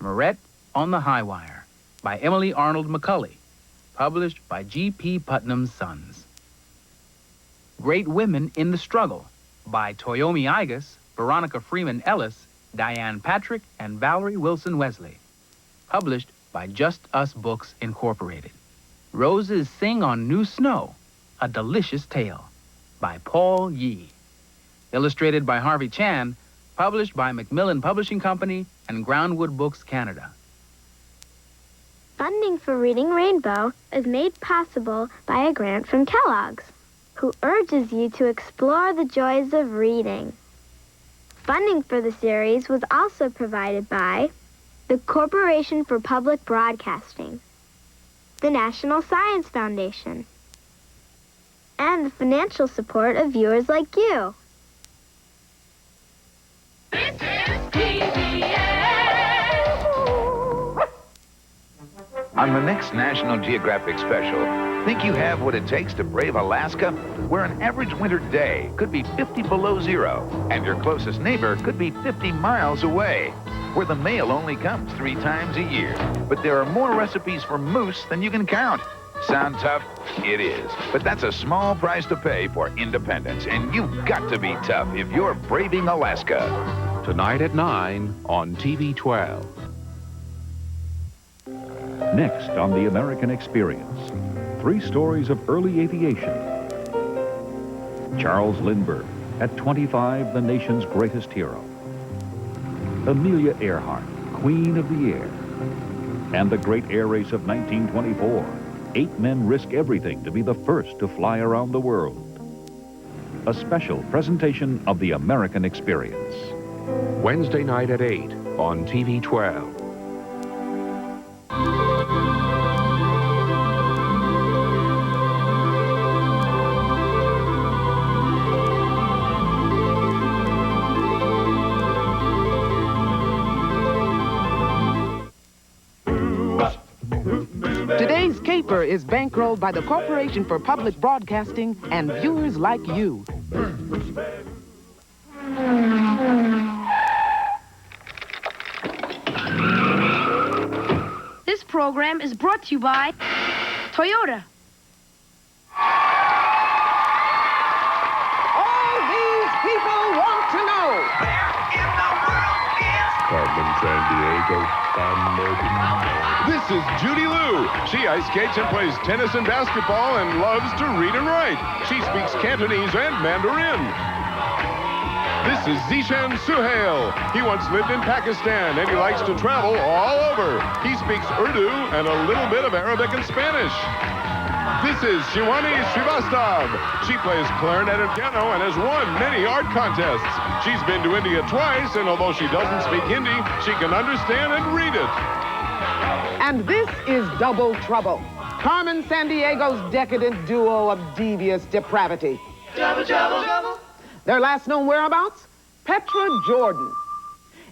Moret on the High Wire by Emily Arnold McCulley, published by G.P. Putnam's Sons. Great Women in the Struggle by Toyomi Igas, Veronica Freeman Ellis, Diane Patrick, and Valerie Wilson Wesley, published by Just Us Books, Incorporated. Roses Sing on New Snow, A Delicious Tale by Paul Yee, illustrated by Harvey Chan, published by Macmillan Publishing Company and Groundwood Books Canada. Funding for Reading Rainbow is made possible by a grant from Kellogg's, who urges you to explore the joys of reading. Funding for the series was also provided by the Corporation for Public Broadcasting, the National Science Foundation, and the financial support of viewers like you. This is PBS. On the next National Geographic special, think you have what it takes to brave Alaska, where an average winter day could be 50 below zero, and your closest neighbor could be 50 miles away, where the mail only comes 3 times a year. But there are more recipes for moose than you can count. Sound tough? It is. But that's a small price to pay for independence, and you've got to be tough if you're braving Alaska. Tonight at 9 on TV 12. Next on The American Experience, 3 stories of early aviation. Charles Lindbergh, at 25, the nation's greatest hero. Amelia Earhart, Queen of the Air. And the great air race of 1924. 8 men risk everything to be the first to fly around the world. A special presentation of The American Experience. Wednesday night at 8 on TV 12. Today's caper is bankrolled by the Corporation for Public Broadcasting and viewers like you. This program is brought to you by Toyota. All these people want to know. Carmen Sandiego. This is Judy Liu. She ice skates and plays tennis and basketball and loves to read and write. She speaks Cantonese and Mandarin. This is Zishan Suhail. He once lived in Pakistan and he likes to travel all over. He speaks Urdu and a little bit of Arabic and Spanish. This is Shiwani Srivastav. She plays clarinet and piano and has won many art contests. She's been to India twice, and although she doesn't speak Hindi, she can understand and read it. And this is Double Trouble, Carmen Sandiego's decadent duo of devious depravity. Trouble, trouble, trouble. Their last known whereabouts? Petra, Jordan.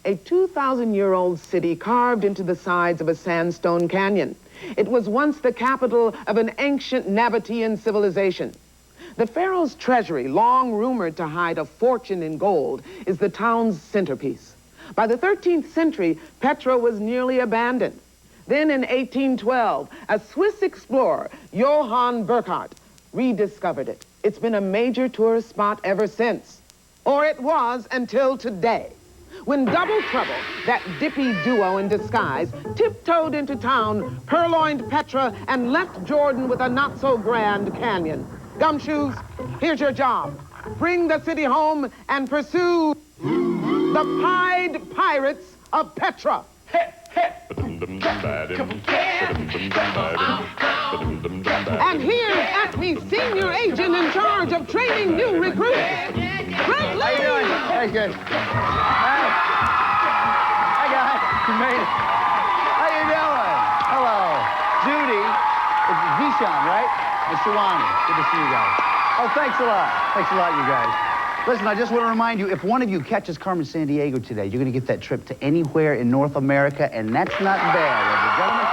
A 2,000-year-old city carved into the sides of a sandstone canyon. It was once the capital of an ancient Nabatean civilization. The pharaoh's treasury, long rumored to hide a fortune in gold, is the town's centerpiece. By the 13th century, Petra was nearly abandoned. Then in 1812, a Swiss explorer, Johann Burckhardt, rediscovered it. It's been a major tourist spot ever since. Or it was until today, when Double Trouble, that dippy duo in disguise, tiptoed into town, purloined Petra, and left Jordan with a not-so-grand canyon. Gumshoes, here's your job. Bring the city home and pursue the Pied Pirates of Petra. And here's Acme's senior agent in charge of training new recruits, Frank Lee. How you doing? Hey, good. Hi, guys. You made it. How you doing? Hello. Judy. It's Zishan, right? And Shawani. Good to see you guys. Oh, thanks a lot. Thanks a lot, you guys. Listen, I just want to remind you, if one of you catches Carmen Sandiego today, you're going to get that trip to anywhere in North America, and that's not bad, ladies and gentlemen.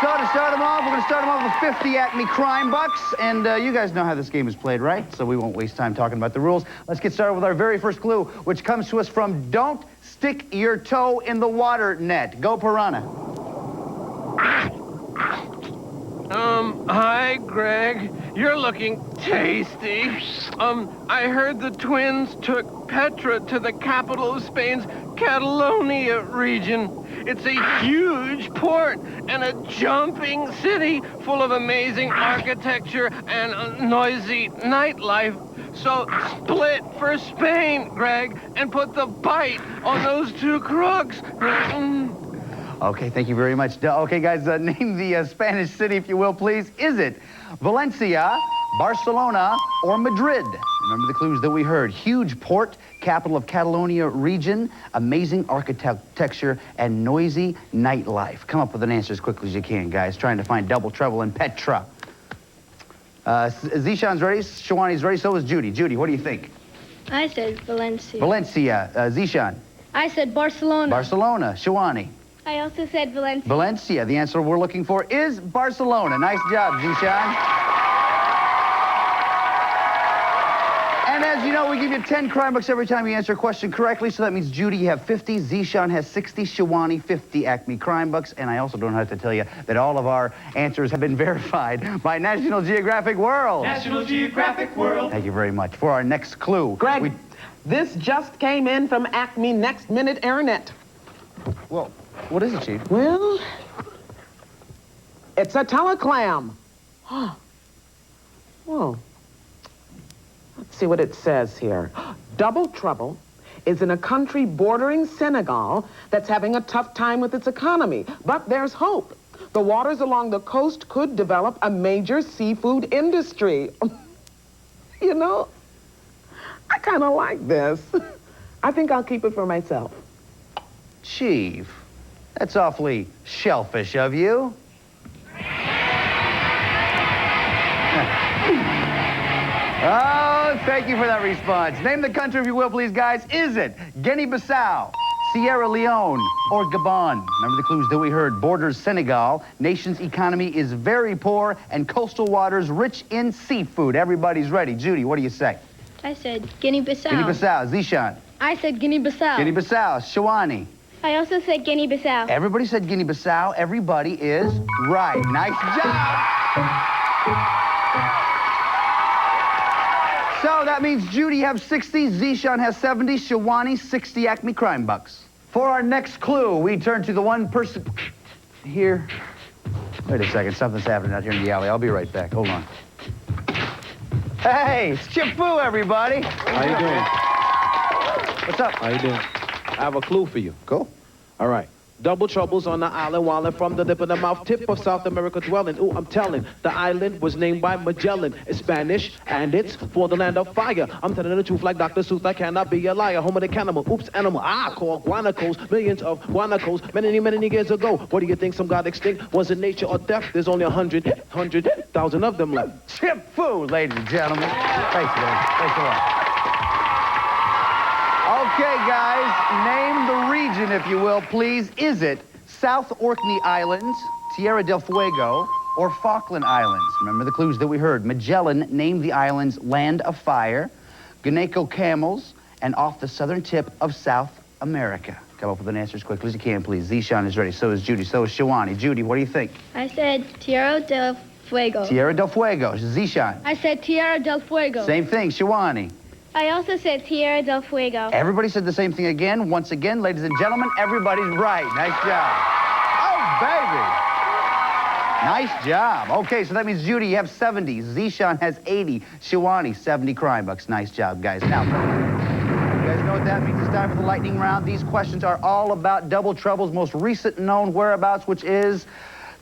So to start them off. We're going to start them off with 50 Acme Crime Bucks. And you guys know how this game is played, right? So we won't waste time talking about the rules. Let's get started with our very first clue, which comes to us from Don't Stick Your Toe in the Water Net. Go, Piranha. Hi, Greg. You're looking tasty. I heard the twins took Petra to the capital of Spain's Catalonia region. It's a huge port and a jumping city full of amazing architecture and a noisy nightlife. So split for Spain, Greg, and put the bite on those two crooks. Okay, thank you very much. Okay, guys, name the Spanish city, if you will, please. Is it Valencia, Barcelona, or Madrid? Remember the clues that we heard. Huge port, capital of Catalonia region, amazing architecture, and noisy nightlife. Come up with an answer as quickly as you can, guys. Trying to find double trouble in Petra. Zishan's ready, Shawani's ready, so is Judy. Judy, what do you think? I said Valencia. Valencia. Zishan. I said Barcelona. Barcelona. Shawani. I also said Valencia. Valencia. The answer we're looking for is Barcelona. Nice job, Zishan. And as you know, we give you 10 crime bucks every time you answer a question correctly, so that means Judy, you have 50, Zishan has 60, Shawani 50 Acme crime bucks, and I also don't have to tell you that all of our answers have been verified by National Geographic World. National Geographic World. Thank you very much. For our next clue. Greg, this just came in from Acme Next Minute Airnet. Well, what is it, Chief? Well, it's a teleclam. Whoa. Let's see what it says here. Double trouble is in a country bordering Senegal that's having a tough time with its economy. But there's hope. The waters along the coast could develop a major seafood industry. You know, I kind of like this. I think I'll keep it for myself. Chief, that's awfully shellfish of you. Oh, thank you for that response. Name the country, if you will, please, guys. Is it Guinea-Bissau, Sierra Leone, or Gabon? Remember the clues that we heard. Borders Senegal. Nation's economy is very poor, and coastal waters rich in seafood. Everybody's ready. Judy, what do you say? I said Guinea-Bissau. Guinea-Bissau. Zishan. I said Guinea-Bissau. Guinea-Bissau. Shawani. I also said Guinea-Bissau. Everybody said Guinea-Bissau. Everybody is right. Nice job. So that means Judy has 60, Zishan has 70, Shawani 60 Acme crime bucks. For our next clue, we turn to the one person here. Wait a second, something's happening out here in the alley. I'll be right back. Hold on. Hey, it's Chip Fu, everybody. How you doing? What's up? How you doing? I have a clue for you. Cool. All right. Double troubles on the island, wildin' from the lip of the mouth, tip of South America dwelling. Ooh, I'm telling, the island was named by Magellan. It's Spanish, and it's for the land of fire. I'm telling the truth like Dr. Seuss, I cannot be a liar. Home of the cannibal, oops, animal. I call guanacos, millions of guanacos, many years ago. What do you think some got extinct? Was it nature or theft? There's only 100,000 of them left. Chip Fu, ladies and gentlemen. Thanks, man. Thanks a lot. Okay, guys, name the region, if you will, please. Is it South Orkney Islands, Tierra del Fuego, or Falkland Islands? Remember the clues that we heard. Magellan named the islands Land of Fire, Guanaco camels, and off the southern tip of South America. Come up with an answer as quickly as you can, please. Zishan is ready. So is Judy. So is Shawani. Judy, what do you think? I said Tierra del Fuego. Tierra del Fuego. Zishan. I said Tierra del Fuego. Same thing. Shawani. I also said Tierra del Fuego. Everybody said the same thing again. Once again, ladies and gentlemen, everybody's right. Nice job. Oh, baby. Nice job. Okay, so that means Judy, you have 70. Zishan has 80. Shawani, 70 crime bucks. Nice job, guys. Now, you guys know what that means. It's time for the lightning round. These questions are all about Double Trouble's most recent known whereabouts, which is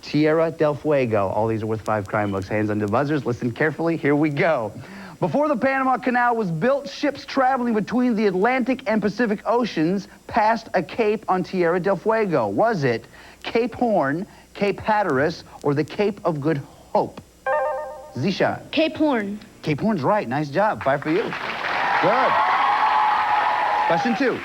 Tierra del Fuego. All these are worth 5 crime bucks. Hands on the buzzers. Listen carefully. Here we go. Before the Panama Canal was built, ships traveling between the Atlantic and Pacific Oceans passed a cape on Tierra del Fuego. Was it Cape Horn, Cape Hatteras, or the Cape of Good Hope? Zishan. Cape Horn. Cape Horn's right. Nice job. 5 for you. Good. Question 2.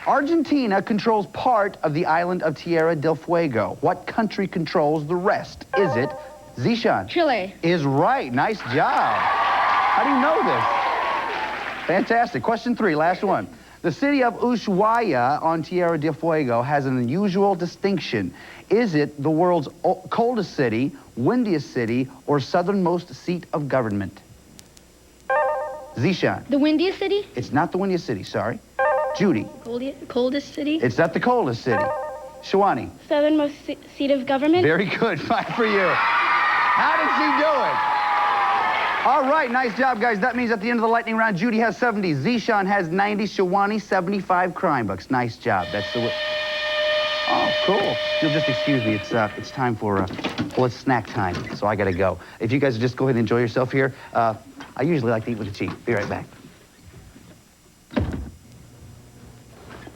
Argentina controls part of the island of Tierra del Fuego. What country controls the rest? Is it Zishan? Chile. Is right. Nice job. How do you know this? Fantastic. Question 3, last one. The city of Ushuaia on Tierra del Fuego has an unusual distinction. Is it the world's coldest city, windiest city, or southernmost seat of government? Zishan. The windiest city? It's not the windiest city, sorry. Judy. Coldest city? It's not the coldest city. Shawani. Southernmost seat of government? Very good. 5 for you. How did she do it? All right, nice job, guys. That means at the end of the lightning round, Judy has 70, Zishan has 90, Shawani 75 crime books. Nice job. That's the way. Oh, cool. You'll just excuse me. It's time for, well, it's snack time, so I gotta go. If you guys just go ahead and enjoy yourself here, I usually like to eat with the chief. Be right back.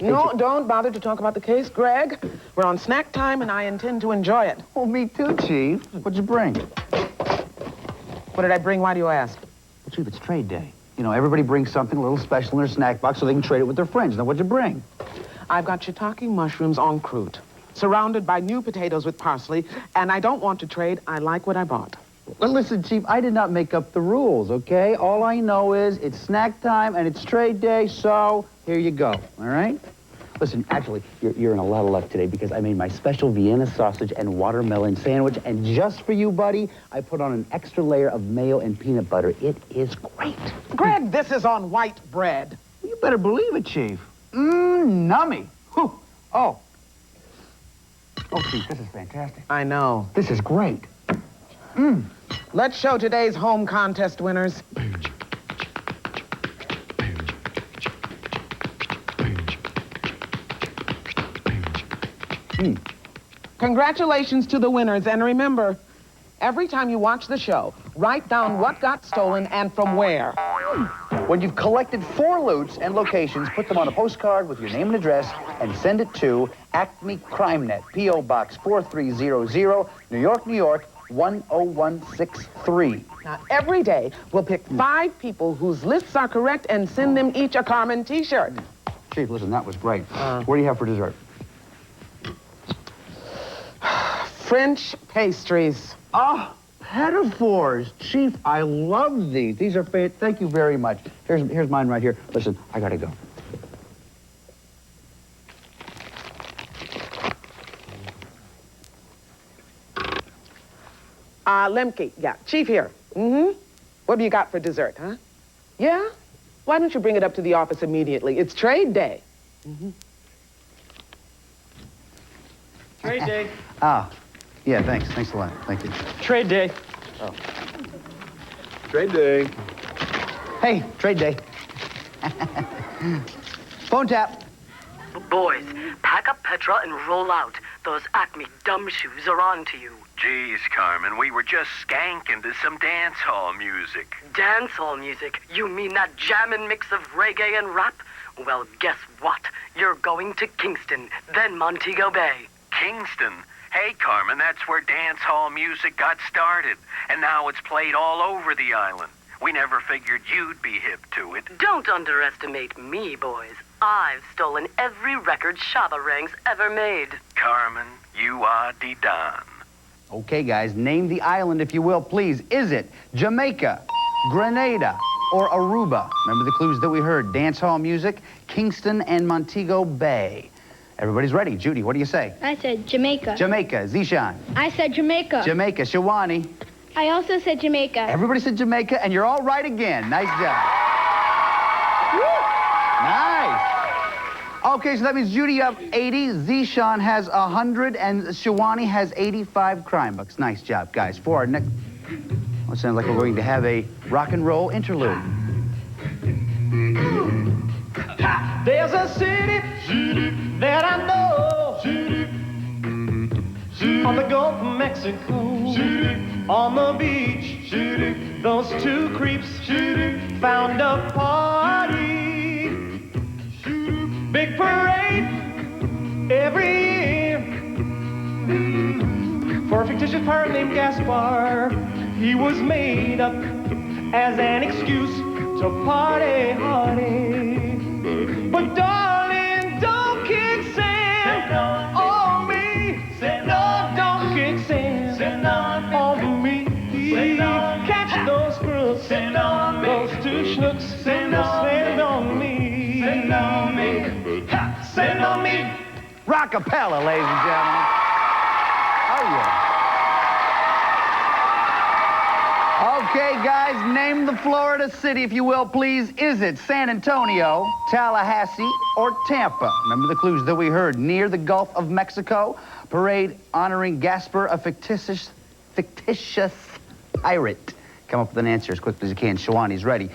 No, don't bother to talk about the case, Greg. We're on snack time, and I intend to enjoy it. Well, me too, Chief. What'd you bring? What did I bring? Why do you ask? Well, Chief, it's trade day. You know, everybody brings something a little special in their snack box so they can trade it with their friends. Now, what'd you bring? I've got shiitake mushrooms en croûte, surrounded by new potatoes with parsley, and I don't want to trade. I like what I bought. Well, listen, Chief, I did not make up the rules, okay? All I know is it's snack time and it's trade day, so here you go, all right? Listen, actually, you're in a lot of luck today because I made my special Vienna sausage and watermelon sandwich, and just for you, buddy, I put on an extra layer of mayo and peanut butter. It is great. Greg, this is on white bread. You better believe it, Chief. Nummy. Whew. Oh. Oh, Chief, this is fantastic. I know. This is great. Let's show today's home contest winners. Congratulations to the winners, and remember, every time you watch the show, write down what got stolen and from where. When you've collected 4 loots and locations, put them on a postcard with your name and address and send it to Acme Crime Net, P.O. Box 4300, New York, New York, 10163. Now, every day, we'll pick 5 people whose lists are correct and send them each a Carmen t-shirt. Chief, listen, that was great. What do you have for dessert? French pastries. Oh, pedophores. Chief, I love these. These are thank you very much. Here's mine right here. Listen, I gotta go. Lemke, yeah, Chief here. What have you got for dessert, huh? Yeah? Why don't you bring it up to the office immediately? It's trade day. Trade day. Yeah, thanks. Thanks a lot. Thank you. Trade day. Oh. Trade day. Hey, trade day. Phone tap. Boys, pack up Petra and roll out. Those Acme dumb shoes are on to you. Geez, Carmen, we were just skanking to some dance hall music. Dance hall music? You mean that jammin' mix of reggae and rap? Well, guess what? You're going to Kingston, then Montego Bay. Kingston? Hey, Carmen, that's where dance hall music got started, and now it's played all over the island. We never figured you'd be hip to it. Don't underestimate me, boys. I've stolen every record Shabba Ranks ever made. Carmen, you are the Don. Okay, guys, name the island if you will, please. Is it Jamaica, Grenada, or Aruba? Remember the clues that we heard. Dance hall music, Kingston, and Montego Bay. Everybody's ready. Judy, what do you say? I said Jamaica. Jamaica. Zishan. I said Jamaica. Jamaica. Shawani. I also said Jamaica. Everybody said Jamaica, and you're all right again. Nice job. Nice. Okay, so that means Judy up 80, Zishan has 100, and Shawani has 85 crime books. Nice job, guys. For our next... Well, it sounds like we're going to have a rock and roll interlude. There's a city that I know on the Gulf of Mexico, on the beach. Those 2 creeps found a party. Big parade every year for a fictitious pirate named Gaspar. He was made up as an excuse to party hardy. But darling, darling, acapella, ladies and gentlemen. Oh, yeah. Okay, guys, name the Florida city, if you will, please. Is it San Antonio, Tallahassee, or Tampa? Remember the clues that we heard. Near the Gulf of Mexico, parade honoring Gaspar, a fictitious pirate. Come up with an answer as quickly as you can. Shawani's ready.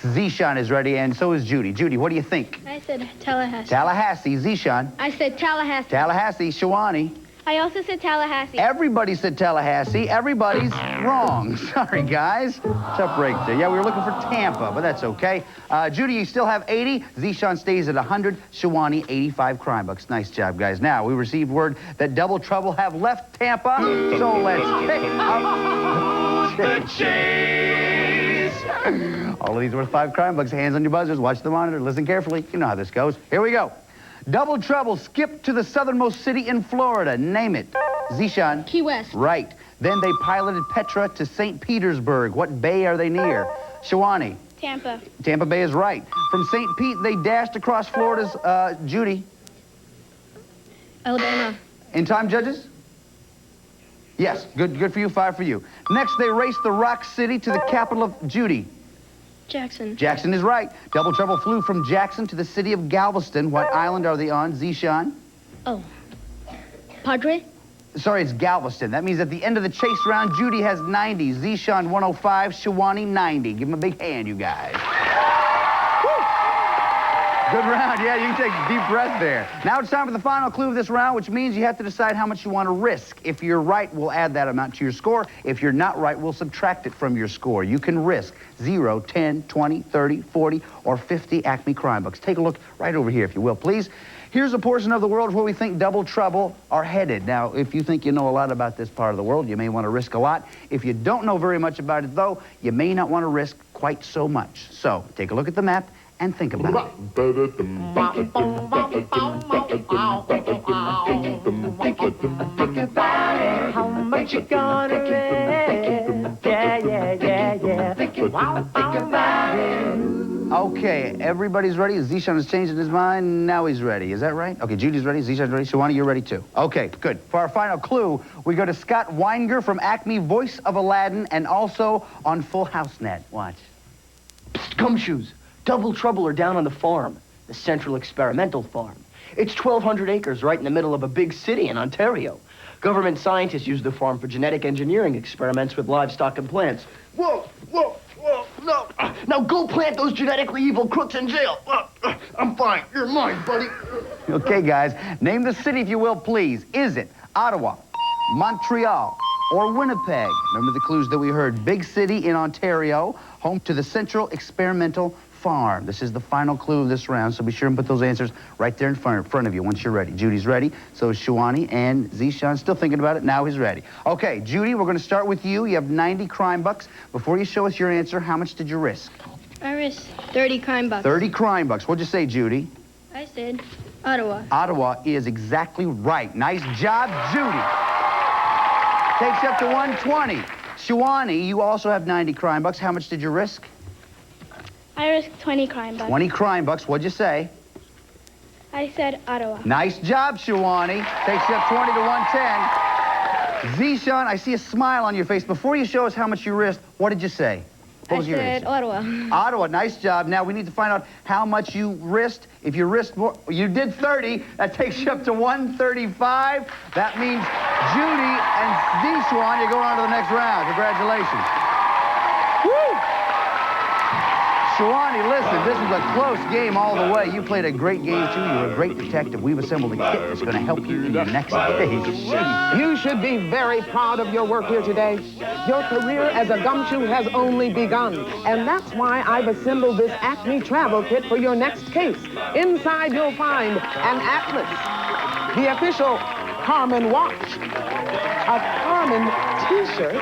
Zishan is ready, and so is Judy. Judy, what do you think? I said Tallahassee. Tallahassee. Zishan. I said Tallahassee. Tallahassee. Shawani. I also said Tallahassee. Everybody said Tallahassee. Everybody's wrong. Sorry, guys. Tough break there. Yeah, we were looking for Tampa, but that's okay. Judy, you still have 80. Zishan stays at 100. Shawani, 85 crime bucks. Nice job, guys. Now, we received word that Double Trouble have left Tampa, so let's kick up the chase. All of these worth 5 crime bucks. Hands on your buzzers. Watch the monitor. Listen carefully. You know how this goes. Here we go. Double Trouble skipped to the southernmost city in Florida. Name it. Zishan. Key West. Right. Then they piloted Petra to St. Petersburg. What bay are they near? Shawani. Tampa. Tampa Bay is right. From St. Pete, they dashed across Florida's, Judy. Alabama. In time, judges? Yes. Good for you. 5 for you. Next, they raced the Rock City to the capital of Judy. Jackson. Jackson is right. Double Trouble flew from Jackson to the city of Galveston. What island are they on? Zishan? Oh. Padre? Sorry, it's Galveston. That means at the end of the chase round, Judy has 90. Zishan, 105. Shawani, 90. Give him a big hand, you guys. Good round. Yeah, you can take a deep breath there. Now it's time for the final clue of this round, which means you have to decide how much you want to risk. If you're right, we'll add that amount to your score. If you're not right, we'll subtract it from your score. You can risk 0, 10, 20, 30, 40, or 50 Acme crime bucks. Take a look right over here, if you will, please. Here's a portion of the world where we think Double Trouble are headed. Now, if you think you know a lot about this part of the world, you may want to risk a lot. If you don't know very much about it, though, you may not want to risk quite so much. So, take a look at the map and think about it. How much you gonna live? Yeah. Okay, everybody's ready. Zishan has changed his mind. Now he's ready. Is that right? Okay, Judy's ready. Zishan's ready. Shawani, you're ready too. Okay, good. For our final clue, we go to Scott Weinger from Acme, voice of Aladdin, and also on Full House Net. Watch. Psst, gumshoes. Double Trouble are down on the farm, the Central Experimental Farm. It's 1,200 acres right in the middle of a big city in Ontario. Government scientists use the farm for genetic engineering experiments with livestock and plants. Whoa, no. Now go plant those genetically evil crooks in jail. I'm fine. You're mine, buddy. Okay, guys, name the city, if you will, please. Is it Ottawa, Montreal, or Winnipeg? Remember the clues that we heard. Big city in Ontario, home to the Central Experimental Farm. This is the final clue of this round, so be sure and put those answers right there in front of you once you're ready. Judy's ready, so is Shawani, and Zishan still thinking about it. Now he's ready. Okay, Judy, we're going to start with you. You have 90 crime bucks. Before you show us your answer, how much did you risk? I risked 30 crime bucks. 30 crime bucks. What'd you say, Judy? I said Ottawa. Ottawa is exactly right. Nice job, Judy. Takes you up to 120. Shawani, you also have 90 crime bucks. How much did you risk? I risked 20 crime bucks. 20 crime bucks. What'd you say? I said Ottawa. Nice job, Shawani. Takes you up 20 to 110. Zishan, I see a smile on your face. Before you show us how much you risked, what did you say? What was your answer? I said Ottawa. Ottawa, nice job. Now we need to find out how much you risked. If you risked more, you did 30. That takes you up to 135. That means Judy and Zishan, you're going on to the next round. Congratulations. Woo! Shawani, listen, this is a close game all the way. You played a great game, too. You're a great detective. We've assembled a kit that's going to help you in your next stage. You should be very proud of your work here today. Your career as a gumshoe has only begun. And that's why I've assembled this Acme travel kit for your next case. Inside, you'll find an atlas, the official Carmen watch, a Carmen t-shirt,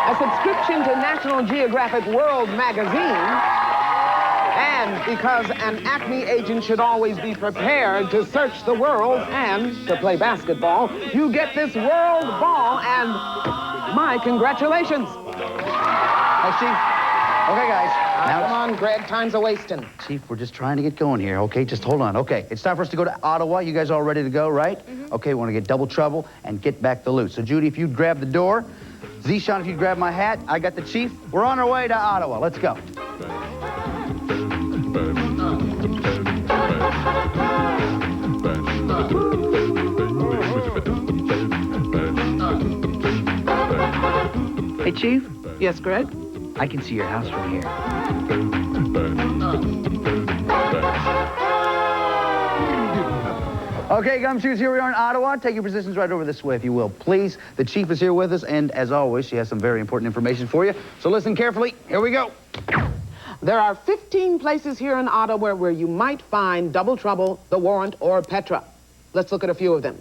a subscription to National Geographic World magazine, and because an Acme agent should always be prepared to search the world and to play basketball, you get this world ball and my congratulations. Hey, Chief. Okay, guys. Come on, Greg, time's a-wasting. Chief, we're just trying to get going here, okay? Just hold on. Okay, it's time for us to go to Ottawa. You guys all ready to go, right? Okay, we want to get double trouble and get back the loot. So, Judy, if you'd grab the door. Zishan, if you'd grab my hat. I got the chief. We're on our way to Ottawa. Let's go. Hey, Chief? Yes, Greg? I can see your house from here. Okay, Gumshoes, here we are in Ottawa. Take your positions right over this way, if you will, please. The chief is here with us, and as always, she has some very important information for you. So listen carefully. Here we go. There are 15 places here in Ottawa where you might find Double Trouble, The Warrant, or Petra. Let's look at a few of them.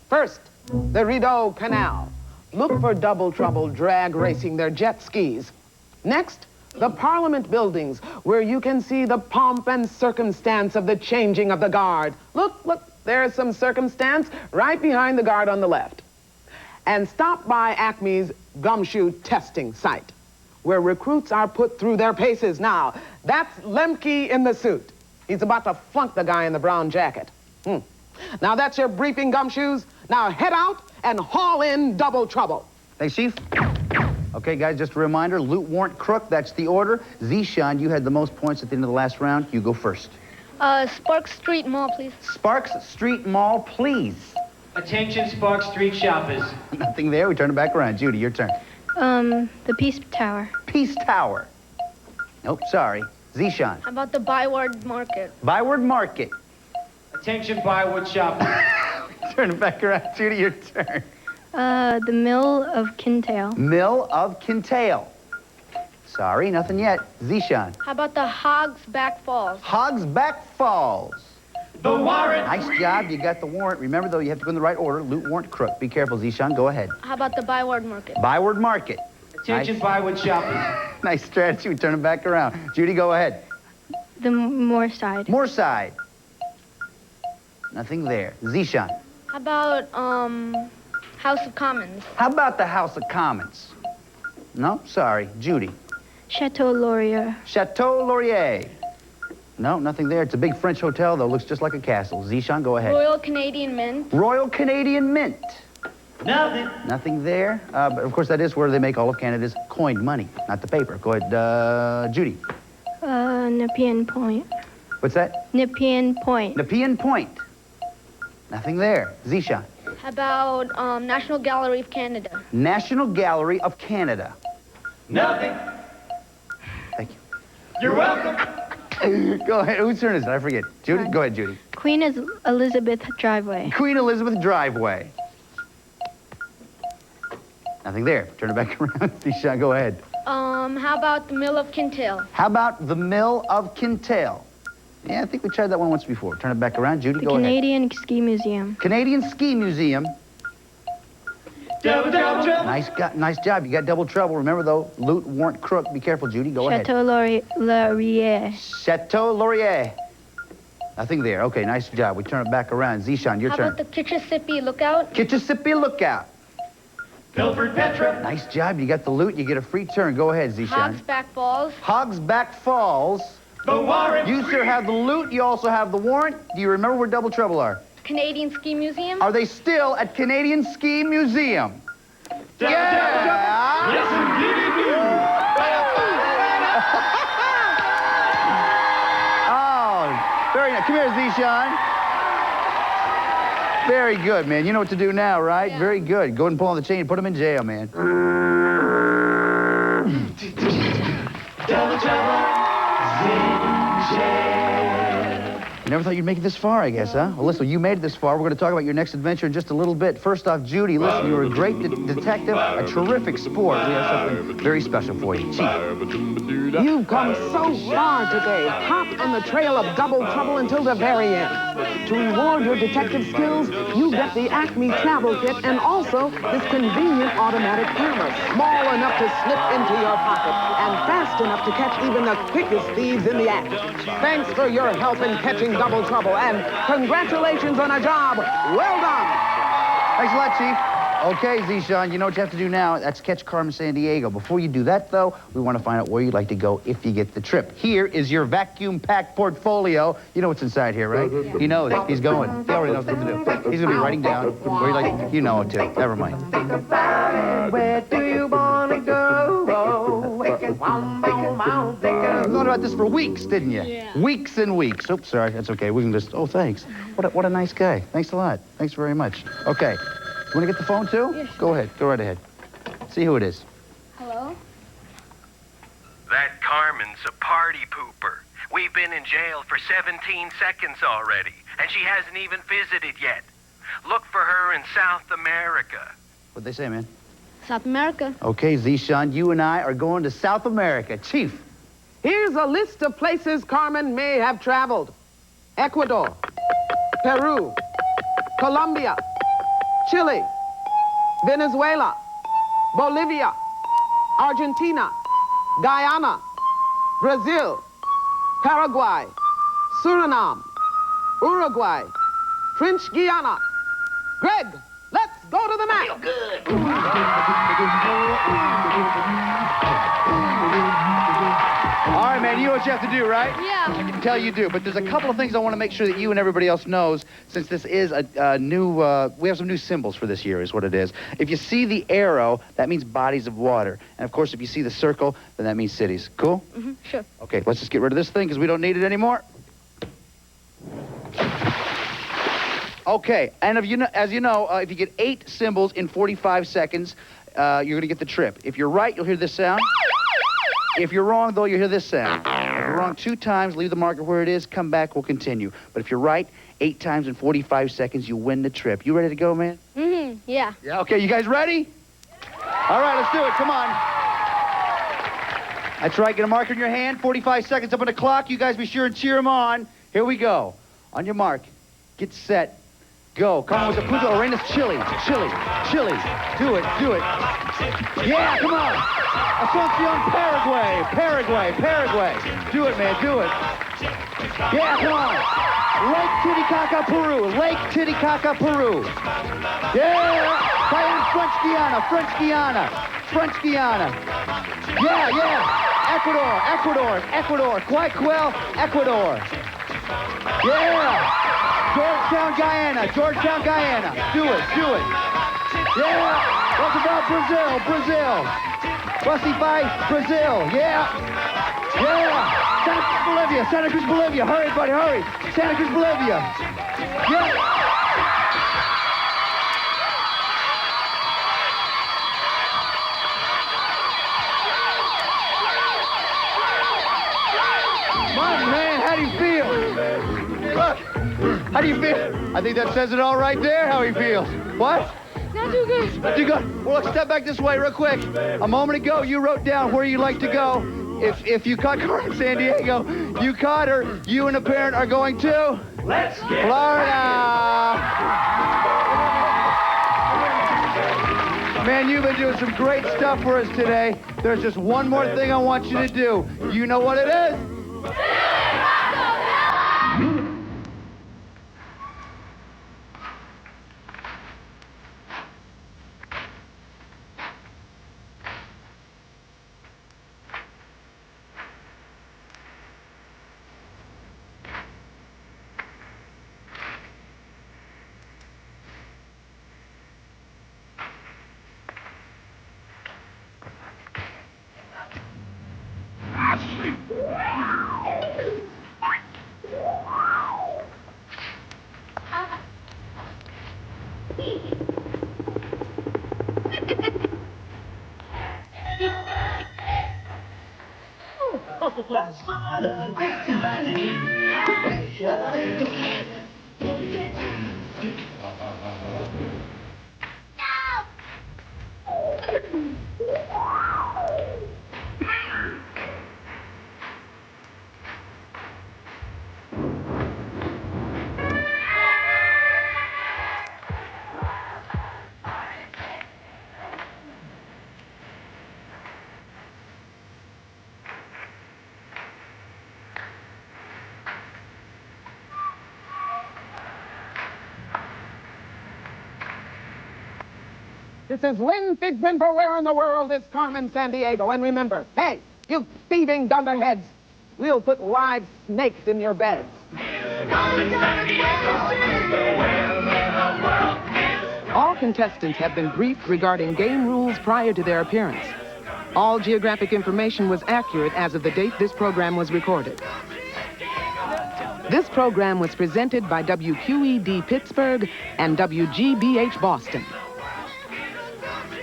First, the Rideau Canal. Look for Double Trouble drag racing their jet skis. Next, the Parliament buildings, where you can see the pomp and circumstance of the changing of the guard. Look, there's some circumstance right behind the guard on the left. And stop by Acme's gumshoe testing site, where recruits are put through their paces. Now, that's Lemke in the suit. He's about to flunk the guy in the brown jacket. Now, that's your briefing, Gumshoes. Now, head out and haul in Double Trouble. Thanks, Chief. Okay, guys, just a reminder, loot warrant crook, that's the order. Zishan, you had the most points at the end of the last round. You go first. Sparks Street Mall, please. Sparks Street Mall, please. Attention, Sparks Street shoppers. Nothing there. We turn it back around. Judy, your turn. The Peace Tower. Peace Tower. Nope, sorry. Zishan. How about the Byward Market? Byward Market. Attention, Byward shoppers. Turn it back around. Judy, your turn. The Mill of Kintail. Mill of Kintail. Sorry, nothing yet. Zishan. How about the Hogs Back Falls? Hogs Back Falls. The warrant. Nice job. You got the warrant. Remember, though, you have to go in the right order. Loot warrant crook. Be careful, Zishan. Go ahead. How about the Byward Market? Byward Market. Attention, Byward shoppers. Nice strategy. We turn it back around. Judy, go ahead. The Moorside. Moorside. Nothing there. Zishan. How about, House of Commons? How about the House of Commons? No, sorry. Judy. Chateau Laurier. Chateau Laurier. No, nothing there. It's a big French hotel, though. Looks just like a castle. Zishan, go ahead. Royal Canadian Mint. Royal Canadian Mint. Nothing. Nothing there. But, of course, that is where they make all of Canada's coined money, not the paper. Go ahead, Judy. Nepean Point. What's that? Nepean Point. Nepean Point. Nothing there. Zishan. How about, National Gallery of Canada? National Gallery of Canada. Nothing. Thank you. You're welcome. Go ahead. Whose turn is it? I forget. Judy? Go ahead, Judy. Queen Elizabeth Driveway. Queen Elizabeth Driveway. Nothing there. Turn it back around. Zishan, go ahead. How about the Mill of Kintail? How about the Mill of Kintail? Yeah, I think we tried that one once before. Turn it back around. Judy, go ahead. Canadian Ski Museum. Canadian Ski Museum. Double trouble. Nice job. You got double trouble. Remember, though, loot warrant crook. Be careful, Judy. Go ahead. Chateau Laurier. Chateau Laurier. Nothing there. Okay, nice job. We turn it back around. Zishan, your turn. How about the Kitchissippi Lookout? Kitchissippi Lookout. Pilfered Petra. Nice job. You got the loot. You get a free turn. Go ahead, Zishan. Hogs Back Falls. Hogs Back Falls. The warrant. You, sir, have the loot. You also have the warrant. Do you remember where Double Trouble are? Canadian Ski Museum. Are they still at Canadian Ski Museum? Yeah! Yes, indeed you. Oh, very nice. Come here, Zishan. Very good, man. You know what to do now, right? Yeah. Very good. Go ahead and pull on the chain and put him in jail, man. Double trouble. In jail. You never thought you'd make it this far, I guess, huh? Well, listen, you made it this far. We're going to talk about your next adventure in just a little bit. First off, Judy, listen, you were a great detective, a terrific sport. We have something very special for you. Chief. You've come so far today. Hop on the trail of Double Trouble until the very end. To reward your detective skills, you get the Acme travel kit and also this convenient automatic camera, small enough to slip into your pocket and fast enough to catch even the quickest thieves in the act. Thanks for your help in catching Double Trouble, and congratulations on a job well done. Thanks a lot, Chief. Okay, Zishan, you know what you have to do now? That's catch Carmen Sandiego. Before you do that, though, we want to find out where you'd like to go if you get the trip. Here is your vacuum-packed portfolio. You know what's inside here, right? Yeah. He knows. He's going. He already knows what to do. He's going to be writing down where you like. You know it, too. Never mind. Where do you want to go? You thought about this for weeks, didn't you? Yeah. Weeks and weeks. Oops, sorry. That's okay. We can just... Oh, thanks. What a nice guy. Thanks a lot. Thanks very much. Okay. You want to get the phone, too? Yeah, sure. Go ahead. Go right ahead. See who it is. Hello? That Carmen's a party pooper. We've been in jail for 17 seconds already, and she hasn't even visited yet. Look for her in South America. What'd they say, man? South America. Okay, Zishan, you and I are going to South America. Chief. Here's a list of places Carmen may have traveled. Ecuador, Peru, Colombia, Chile, Venezuela, Bolivia, Argentina, Guyana, Brazil, Paraguay, Suriname, Uruguay, French Guiana. Greg, let's go to the map. Feel good. All right, man, you know what you have to do, right? Yeah. I can tell you do, but there's a couple of things I want to make sure that you and everybody else knows, since this is a new, we have some new symbols for this year, is what it is. If you see the arrow, that means bodies of water. And, of course, if you see the circle, then that means cities. Cool? Mm-hmm, sure. Okay, let's just get rid of this thing, because we don't need it anymore. Okay, and if you know, as you know, if you get 8 symbols in 45 seconds, you're going to get the trip. If you're right, you'll hear this sound. If you're wrong, though, you'll hear this sound. If you're wrong 2 times, leave the marker where it is, come back, we'll continue. But if you're right 8 times in 45 seconds, you win the trip. You ready to go, man? Mm-hmm, yeah. Yeah, okay, you guys ready? All right, let's do it, come on. That's right, get a marker in your hand, 45 seconds up on the clock. You guys be sure and cheer them on. Here we go. On your mark, get set, go. Come on with the Puzo Arenas Chile. Chile. Do it. Yeah, come on. Asuncion, Paraguay. Do it, man, do it. Yeah, come on. Lake Titicaca, Peru. Yeah. Cayenne, French Guiana. Yeah. Ecuador. Guayaquil, Ecuador. Yeah. Georgetown, Guyana. Do it. Yeah. Roosevelt, Brazil. Recife, Brazil. Yeah. Santa Cruz, Bolivia. Hurry, buddy, hurry. Santa Cruz, Bolivia. Yeah. My man, how do you feel? Look, how do you feel? I think that says it all right there, how he feels. What? Not too good. Not too good. Well, let's step back this way real quick. A moment ago, you wrote down where you'd like to go. If you caught Carmen Sandiego, you caught her. You and a parent are going to... Let's get Florida. Man, you've been doing some great stuff for us today. There's just one more thing I want you to do. You know what it is? This is Lynn Figman for Where in the World is Carmen Sandiego. And remember, hey, you thieving dunderheads, we'll put live snakes in your beds. All contestants have been briefed regarding game rules prior to their appearance. All geographic information was accurate as of the date this program was recorded. This program was presented by WQED Pittsburgh and WGBH Boston.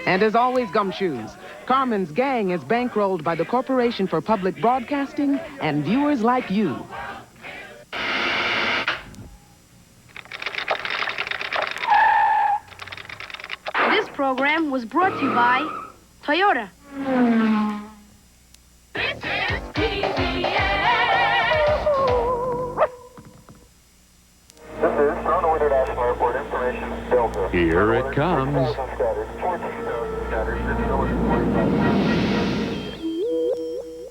And as always, Gumshoes, Carmen's gang is bankrolled by the Corporation for Public Broadcasting and viewers like you. This program was brought to you by Toyota. This is PBS. This is Toronto International Airport information, Delta. Here it comes.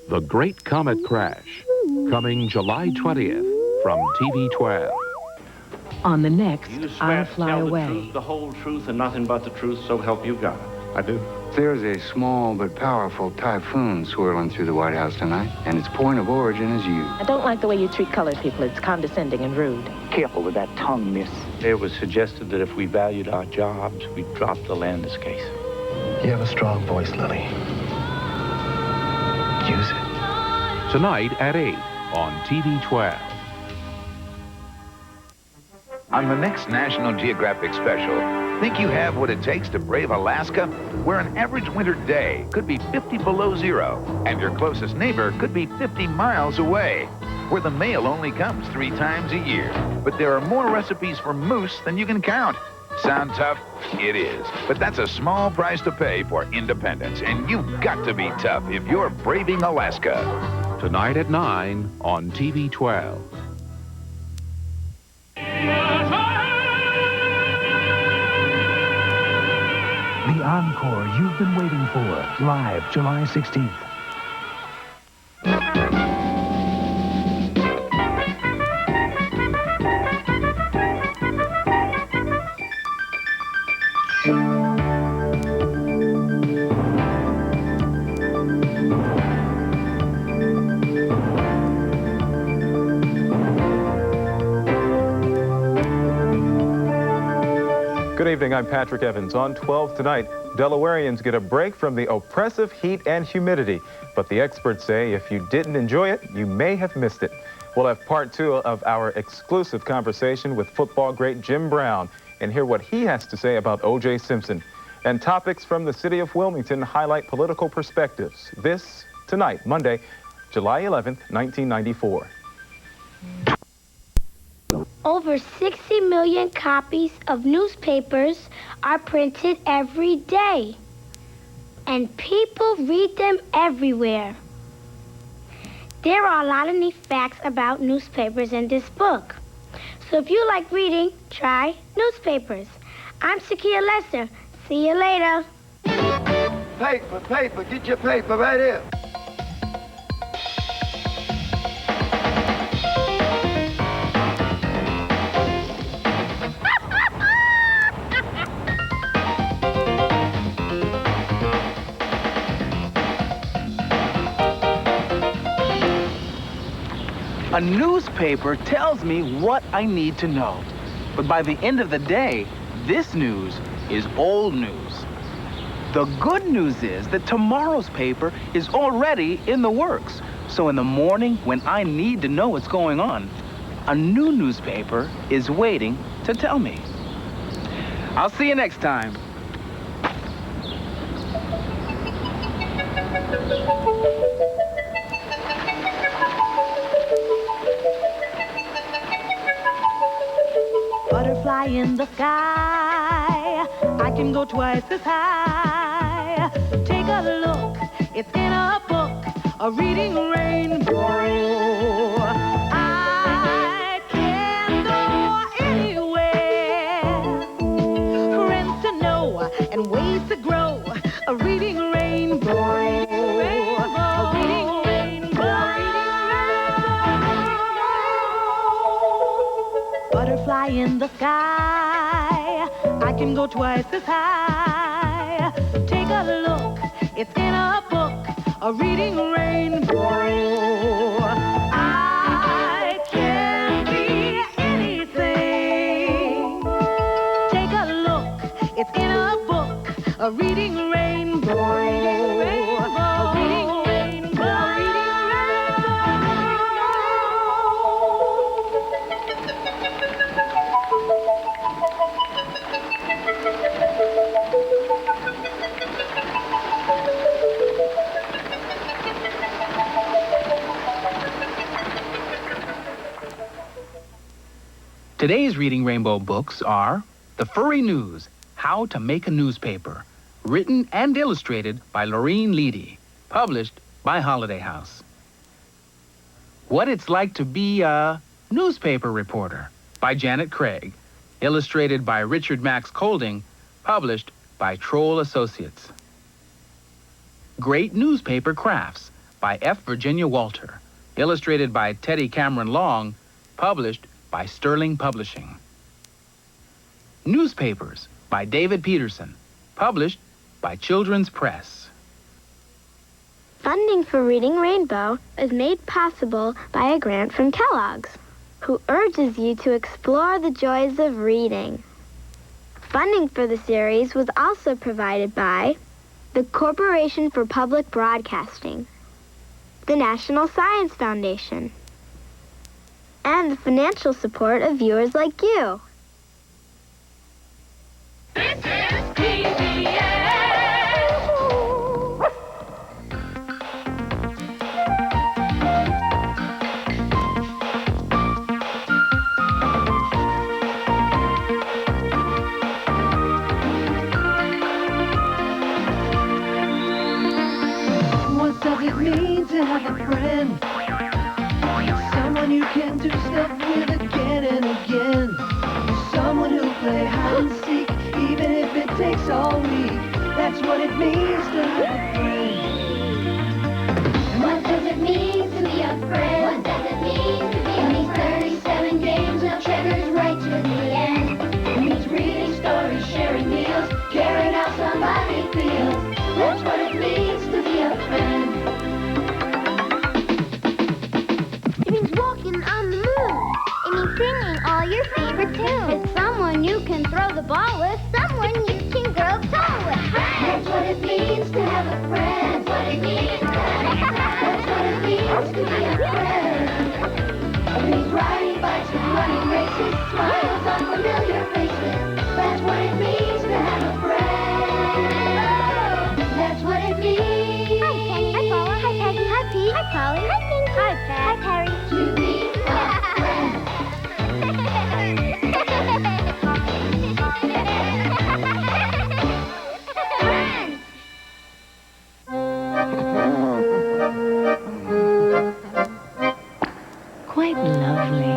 The Great Comet Crash, coming July 20th from TV 12. On the next, You swear I'll to Fly tell Away. the truth, the whole truth, and nothing but the truth, so help you God. I do. There's a small but powerful typhoon swirling through the White House tonight, and its point of origin is you. I don't like the way you treat colored people. It's condescending and rude. Careful with that tongue, miss. It was suggested that if we valued our jobs, we'd drop the Landis case. You have a strong voice, Lily. Use it. Tonight at 8 on TV 12. On the next National Geographic special, think you have what it takes to brave Alaska, where an average winter day could be 50 below zero, and your closest neighbor could be 50 miles away, where the mail only comes 3 times a year. But there are more recipes for moose than you can count. Sound tough? It is. But that's a small price to pay for independence, and you've got to be tough if you're braving Alaska. Tonight at 9 on TV 12. The encore you've been waiting for, live July 16th. Good evening, I'm Patrick Evans. On 12 tonight, Delawareans get a break from the oppressive heat and humidity. But the experts say if you didn't enjoy it, you may have missed it. We'll have part 2 of our exclusive conversation with football great Jim Brown and hear what he has to say about O.J. Simpson. And topics from the city of Wilmington highlight political perspectives. This, tonight, Monday, July 11th, 1994. Over 60 million copies of newspapers are printed every day, and people read them everywhere. There are a lot of neat facts about newspapers in this book. So if you like reading, try newspapers. I'm Shakia Lester. See you later. Paper, get your paper right here. A newspaper tells me what I need to know. But by the end of the day, this news is old news. The good news is that tomorrow's paper is already in the works. So in the morning, when I need to know what's going on, a new newspaper is waiting to tell me. I'll see you next time. Butterfly in the sky, I can go twice as high. Take a look, it's in a book, a reading rainbow. I can go anywhere, friends to know and ways to grow. A reading rainbow. A reading rainbow. Butterfly in the sky, I can go twice as high. It's in a book, a reading rainbow. I can be anything. Take a look, it's in a book, a reading rainbow. A reading rainbow. A reading rainbow. A reading Today's Reading Rainbow books are The Furry News, How to Make a Newspaper, written and illustrated by Lorene Leedy, published by Holiday House. What It's Like to Be a Newspaper Reporter by Janet Craig, illustrated by Richard Max Colding, published by Troll Associates. Great Newspaper Crafts by F. Virginia Walter, illustrated by Teddy Cameron Long, published by Sterling Publishing. Newspapers by David Peterson, published by Children's Press. Funding for Reading Rainbow is made possible by a grant from Kellogg's, who urges you to explore the joys of reading. Funding for the series was also provided by the Corporation for Public Broadcasting, the National Science Foundation, and the financial support of viewers like you. This is PBS. What does it mean to have a friend? Someone you can do stuff with again and again. Someone who'll play hide and seek, even if it takes all week. That's what it means to have a friend. What does it mean to be a friend? What does it mean to be a friend? 37 games of checkers right to the end. It means reading stories, sharing meals, caring how somebody feels. That's what it means to be a friend. It means walking on the moon. It means singing all your favorite tunes. It's someone you can throw the ball with, someone you can grow tall with. That's what it means to have a friend. That's what it means to have a friend. That's what it means to be a friend. It means riding bikes and running races, smiles on familiar faces. That's what it means to have a friend. That's what it means. Hi, Penny. Hi, Paula. Hi, Peggy. Hi, Pete. Hi, Polly. Hi, Pinky. Hi, Pat. Hi, Perry. To be a friend. Quite lovely.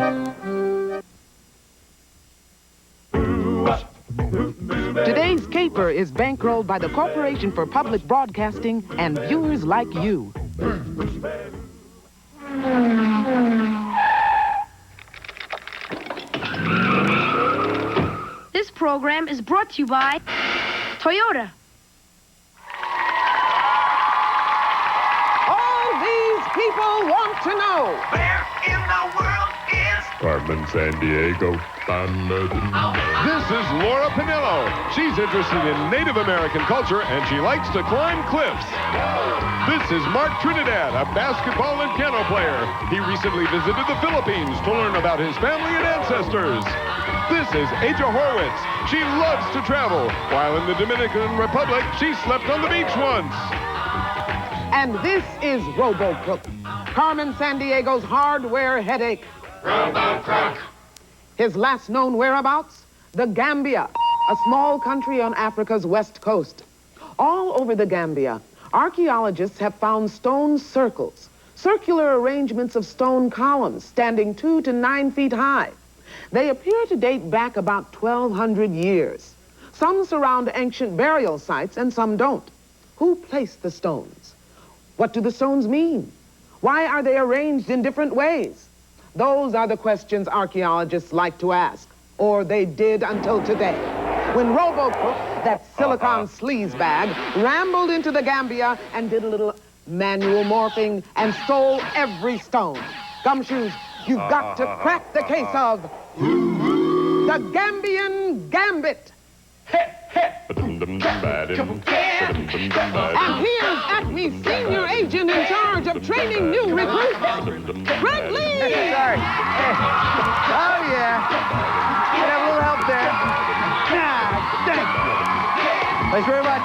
Today's caper is bankrolled by the Corporation for Public Broadcasting and viewers like you. This program is brought to you by Toyota. All these people want to know. Where in the world is Carmen Sandiego. This is Laura Pinillo. She's interested in Native American culture and she likes to climb cliffs. This is Mark Trinidad, a basketball and piano player. He recently visited the Philippines to learn about his family and ancestors. This is Aja Horwitz. She loves to travel. While in the Dominican Republic, she slept on the beach once. And this is RoboCook, Carmen Sandiego's hardware headache. RoboCook. His last known whereabouts? The Gambia, a small country on Africa's west coast. All over the Gambia, archaeologists have found stone circles, circular arrangements of stone columns standing 2 to 9 feet high. They appear to date back about 1,200 years. Some surround ancient burial sites and some don't. Who placed the stones? What do the stones mean? Why are they arranged in different ways? Those are the questions archaeologists like to ask, or they did until today. when Robo Crook, that silicon sleazebag, rambled into the Gambia and did a little manual morphing and stole every stone. Gumshoes, you've got to crack the case of the Gambian Gambit. And here's Acme's senior agent in charge of training new recruits, Brent Lee! Sorry. Hey. Oh, yeah. Could have a little help there. Thanks very much.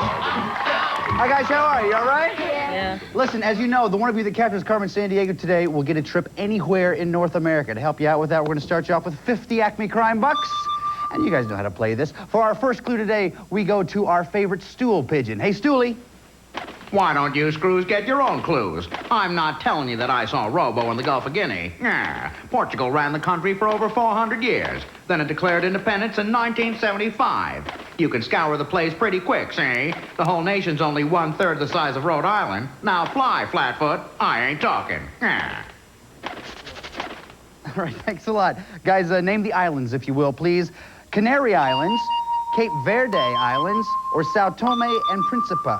Hi, guys. How are you? All right? Yeah. Listen, as you know, the one of you that captures Carmen Sandiego today will get a trip anywhere in North America. To help you out with that, we're going to start you off with 50 Acme Crime Bucks. And you guys know how to play this. For our first clue today, we go to our favorite stool pigeon. Hey, Stoolie. Why don't you screws get your own clues? I'm not telling you that I saw Robo in the Gulf of Guinea. Yeah. Portugal ran the country for over 400 years. Then it declared independence in 1975. You can scour the place pretty quick, see? The whole nation's only 1/3 the size of Rhode Island. Now fly, Flatfoot. I ain't talking. Yeah. All right, thanks a lot. Guys, name the islands, if you will, please. Canary Islands, Cape Verde Islands, or Sao Tome and Principe.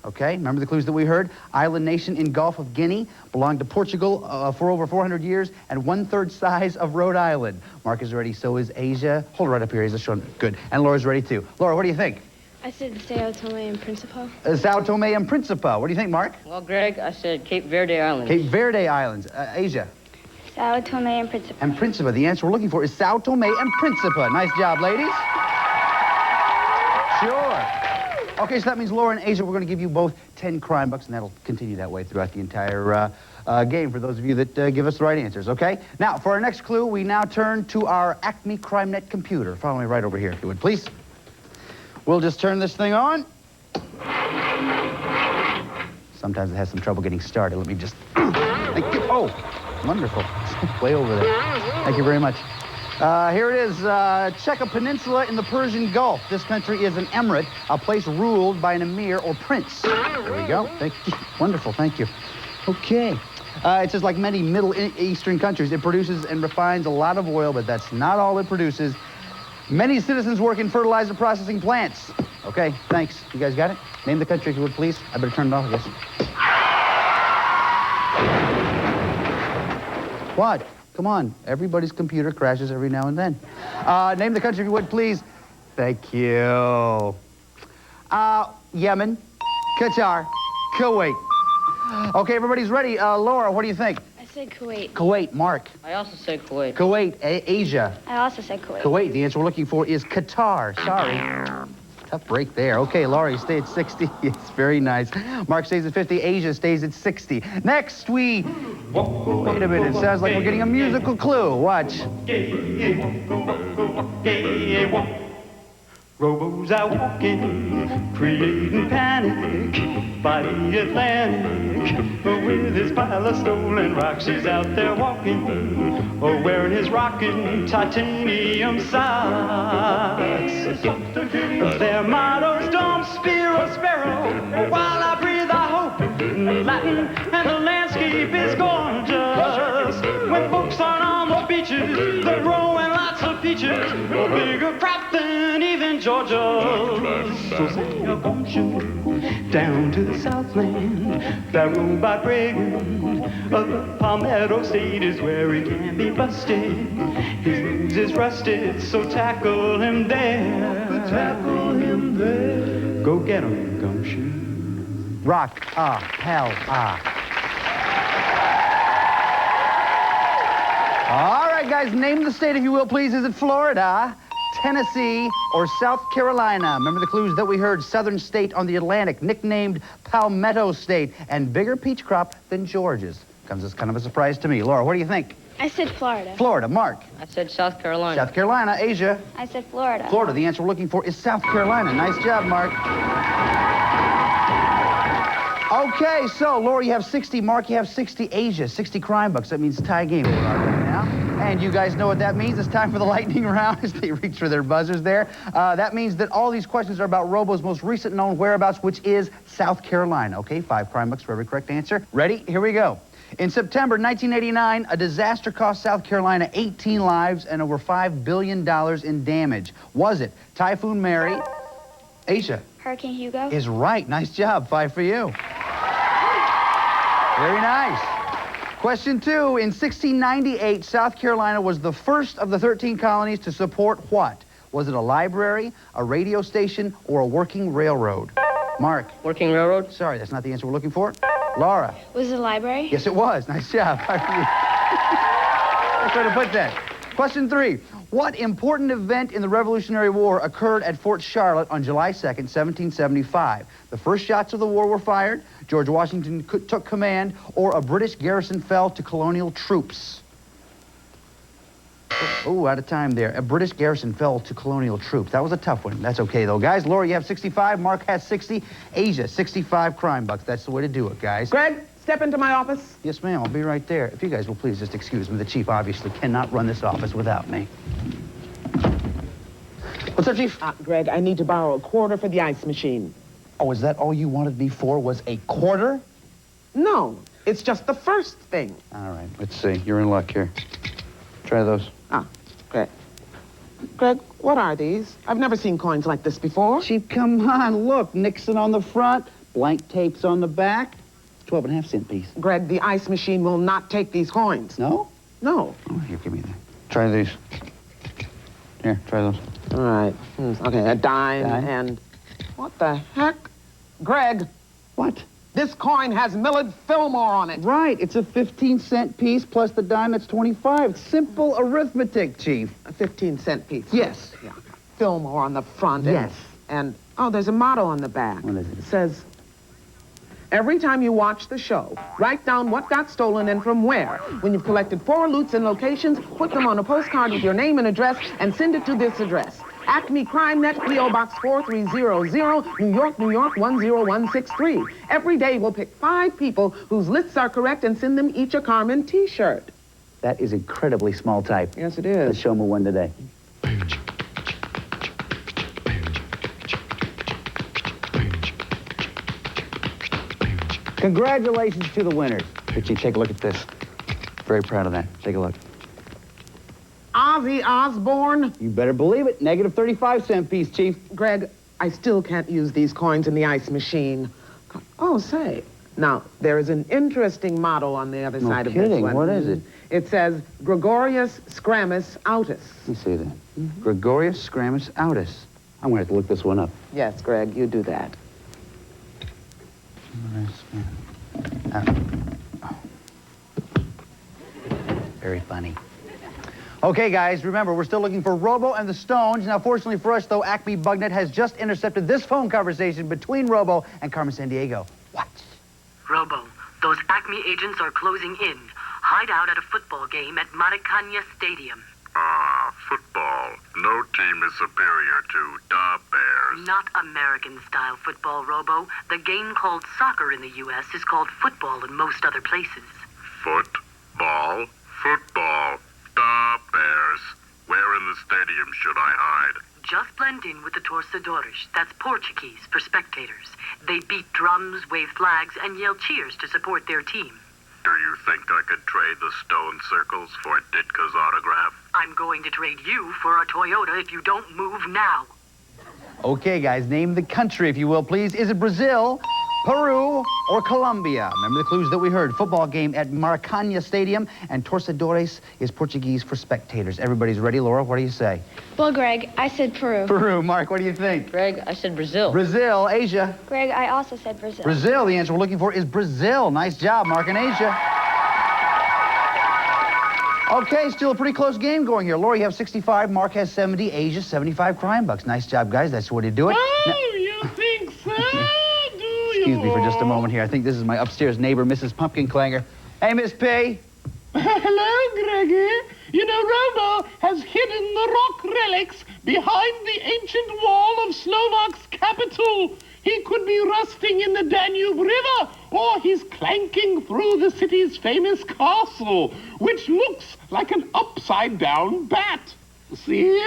Okay, remember the clues that we heard? Island nation in Gulf of Guinea, belonged to Portugal for over 400 years, and 1/3 size of Rhode Island. Mark is ready, so is Asia. Hold it right up here, Asia. Good. And Laura's ready, too. Laura, what do you think? I said Sao Tome and Principe. Sao Tome and Principe. What do you think, Mark? Well, Greg, I said Cape Verde Islands. Cape Verde Islands. Asia? Sao Tome and Principe. And Principe. The answer we're looking for is Sao Tome and Principe. Nice job, ladies. Sure. Okay, so that means Laura and Asia, we're going to give you both 10 crime bucks, and that'll continue that way throughout the entire game for those of you that give us the right answers, okay? Now, for our next clue, we now turn to our Acme CrimeNet computer. Follow me right over here, if you would, please. We'll just turn this thing on. Sometimes it has some trouble getting started. Let me just... Thank you. Oh, wonderful. Way over there. Thank you very much. Here it is, check a peninsula in the Persian Gulf. This country is an emirate, a place ruled by an emir or prince. There we go. Thank you. Wonderful, thank you. Okay. It says, like many Middle Eastern countries, it produces and refines a lot of oil, but that's not all it produces. Many citizens work in fertilizer processing plants. Okay, thanks. You guys got it? Name the country, if you would, please. I better turn it off, I guess. What? Come on, everybody's computer crashes every now and then. Name the country, if you would, please. Thank you. Yemen, Qatar, Kuwait. Okay, everybody's ready. Laura, what do you think? I said Kuwait. Kuwait, Mark. I also said Kuwait. Kuwait, Asia. I also said Kuwait. Kuwait, the answer we're looking for is Qatar. Sorry. Tough break there. Okay, Laura, you stay at 60. It's very nice. Mark stays at 50. Asia stays at 60. Next, wait a minute. It sounds like we're getting a musical clue. Watch. Robos out walking, creating panic by the Atlantic. With his pile of stolen rocks, he's out there walking, wearing his rockin' titanium socks. Their motto's don't spear or sparrow, while I breathe I hope in Latin, and the landscape is gorgeous. When folks aren't on the beaches, they're growing lots of peaches, a bigger crop than even Georgia. So say a gumshoe down to the Southland, that robot Reagan of the Palmetto State is where he can be busted. His nose is rusted, so tackle him there. Tackle him there. Go get him, gumshoe. Rock, hell, All right, guys, name the state, if you will, please. Is it Florida, Tennessee, or South Carolina? Remember the clues that we heard. Southern state on the Atlantic, nicknamed Palmetto State, and bigger peach crop than Georgia's. Comes as kind of a surprise to me. Laura, what do you think? I said Florida. Florida. Mark? I said South Carolina. South Carolina. Asia? I said Florida. Florida. The answer we're looking for is South Carolina. Nice job, Mark. Okay, so Laura, you have 60. Mark, you have 60. Asia, 60 crime bucks. That means tie game right now. And you guys know what that means. It's time for the lightning round as they reach for their buzzers there. That means that all these questions are about Robo's most recent known whereabouts, which is South Carolina. Okay, 5 crime bucks for every correct answer. Ready? Here we go. In September 1989, a disaster cost South Carolina 18 lives and over $5 billion in damage. Was it Typhoon Mary? Asia. Hurricane Hugo? Is right. Nice job. 5 for you. Very nice. Question 2. In 1698, South Carolina was the first of the 13 colonies to support what? Was it a library, a radio station, or a working railroad? Mark. Working railroad? Sorry, that's not the answer we're looking for. Laura. Was it a library? Yes, it was. Nice job. That's where to put that. Question 3. What important event in the Revolutionary War occurred at Fort Charlotte on July 2nd, 1775? The first shots of the war were fired, George Washington took command, or a British garrison fell to colonial troops? Oh, out of time there. A British garrison fell to colonial troops. That was a tough one. That's okay, though. Guys, Laura, you have 65. Mark has 60. Asia, 65 crime bucks. That's the way to do it, guys. Greg, step into my office. Yes, ma'am. I'll be right there. If you guys will please just excuse me. The chief obviously cannot run this office without me. What's up, Chief? Greg, I need to borrow a quarter for the ice machine. Oh, is that all you wanted me for, was a quarter? No, it's just the first thing. All right, let's see. You're in luck here. Try those. Greg. Greg, what are these? I've never seen coins like this before. Chief, come on. Look, Nixon on the front, blank tapes on the back. 12.5-cent piece. Greg, the ice machine will not take these coins. No? No. Oh, here, give me that. Try these. Here, try those. All right. Okay, a dime and... What the heck? Greg. What? This coin has Millard Fillmore on it. Right. It's a 15-cent piece plus the dime that's 25. Simple arithmetic, Chief. A 15-cent piece. Yes. Yeah. Fillmore on the front. Yes. And oh, there's a motto on the back. What is it? It says, every time you watch the show, write down what got stolen and from where. When you've collected 4 loots and locations, put them on a postcard with your name and address and send it to this address. Acme Crime Net, P.O. Box 4300, New York, New York 10163. Every day we'll pick 5 people whose lists are correct and send them each a Carmen T-shirt. That is incredibly small type. Yes, it is. Let's show them a one today. Congratulations to the winners. Richie, take a look at this. Very proud of that. Take a look. Ozzy Osbourne. You better believe it. Negative 35-cent piece, Chief. Greg, I still can't use these coins in the ice machine. Oh, say. Now, there is an interesting motto on the other side of this one. What is it? It says, Gregorius Scramus Autus. Let me see that. Gregorius Scramus Autus. I'm going to have to look this one up. Yes, Greg, you do that. Very funny. Okay, guys, remember, we're still looking for Robo and the Stones. Now, fortunately for us, though, Acme Bugnet has just intercepted this phone conversation between Robo and Carmen Sandiego. What? Robo, those Acme agents are closing in. Hide out at a football game at Maracana Stadium. Football. No team is superior to the Bears. Not American-style football, Robo. The game called soccer in the U.S. is called football in most other places. Football? Football. The Bears. Where in the stadium should I hide? Just blend in with the torcedores. That's Portuguese for spectators. They beat drums, wave flags, and yell cheers to support their team. Do you think I could trade the stone circles for Ditka's autograph? I'm going to trade you for a Toyota if you don't move now. Okay, guys, name the country, if you will, please. Is it Brazil, Peru, or Colombia? Remember the clues that we heard. Football game at Maracana Stadium, and torcedores is Portuguese for spectators. Everybody's ready. Laura, what do you say? Well, Greg, I said Peru. Peru. Mark, what do you think? Greg, I said Brazil. Brazil. Asia. Greg, I also said Brazil. Brazil. The answer we're looking for is Brazil. Nice job, Mark and Asia. Okay, still a pretty close game going here. Laura, you have 65. Mark has 70. Asia, 75 crime bucks. Nice job, guys. That's the way to do it. Oh, you think so, do you? Excuse me for just a moment here. I think this is my upstairs neighbor, Mrs. Pumpkin Clanger. Hey, Miss P. Hello, Greggy. You know, Robo has hidden the rock relics behind the ancient wall of Slovak's capital. He could be rusting in the Danube River, or he's clanking through the city's famous castle, which looks like an upside-down bat. See?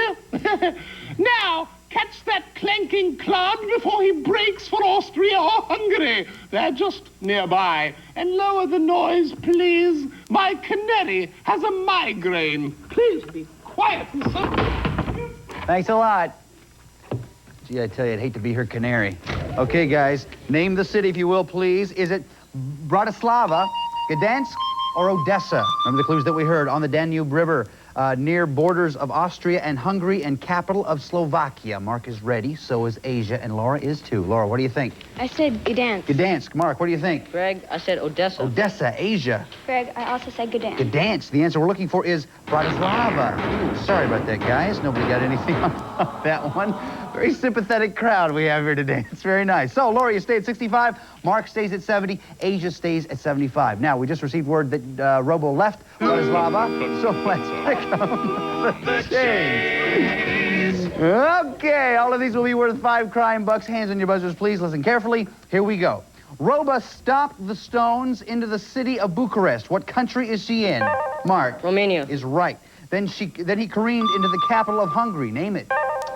Now, catch that clanking cloud before he breaks for Austria or Hungary. They're just nearby. And lower the noise, please. My canary has a migraine. Please be quiet and so... Thanks a lot. Gee, I tell you, I'd hate to be her canary. Okay, guys, name the city, if you will, please. Is it Bratislava, Gdansk, or Odessa? Remember the clues that we heard. On the Danube River, near borders of Austria and Hungary, and capital of Slovakia. Mark is ready, so is Asia, and Laura is too. Laura, what do you think? I said Gdansk. Gdansk. Mark, what do you think? Greg, I said Odessa. Odessa. Asia. Greg, I also said Gdansk. Gdansk. The answer we're looking for is Bratislava. Ooh, sorry about that, guys. Nobody got anything on that one. Very sympathetic crowd we have here today. It's very nice. So, Laura, you stay at 65. Mark stays at 70. Asia stays at 75. Now, we just received word that Robo left Bratislava, so let's pick up the change. Okay, all of these will be worth 5 crime bucks. Hands on your buzzers, please. Listen carefully. Here we go. Roba stopped the stones into the city of Bucharest. What country is she in? Mark. Romania. Is right. Then he careened into the capital of Hungary. Name it.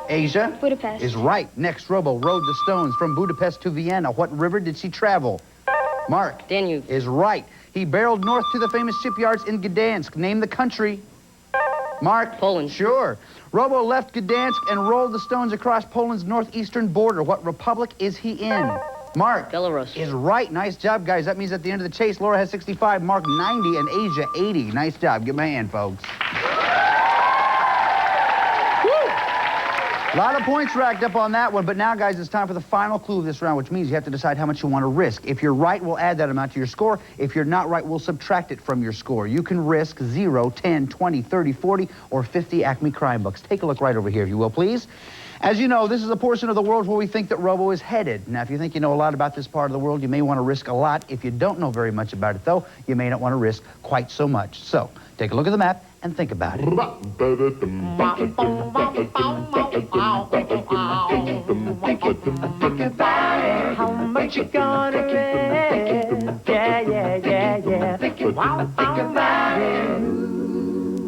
Asia. Budapest. Is right. Next, Robo rode the stones from Budapest to Vienna. What river did she travel? Mark. Danube. Is right. He barreled north to the famous shipyards in Gdansk. Name the country. Mark. Poland. Sure. Robo left Gdansk and rolled the stones across Poland's northeastern border. What republic is he in? Mark. Belarus. Is right. Nice job, guys. That means at the end of the chase, Laura has 65, Mark 90, and Asia 80. Nice job. Give me a hand, folks. A lot of points racked up on that one, but now, guys, it's time for the final clue of this round, which means you have to decide how much you want to risk. If you're right, we'll add that amount to your score. If you're not right, we'll subtract it from your score. You can risk 0, 10, 20, 30, 40, or 50 Acme crime bucks. Take a look right over here, if you will, please. As you know, this is a portion of the world where we think that Robo is headed. Now, if you think you know a lot about this part of the world, you may want to risk a lot. If you don't know very much about it, though, you may not want to risk quite so much. So, take a look at the map and think about it. Think about it, how much you gonna risk? Yeah. Think about it.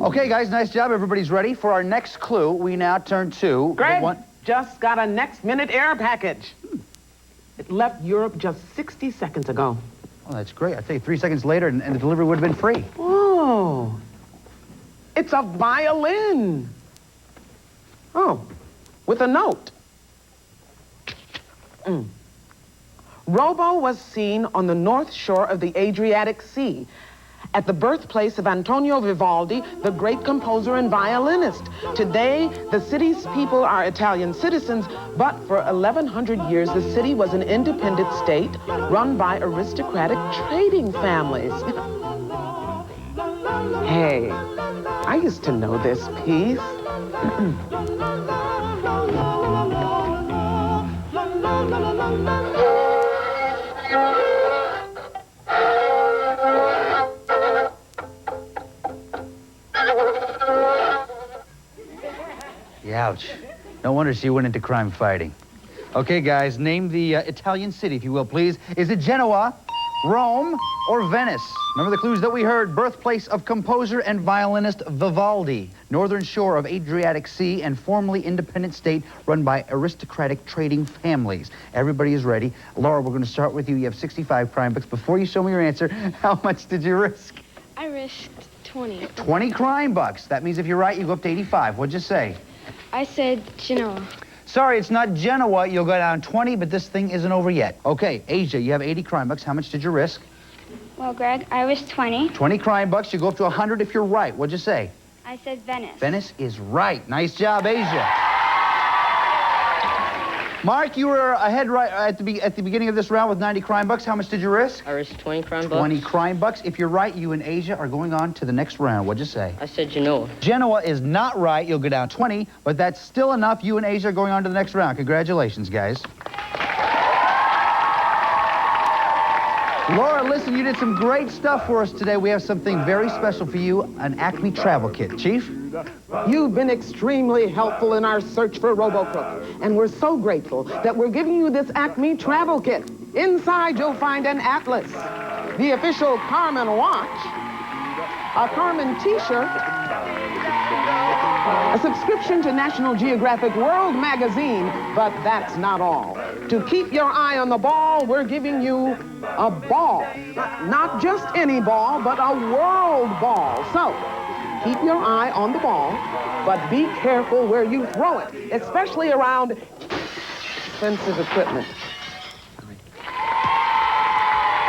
Okay, guys, nice job. Everybody's ready. For our next clue, we now turn to... Greg just got a next-minute air package. It left Europe just 60 seconds ago. Oh, that's great. I tell you, 3 seconds later, and the delivery would have been free. Oh. It's a violin. Oh, with a note. Robo was seen on the north shore of the Adriatic Sea, at the birthplace of Antonio Vivaldi, the great composer and violinist. Today, the city's people are Italian citizens, but for 1,100 years, the city was an independent state run by aristocratic trading families. Hey, I used to know this piece. Ouch. No wonder she went into crime fighting. Okay, guys, name the Italian city, if you will, please. Is it Genoa, Rome, or Venice? Remember the clues that we heard. Birthplace of composer and violinist Vivaldi. Northern shore of Adriatic Sea and formerly independent state run by aristocratic trading families. Everybody is ready. Laura, we're going to start with you. You have 65 crime bucks. Before you show me your answer, how much did you risk? I risked 20. 20 crime bucks. That means if you're right, you go up to 85. What'd you say? I said Genoa. Sorry, it's not Genoa. You'll go down 20, but this thing isn't over yet. Okay, Asia, you have 80 crime bucks. How much did you risk? Well, Greg, I risked 20. 20 crime bucks. You go up to 100 if you're right. What'd you say? I said Venice. Venice is right. Nice job, Asia. Mark, you were ahead right at the beginning of this round with 90 crime bucks. How much did you risk? I risked 20 crime bucks. 20 crime bucks. If you're right, you and Asia are going on to the next round. What'd you say? I said Genoa. Genoa is not right. You'll go down 20, but that's still enough. You and Asia are going on to the next round. Congratulations, guys. Laura, listen, you did some great stuff for us today. We have something very special for you, an Acme travel kit. Chief? You've been extremely helpful in our search for RoboCrook, and we're so grateful that we're giving you this Acme travel kit. Inside, you'll find an atlas, the official Carmen watch, a Carmen t-shirt, A subscription to National Geographic World magazine, but that's not all. To keep your eye on the ball, we're giving you a ball. Not just any ball, but a world ball. So, keep your eye on the ball, but be careful where you throw it, especially around expensive equipment.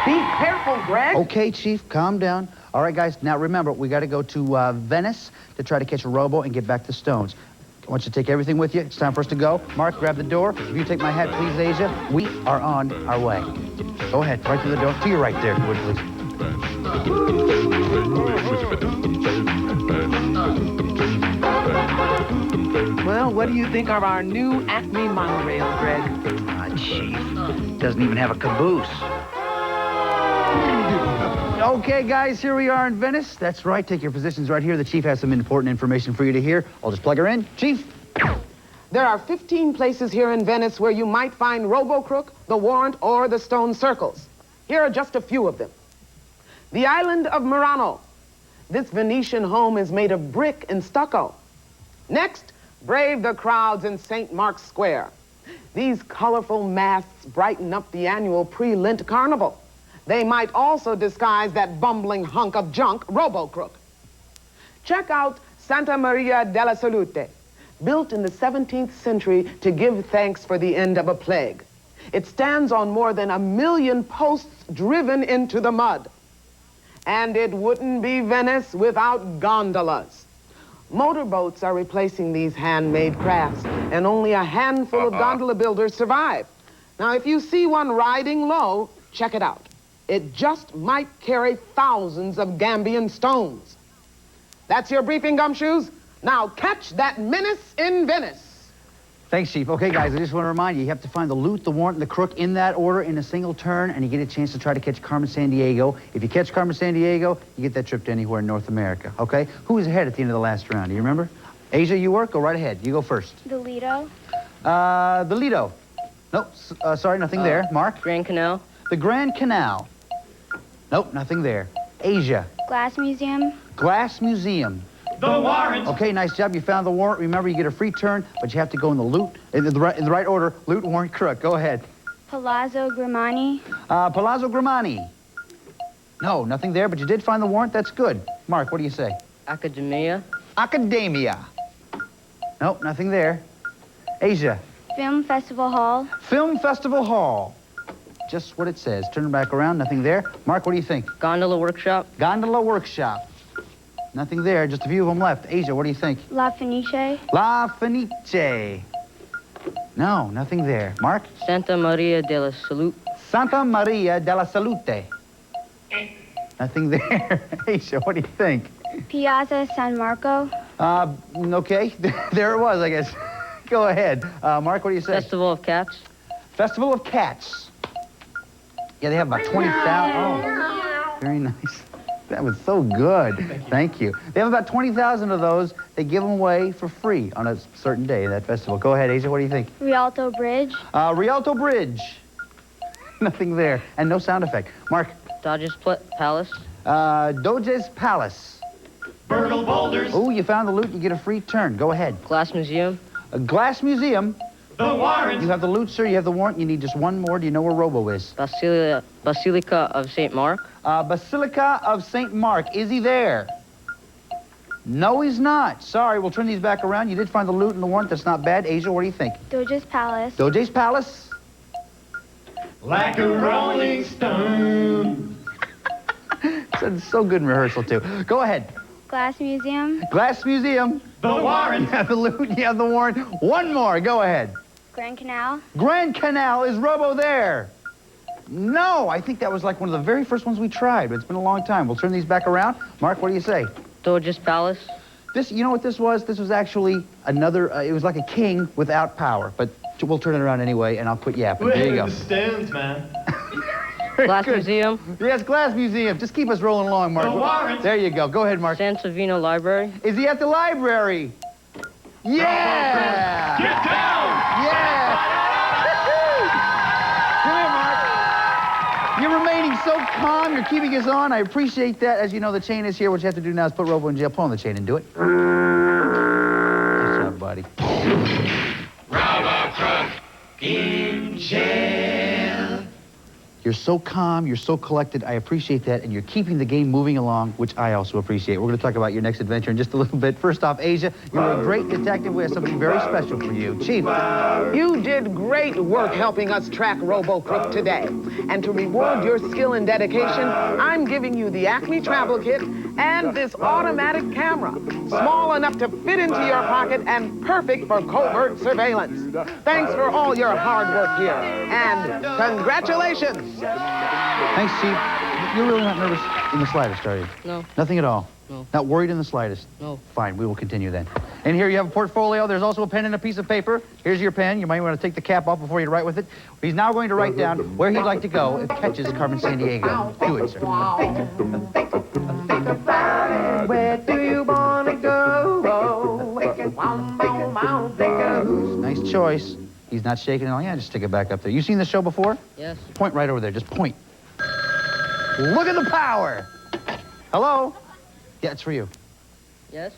Be careful, Greg. Okay, Chief, calm down. All right, guys, now remember, we got to go to Venice to try to catch a robo and get back to Stones. I want you to take everything with you. It's time for us to go. Mark, grab the door. If you take my hat, please, Asia. We are on our way. Go ahead, right to the door. To your right there, if you would, please. Well, what do you think of our new Acme monorail, Greg? Chief, doesn't even have a caboose. Okay, guys, here we are in Venice. That's right. Take your positions right here. The Chief has some important information for you to hear. I'll just plug her in. Chief. There are 15 places here in Venice where you might find Robo-Crook, the Warrant, or the Stone Circles. Here are just a few of them. The island of Murano. This Venetian home is made of brick and stucco. Next, brave the crowds in St. Mark's Square. These colorful masts brighten up the annual pre-Lent carnival. They might also disguise that bumbling hunk of junk, Robo-Crook. Check out Santa Maria della Salute, built in the 17th century to give thanks for the end of a plague. It stands on more than 1 million posts driven into the mud. And it wouldn't be Venice without gondolas. Motorboats are replacing these handmade crafts, and only a handful of gondola builders survive. Now, if you see one riding low, check it out. It just might carry thousands of Gambian stones. That's your briefing, Gumshoes. Now catch that menace in Venice. Thanks, Chief. Okay, guys, I just want to remind you have to find the loot, the warrant, and the crook in that order in a single turn, and you get a chance to try to catch Carmen Sandiego. If you catch Carmen Sandiego, you get that trip to anywhere in North America, okay? Who was ahead at the end of the last round? Do you remember? Asia, you work? Go right ahead. You go first. The Lido. The Lido. Nope, sorry, nothing there. Mark? Grand Canal. The Grand Canal. Nope, nothing there. Asia. Glass Museum. Glass Museum. The Warrant. Okay, nice job. You found the warrant. Remember, you get a free turn, but you have to go in the loot, in the right order. Loot, warrant, crook. Go ahead. Palazzo Grimani. Palazzo Grimani. No, nothing there, but you did find the warrant. That's good. Mark, what do you say? Academia. Academia. Nope, nothing there. Asia. Film Festival Hall. Film Festival Hall. Just what it says. Turn it back around. Nothing there. Mark, what do you think? Gondola Workshop. Gondola Workshop. Nothing there. Just a few of them left. Asia, what do you think? La Fenice. La Fenice. No, nothing there. Mark? Santa Maria della Salute. Santa Maria della Salute. Nothing there. Asia, what do you think? Piazza San Marco. Okay. There it was, I guess. Go ahead. Mark, what do you say? Festival of Cats. Festival of Cats. Yeah, they have about 20,000. Oh, very nice. That was so good. Thank you. They have about 20,000 of those. They give them away for free on a certain day, that festival. Go ahead, Asia. What do you think? Rialto Bridge. Rialto Bridge. Nothing there. And no sound effect. Mark? Dodge's Palace. Doge's Palace. Burgle Boulders. Oh, you found the loot. You get a free turn. Go ahead. Glass Museum. A Glass Museum. The Warrant. You have the loot, sir. You have the warrant. You need just one more. Do you know where Robo is? Basilica of St. Mark. Basilica of St. Mark. Is he there? No, he's not. Sorry, we'll turn these back around. You did find the loot and the warrant. That's not bad. Asia, what do you think? Doge's Palace. Doge's Palace. Like a rolling stone. It's so good in rehearsal, too. Go ahead. Glass Museum. Glass Museum. The Warrant. You have the loot. You have the warrant. One more. Go ahead. Grand Canal. Grand Canal. Is Robo there? No, I think that was like one of the very first ones we tried, but it's been a long time. We'll turn these back around. Mark, what do you say? Doge's Palace. This, you know what this was? This was actually another, it was like a king without power, but we'll turn it around anyway, and I'll quit yapping. There you go. The stands, man. Glass Museum. Yes, Glass Museum. Just keep us rolling along, Mark. The Warrant. There you go. Go ahead, Mark. San Savino Library. Is he at the library? Yeah! Get down! Yeah! Come here, Mark. You're remaining so calm. You're keeping us on. I appreciate that. As you know, the chain is here. What you have to do now is put Robo in jail. Pull on the chain and do it. everybody. Robo-Crook in jail. You're so calm, you're so collected. I appreciate that, and you're keeping the game moving along, which I also appreciate. We're going to talk about your next adventure in just a little bit. First off, Asia, you're a great detective. We have something very special for you. Chief. You did great work helping us track Robo-Crook today. And to reward your skill and dedication, I'm giving you the Acme Travel Kit and this automatic camera, small enough to fit into your pocket and perfect for covert surveillance. Thanks for all your hard work here, and congratulations. Thanks, Chief. You're really not nervous in the slightest, are you? No. Nothing at all? No. Not worried in the slightest? No. Fine, we will continue then. And here you have a portfolio. There's also a pen and a piece of paper. Here's your pen. You might want to take the cap off before you write with it. He's now going to write down where he'd like to go if catches Carmen Sandiego. Do it, sir. Where do you want to go? Nice choice. He's not shaking it all. Yeah, just stick it back up there. You seen this show before? Yes. Point right over there. Just point. Look at the power. Hello? Yeah, it's for you. Yes?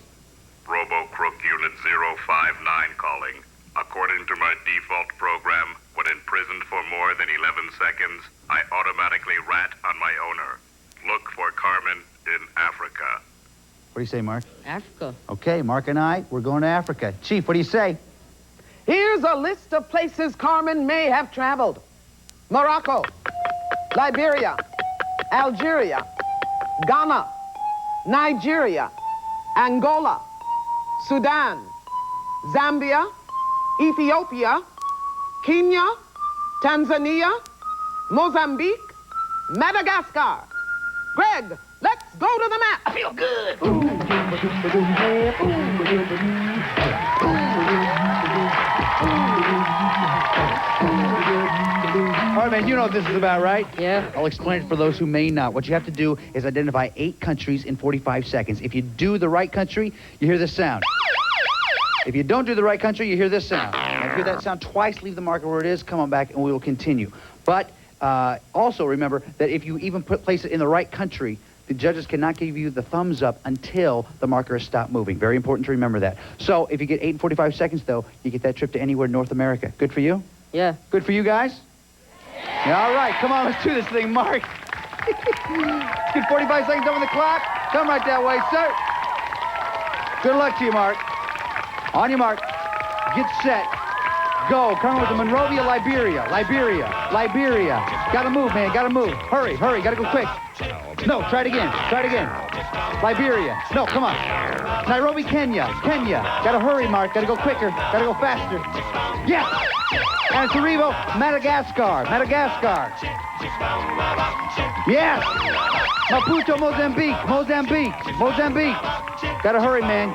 Robo-Crook Unit 059 calling. According to my default program, when imprisoned for more than 11 seconds, I automatically rat on my owner. Look for Carmen in Africa. What do you say, Mark? Africa. Okay, Mark and I, we're going to Africa. Chief, what do you say? Here's a list of places Carmen may have traveled. Morocco, Liberia, Algeria, Ghana, Nigeria, Angola, Sudan, Zambia, Ethiopia, Kenya, Tanzania, Mozambique, Madagascar. Greg, let's go to the map. I feel good. All right, man, you know what this is about, right? Yeah. I'll explain it for those who may not. What you have to do is identify 8 countries in 45 seconds. If you do the right country, you hear this sound. If you don't do the right country, you hear this sound. Now, if you hear that sound twice, leave the marker where it is, come on back, and we will continue. But also remember that if you even place it in the right country, the judges cannot give you the thumbs up until the marker has stopped moving. Very important to remember that. So if you get 8 and 45 seconds, though, you get that trip to anywhere in North America. Good for you? Yeah. Good for you guys? Yeah, all right, come on, let's do this thing, Mark. Get 45 seconds over the clock. Come right that way, sir. Good luck to you, Mark. On your mark. Get set. Go. Come with the Monrovia, Liberia. Liberia. Gotta move, man. Gotta move. Hurry. Gotta go quick. No, try it again. Liberia. No, come on. Nairobi, Kenya. Gotta hurry, Mark. Gotta go quicker. Gotta go faster. Yes! Antananarivo, Madagascar. Yes! Maputo, Mozambique. Gotta hurry, man.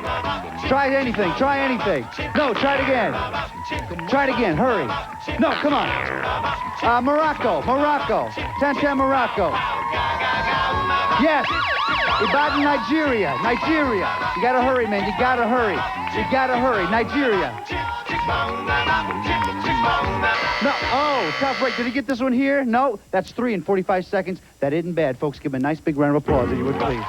Try anything. No, try it again. Hurry. No, come on. Morocco. Tantan, Morocco. Yes. Ibadan, Nigeria. You gotta hurry, man. You gotta hurry. Nigeria. No, oh, tough break. Did he get this one here? No, that's 3 in 45 seconds. That isn't bad, folks. Give him a nice big round of applause, if you would, please.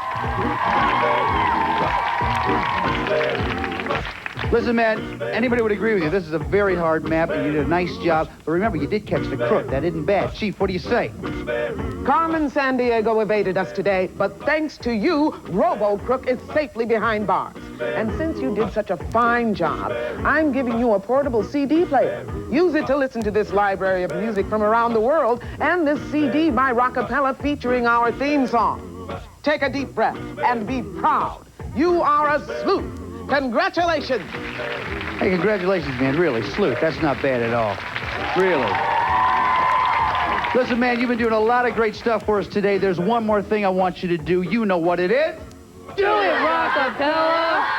Listen, man, anybody would agree with you. This is a very hard map, and you did a nice job. But remember, you did catch the crook. That isn't bad. Chief, what do you say? Carmen Sandiego evaded us today, but thanks to you, Robo-Crook is safely behind bars. And since you did such a fine job, I'm giving you a portable CD player. Use it to listen to this library of music from around the world and this CD by Rockapella featuring our theme song. Take a deep breath and be proud. You are a sleuth. Congratulations. Hey, congratulations, man. Really, sleuth. That's not bad at all. Really. Listen, man, you've been doing a lot of great stuff for us today. There's one more thing I want you to do. You know what it is. Do it, Rockapella!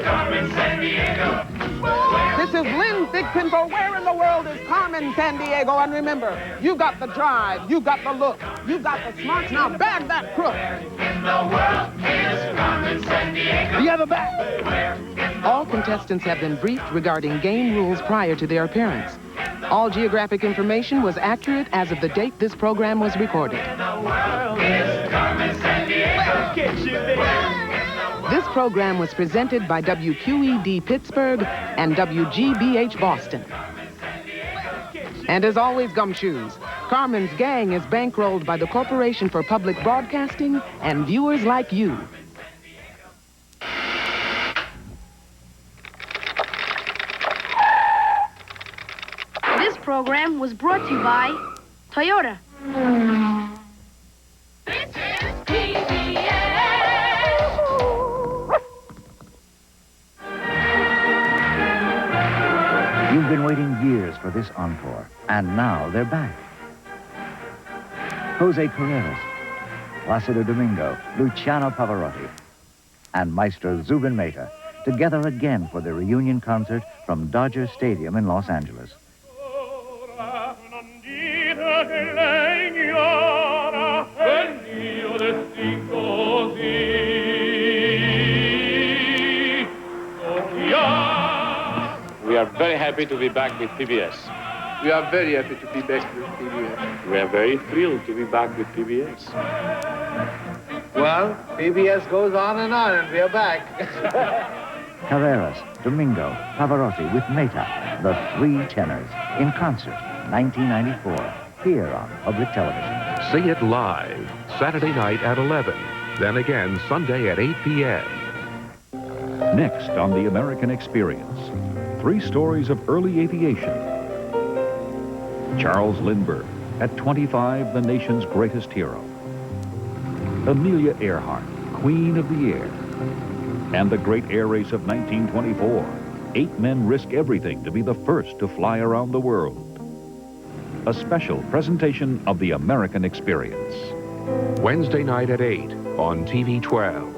Carmen Sandiego. This is Lynn Thigpen for Where in the World is Carmen Sandiego? And remember, you got the drive, you got the look, you got the smarts. Now bag that crook. In the world is Carmen Sandiego. The other back. All contestants have been briefed regarding game rules prior to their appearance. All geographic information was accurate as of the date this program was recorded. This program was presented by WQED Pittsburgh and WGBH Boston. And as always, gumshoes, Carmen's gang is bankrolled by the Corporation for Public Broadcasting and viewers like you. This program was brought to you by Toyota. You've been waiting years for this encore, and now they're back. Jose Carreras, Placido Domingo, Luciano Pavarotti, and Maestro Zubin Mehta, together again for the reunion concert from Dodger Stadium in Los Angeles. We are very happy to be back with PBS. We are very happy to be back with PBS. We are very thrilled to be back with PBS. Well, PBS goes on, and we are back. Carreras, Domingo, Pavarotti with Mehta, the three tenors, in concert, 1994, here on public television. See it live, Saturday night at 11, then again Sunday at 8 p.m. Next on The American Experience, 3 stories of early aviation. Charles Lindbergh, at 25, the nation's greatest hero. Amelia Earhart, Queen of the Air. And the great air race of 1924. 8 men risk everything to be the first to fly around the world. A special presentation of The American Experience. Wednesday night at 8 on TV 12.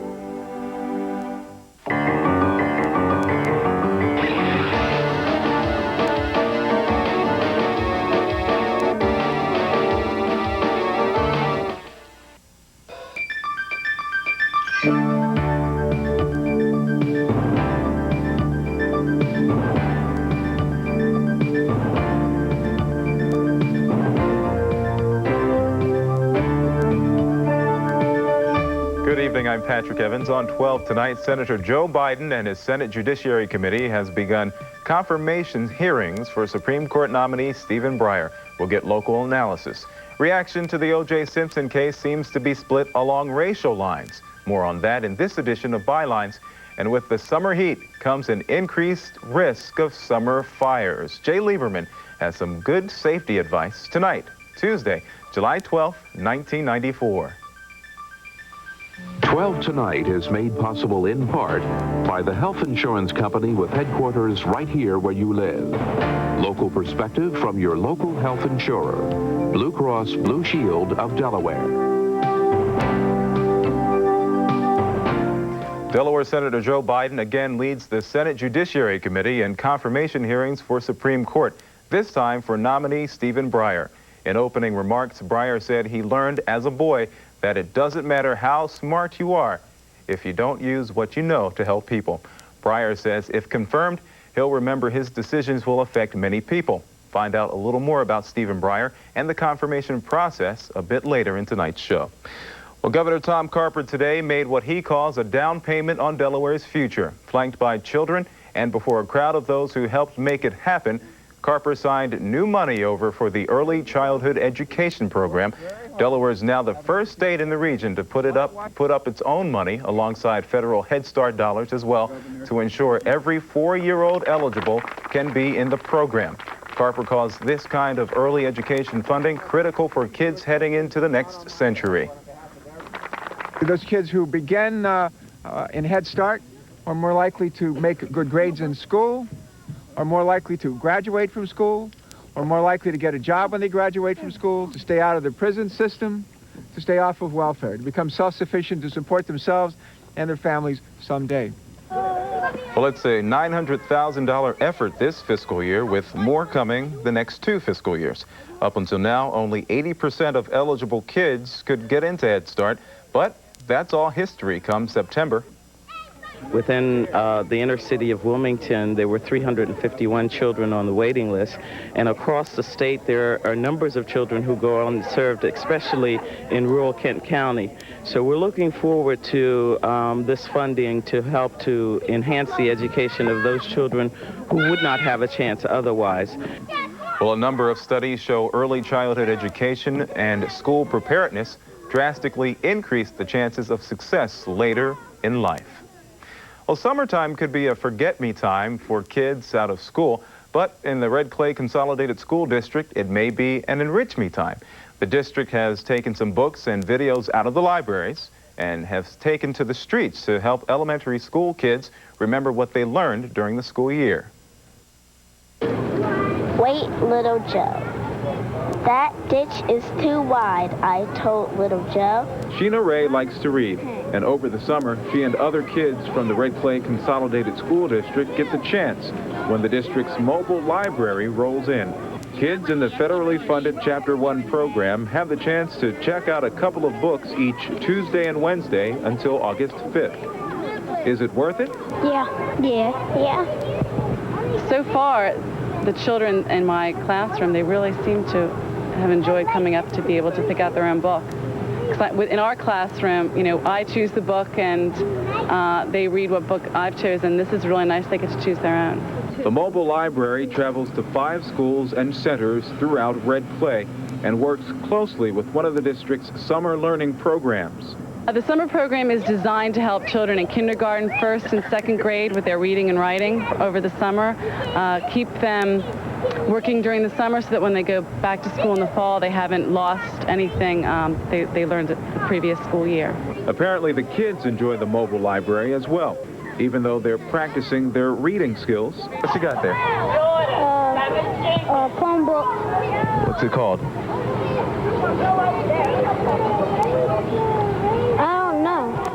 I'm Patrick Evans. On 12 tonight, Senator Joe Biden and his Senate Judiciary Committee has begun confirmation hearings for Supreme Court nominee Stephen Breyer. We'll get local analysis. Reaction to the O.J. Simpson case seems to be split along racial lines. More on that in this edition of Bylines. And with the summer heat comes an increased risk of summer fires. Jay Lieberman has some good safety advice tonight, Tuesday, July 12th, 1994. 12 Tonight is made possible in part by the health insurance company with headquarters right here where you live. Local perspective from your local health insurer, Blue Cross Blue Shield of Delaware. Delaware Senator Joe Biden again leads the Senate Judiciary Committee in confirmation hearings for Supreme Court, this time for nominee Stephen Breyer. In opening remarks, Breyer said he learned as a boy that it doesn't matter how smart you are if you don't use what you know to help people. Breyer says if confirmed, He'll remember his decisions will affect many people. Find out a little more about Stephen Breyer and the confirmation process a bit later in tonight's show. Well, Governor Tom Carper today made what he calls a down payment on Delaware's future. Flanked by children and before a crowd of those who helped make it happen, Carper signed new money over for the Early Childhood Education Program. Delaware is now the first state in the region to put up its own money alongside federal Head Start dollars as well to ensure every 4-year-old eligible can be in the program. Carper calls this kind of early education funding critical for kids heading into the next century. Those kids who begin in Head Start are more likely to make good grades in school, are more likely to graduate from school, are more likely to get a job when they graduate from school, to stay out of the prison system, to stay off of welfare, to become self-sufficient, to support themselves and their families someday. Well, it's a $900,000 effort this fiscal year, with more coming the next 2 fiscal years. Up until now, only 80% of eligible kids could get into Head Start, but that's all history come September. Within the inner city of Wilmington, there were 351 children on the waiting list, and across the state there are numbers of children who go unserved, especially in rural Kent County. So we're looking forward to this funding to help to enhance the education of those children who would not have a chance otherwise. Well, a number of studies show early childhood education and school preparedness drastically increase the chances of success later in life. Well, summertime could be a forget-me time for kids out of school, but in the Red Clay Consolidated School District, it may be an enrich-me time. The district has taken some books and videos out of the libraries and has taken to the streets to help elementary school kids remember what they learned during the school year. Wait, little Joe. That ditch is too wide, I told little Joe. Sheena Ray likes to read, and over the summer, she and other kids from the Red Clay Consolidated School District get the chance when the district's mobile library rolls in. Kids in the federally funded Chapter 1 program have the chance to check out a couple of books each Tuesday and Wednesday until August 5th. Is it worth it? Yeah. So far, the children in my classroom, they really seem to have enjoyed coming up to be able to pick out their own book. In our classroom, you know, I choose the book and they read what book I've chosen. This is really nice. They get to choose their own. The mobile library travels to 5 schools and centers throughout Red Clay and works closely with one of the district's summer learning programs. The summer program is designed to help children in kindergarten, 1st and 2nd grade with their reading and writing over the summer, keep them working during the summer so that when they go back to school in the fall, they haven't lost anything they learned the previous school year. Apparently, the kids enjoy the mobile library as well, even though they're practicing their reading skills. What you got there? Poem book. What's it called?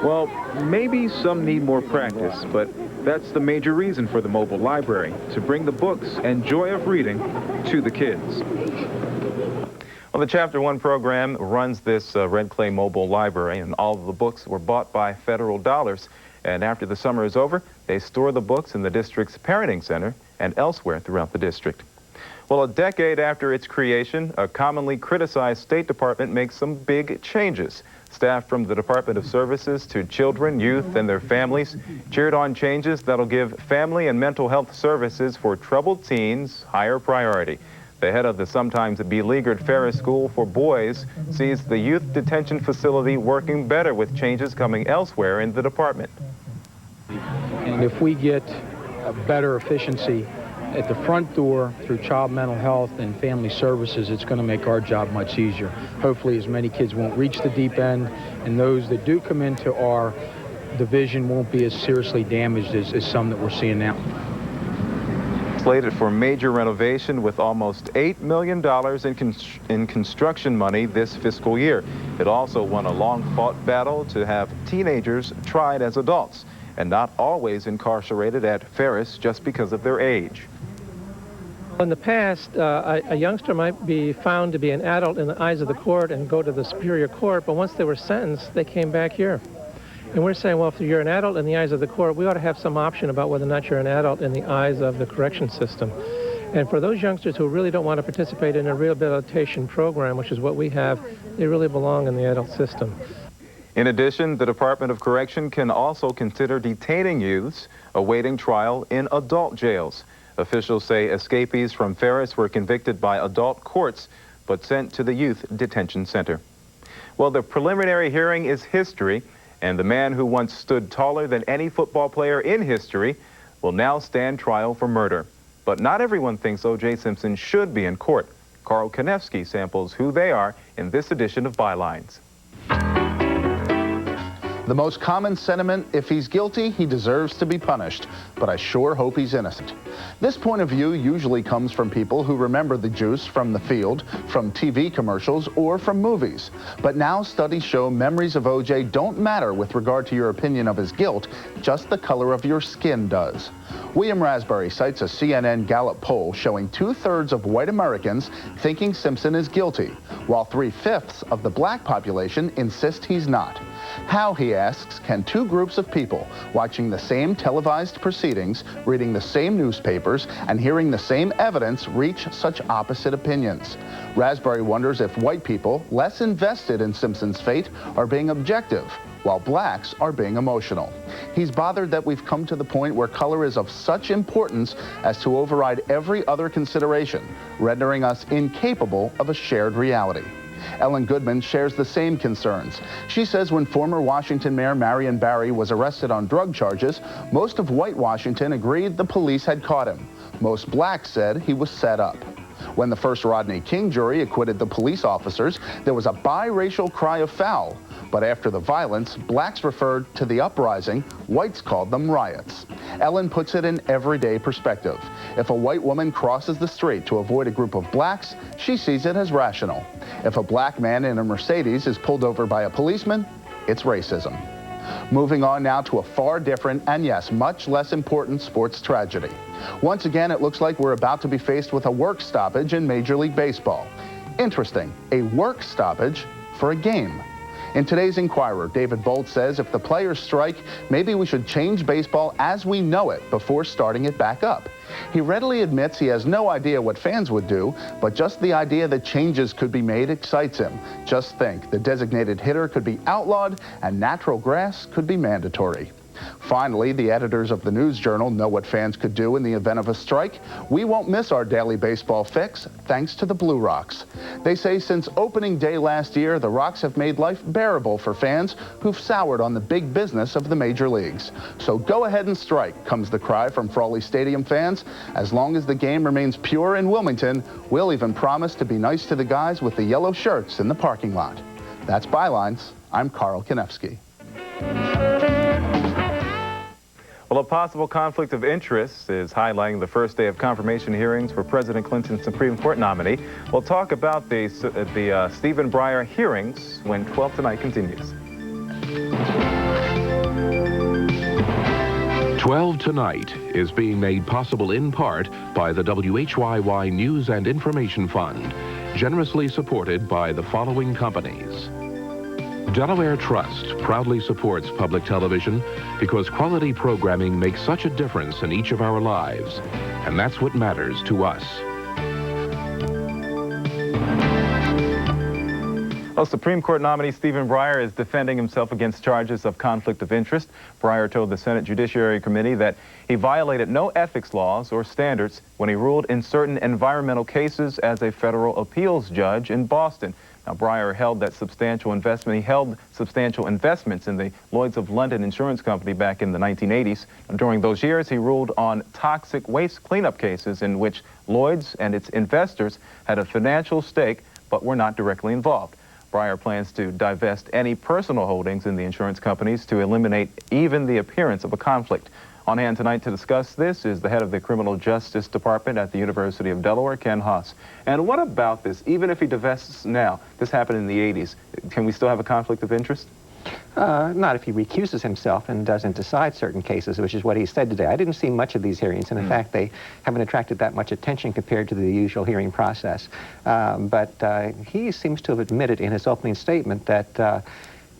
Well, maybe some need more practice, but that's the major reason for the mobile library, to bring the books and joy of reading to the kids. Well, the Chapter 1 program runs this Red Clay mobile library, and all of the books were bought by federal dollars. And after the summer is over, they store the books in the district's parenting center and elsewhere throughout the district. Well, a decade after its creation, a commonly criticized State Department makes some big changes. Staff from the Department of Services to children, youth, and their families cheered on changes that'll give family and mental health services for troubled teens higher priority. The head of the sometimes beleaguered Ferris School for Boys sees the youth detention facility working better with changes coming elsewhere in the department. And if we get a better efficiency at the front door through child mental health and family services, it's going to make our job much easier. Hopefully as many kids won't reach the deep end, and those that do come into our division won't be as seriously damaged as some that we're seeing now. Slated for major renovation with almost $8 million in construction money this fiscal year. It also won a long-fought battle to have teenagers tried as adults and not always incarcerated at Ferris just because of their age. In the past, a youngster might be found to be an adult in the eyes of the court and go to the superior court, but once they were sentenced, they came back here. And we're saying, well, if you're an adult in the eyes of the court, we ought to have some option about whether or not you're an adult in the eyes of the correction system. And for those youngsters who really don't want to participate in a rehabilitation program, which is what we have, they really belong in the adult system. In addition, the Department of Correction can also consider detaining youths awaiting trial in adult jails. Officials say escapees from Ferris were convicted by adult courts but sent to the youth detention center. Well, the preliminary hearing is history, and the man who once stood taller than any football player in history will now stand trial for murder. But not everyone thinks O.J. Simpson should be in court. Carl Konevsky samples who they are in this edition of Bylines. The most common sentiment, if he's guilty, he deserves to be punished, but I sure hope he's innocent. This point of view usually comes from people who remember the juice from the field, from TV commercials, or from movies. But now studies show memories of O.J. don't matter with regard to your opinion of his guilt, just the color of your skin does. William Raspberry cites a CNN Gallup poll showing 2/3 of white Americans thinking Simpson is guilty, while 3/5 of the black population insist he's not. How, he asks, can two groups of people watching the same televised proceedings, reading the same newspapers, and hearing the same evidence reach such opposite opinions? Raspberry wonders if white people, less invested in Simpson's fate, are being objective, while blacks are being emotional. He's bothered that we've come to the point where color is of such importance as to override every other consideration, rendering us incapable of a shared reality. Ellen Goodman shares the same concerns. She says when former Washington Mayor Marion Barry was arrested on drug charges, most of white Washington agreed the police had caught him. Most blacks said he was set up. When the first Rodney King jury acquitted the police officers, there was a biracial cry of foul. But after the violence, blacks referred to the uprising, whites called them riots. Ellen puts it in everyday perspective. If a white woman crosses the street to avoid a group of blacks, she sees it as rational. If a black man in a Mercedes is pulled over by a policeman, it's racism. Moving on now to a far different and, yes, much less important sports tragedy. Once again, it looks like we're about to be faced with a work stoppage in Major League Baseball. Interesting, a work stoppage for a game. In today's Inquirer, David Bolt says if the players strike, maybe we should change baseball as we know it before starting it back up. He readily admits he has no idea what fans would do, but just the idea that changes could be made excites him. Just think, the designated hitter could be outlawed and natural grass could be mandatory. Finally, the editors of the News Journal know what fans could do in the event of a strike. We won't miss our daily baseball fix, thanks to the Blue Rocks. They say since opening day last year, the Rocks have made life bearable for fans who've soured on the big business of the major leagues. So go ahead and strike, comes the cry from Frawley Stadium fans. As long as the game remains pure in Wilmington, we'll even promise to be nice to the guys with the yellow shirts in the parking lot. That's Bylines. I'm Carl Konevsky. Well, a possible conflict of interest is highlighting the first day of confirmation hearings for President Clinton's Supreme Court nominee. We'll talk about the Stephen Breyer hearings when 12 Tonight continues. 12 Tonight is being made possible in part by the WHYY News and Information Fund, generously supported by the following companies. Delaware Trust proudly supports public television because quality programming makes such a difference in each of our lives, and that's what matters to us. Well, Supreme Court nominee Stephen Breyer is defending himself against charges of conflict of interest. Breyer told the Senate Judiciary Committee that he violated no ethics laws or standards when he ruled in certain environmental cases as a federal appeals judge in Boston. Now, Breyer held substantial investments in the Lloyd's of London insurance company back in the 1980s. During those years, he ruled on toxic waste cleanup cases in which Lloyd's and its investors had a financial stake but were not directly involved. Breyer plans to divest any personal holdings in the insurance companies to eliminate even the appearance of a conflict. On hand tonight to discuss this is the head of the Criminal Justice Department at the University of Delaware, Ken Haas. And what about this? Even if he divests now, this happened in the 80s, can we still have a conflict of interest? Not if he recuses himself and doesn't decide certain cases, which is what he said today. I didn't see much of these hearings, and in fact, they haven't attracted that much attention compared to the usual hearing process. But he seems to have admitted in his opening statement that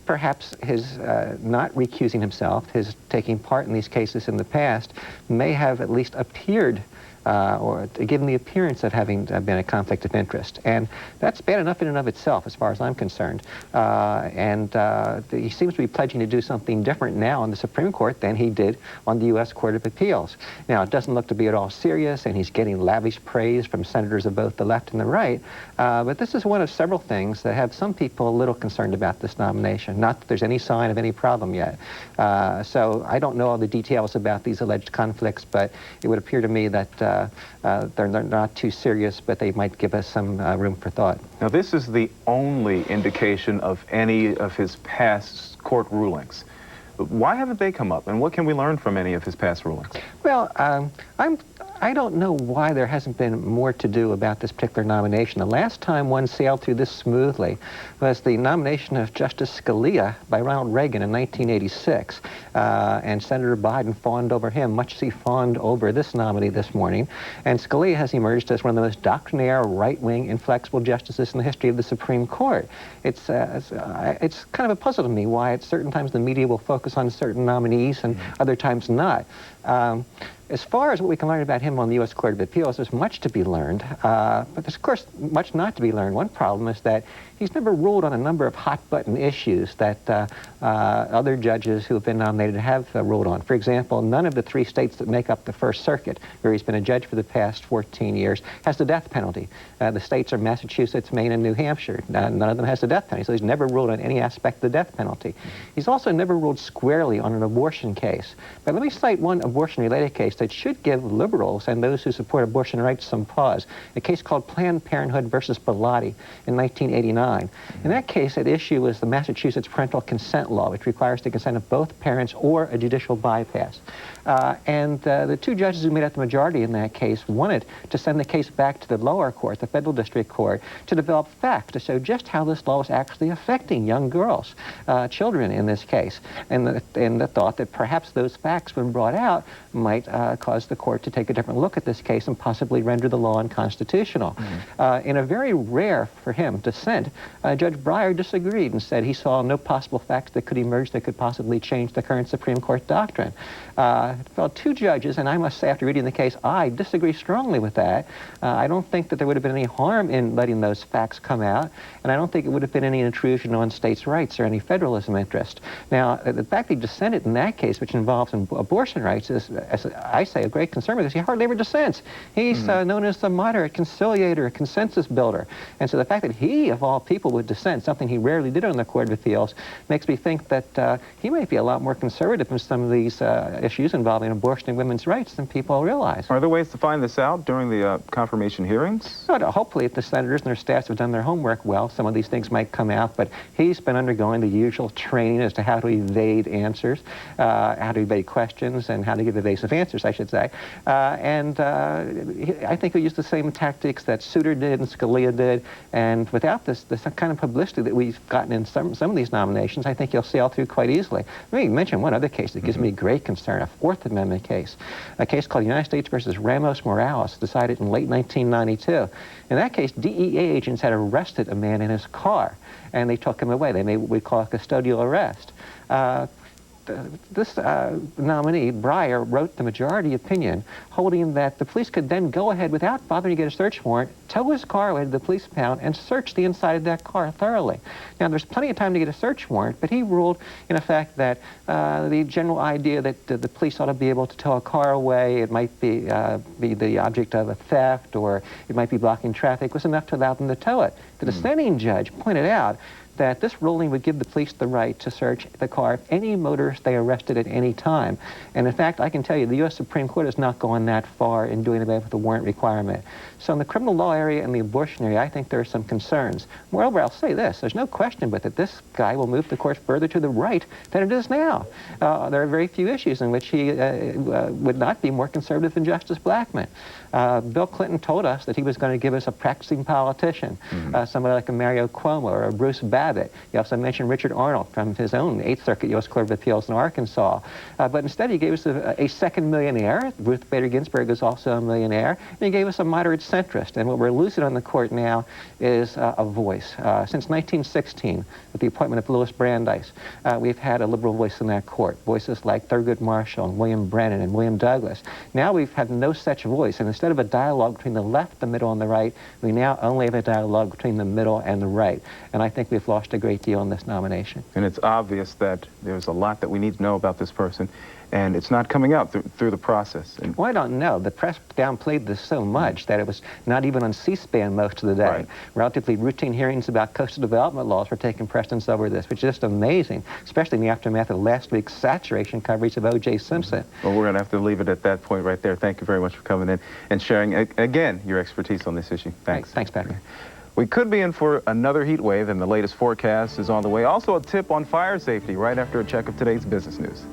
perhaps his not recusing himself, his taking part in these cases in the past, may have at least appeared or given the appearance of having been a conflict of interest. And that's bad enough in and of itself, as far as I'm concerned. He seems to be pledging to do something different now on the Supreme Court than he did on the U.S. Court of Appeals. Now, it doesn't look to be at all serious, and he's getting lavish praise from senators of both the left and the right. But this is one of several things that have some people a little concerned about this nomination. Not that there's any sign of any problem yet. So I don't know all the details about these alleged conflicts, but it would appear to me that they're not too serious, but they might give us some room for thought. Now, this is the only indication of any of his past court rulings. Why haven't they come up, and what can we learn from any of his past rulings? Well, I don't know why there hasn't been more to do about this particular nomination. The last time one sailed through this smoothly was the nomination of Justice Scalia by Ronald Reagan in 1986. And Senator Biden fawned over him, much as he fawned over this nominee this morning. And Scalia has emerged as one of the most doctrinaire, right-wing, inflexible justices in the history of the Supreme Court. It's kind of a puzzle to me why at certain times the media will focus on certain nominees and other times not. As far as what we can learn about him on the U.S. Court of Appeals, there's much to be learned, but there's, of course, much not to be learned. One problem is that he's never ruled on a number of hot-button issues that other judges who have been nominated have ruled on. For example, none of the 3 states that make up the First Circuit, where he's been a judge for the past 14 years, has the death penalty. The states are Massachusetts, Maine, and New Hampshire. None of them has the death penalty, so he's never ruled on any aspect of the death penalty. He's also never ruled squarely on an abortion case. But let me cite one abortion-related case that should give liberals and those who support abortion rights some pause. A case called Planned Parenthood versus Bellotti in 1989. In that case, at issue was the Massachusetts parental consent law, which requires the consent of both parents or a judicial bypass. The 2 judges who made up the majority in that case wanted to send the case back to the lower court, the federal district court, to develop facts to show just how this law was actually affecting young girls, children in this case. And the thought that perhaps those facts, when brought out, might cause the court to take a different look at this case and possibly render the law unconstitutional. In a very rare for him dissent, Judge Breyer disagreed and said he saw no possible facts that could emerge that could possibly change the current Supreme Court doctrine. Well, 2 judges, and I must say after reading the case, I disagree strongly with that. I don't think that there would have been any harm in letting those facts come out, and I don't think it would have been any intrusion on states' rights or any federalism interest. Now, the fact that he dissented in that case, which involves abortion rights, is, as I say, a great concern because he hardly ever dissents. He's known as the moderate conciliator, consensus builder. And so the fact that he, of all people, would dissent, something he rarely did on the Court of Appeals, makes me think that he might be a lot more conservative in some of these issues involving abortion and women's rights than people realize. Are there ways to find this out during the confirmation hearings? Hopefully, if the senators and their staffs have done their homework well, some of these things might come out, but he's been undergoing the usual training as to how to evade answers, how to evade questions, and how to give evasive answers, I should say. I think he'll use the same tactics that Souter did and Scalia did, and without this kind of publicity that we've gotten in some of these nominations, I think he'll sail through quite easily. Let me mention one other case that gives me great concern, a Fourth Amendment case, a case called United States versus Ramos Morales, decided in late 1992. In that case, DEA agents had arrested a man in his car, and they took him away. They made what we call a custodial arrest. This nominee, Breyer, wrote the majority opinion holding that the police could then go ahead without bothering to get a search warrant, tow his car away to the police impound, and search the inside of that car thoroughly. Now, there's plenty of time to get a search warrant, but he ruled, in effect, that the general idea that the police ought to be able to tow a car away, it might be the object of a theft, or it might be blocking traffic, was enough to allow them to tow it. The dissenting judge pointed out that this ruling would give the police the right to search the car of any motorist they arrested at any time. And in fact, I can tell you, the U.S. Supreme Court has not gone that far in doing away with the warrant requirement. So in the criminal law area and the abortion area, I think there are some concerns. Moreover, I'll say this, there's no question but that this guy will move the court further to the right than it is now. There are very few issues in which he would not be more conservative than Justice Blackmun. Bill Clinton told us that he was going to give us a practicing politician, somebody like a Mario Cuomo or a Bruce Bass, Babbitt. You also mentioned Richard Arnold from his own 8th Circuit U.S. Court of Appeals in Arkansas. But instead, he gave us a second millionaire. Ruth Bader Ginsburg is also a millionaire. And he gave us a moderate centrist. And what we're losing on the court now is a voice. Since 1916, with the appointment of Louis Brandeis, we've had a liberal voice in that court. Voices like Thurgood Marshall and William Brennan and William Douglas. Now we've had no such voice. And instead of a dialogue between the left, the middle, and the right, we now only have a dialogue between the middle and the right. And I think we've lost a great deal in this nomination. And it's obvious that there's a lot that we need to know about this person, and it's not coming out through the process. And well, I don't know. The press downplayed this so much that it was not even on C-SPAN most of the day. Right. Relatively routine hearings about coastal development laws were taking precedence over this, which is just amazing, especially in the aftermath of last week's saturation coverage of O.J. Simpson. Well, we're going to have to leave it at that point right there. Thank you very much for coming in and sharing, again, your expertise on this issue. Thanks. Thanks, Patrick. We could be in for another heat wave, and the latest forecast is on the way. Also, a tip on fire safety right after a check of today's business news.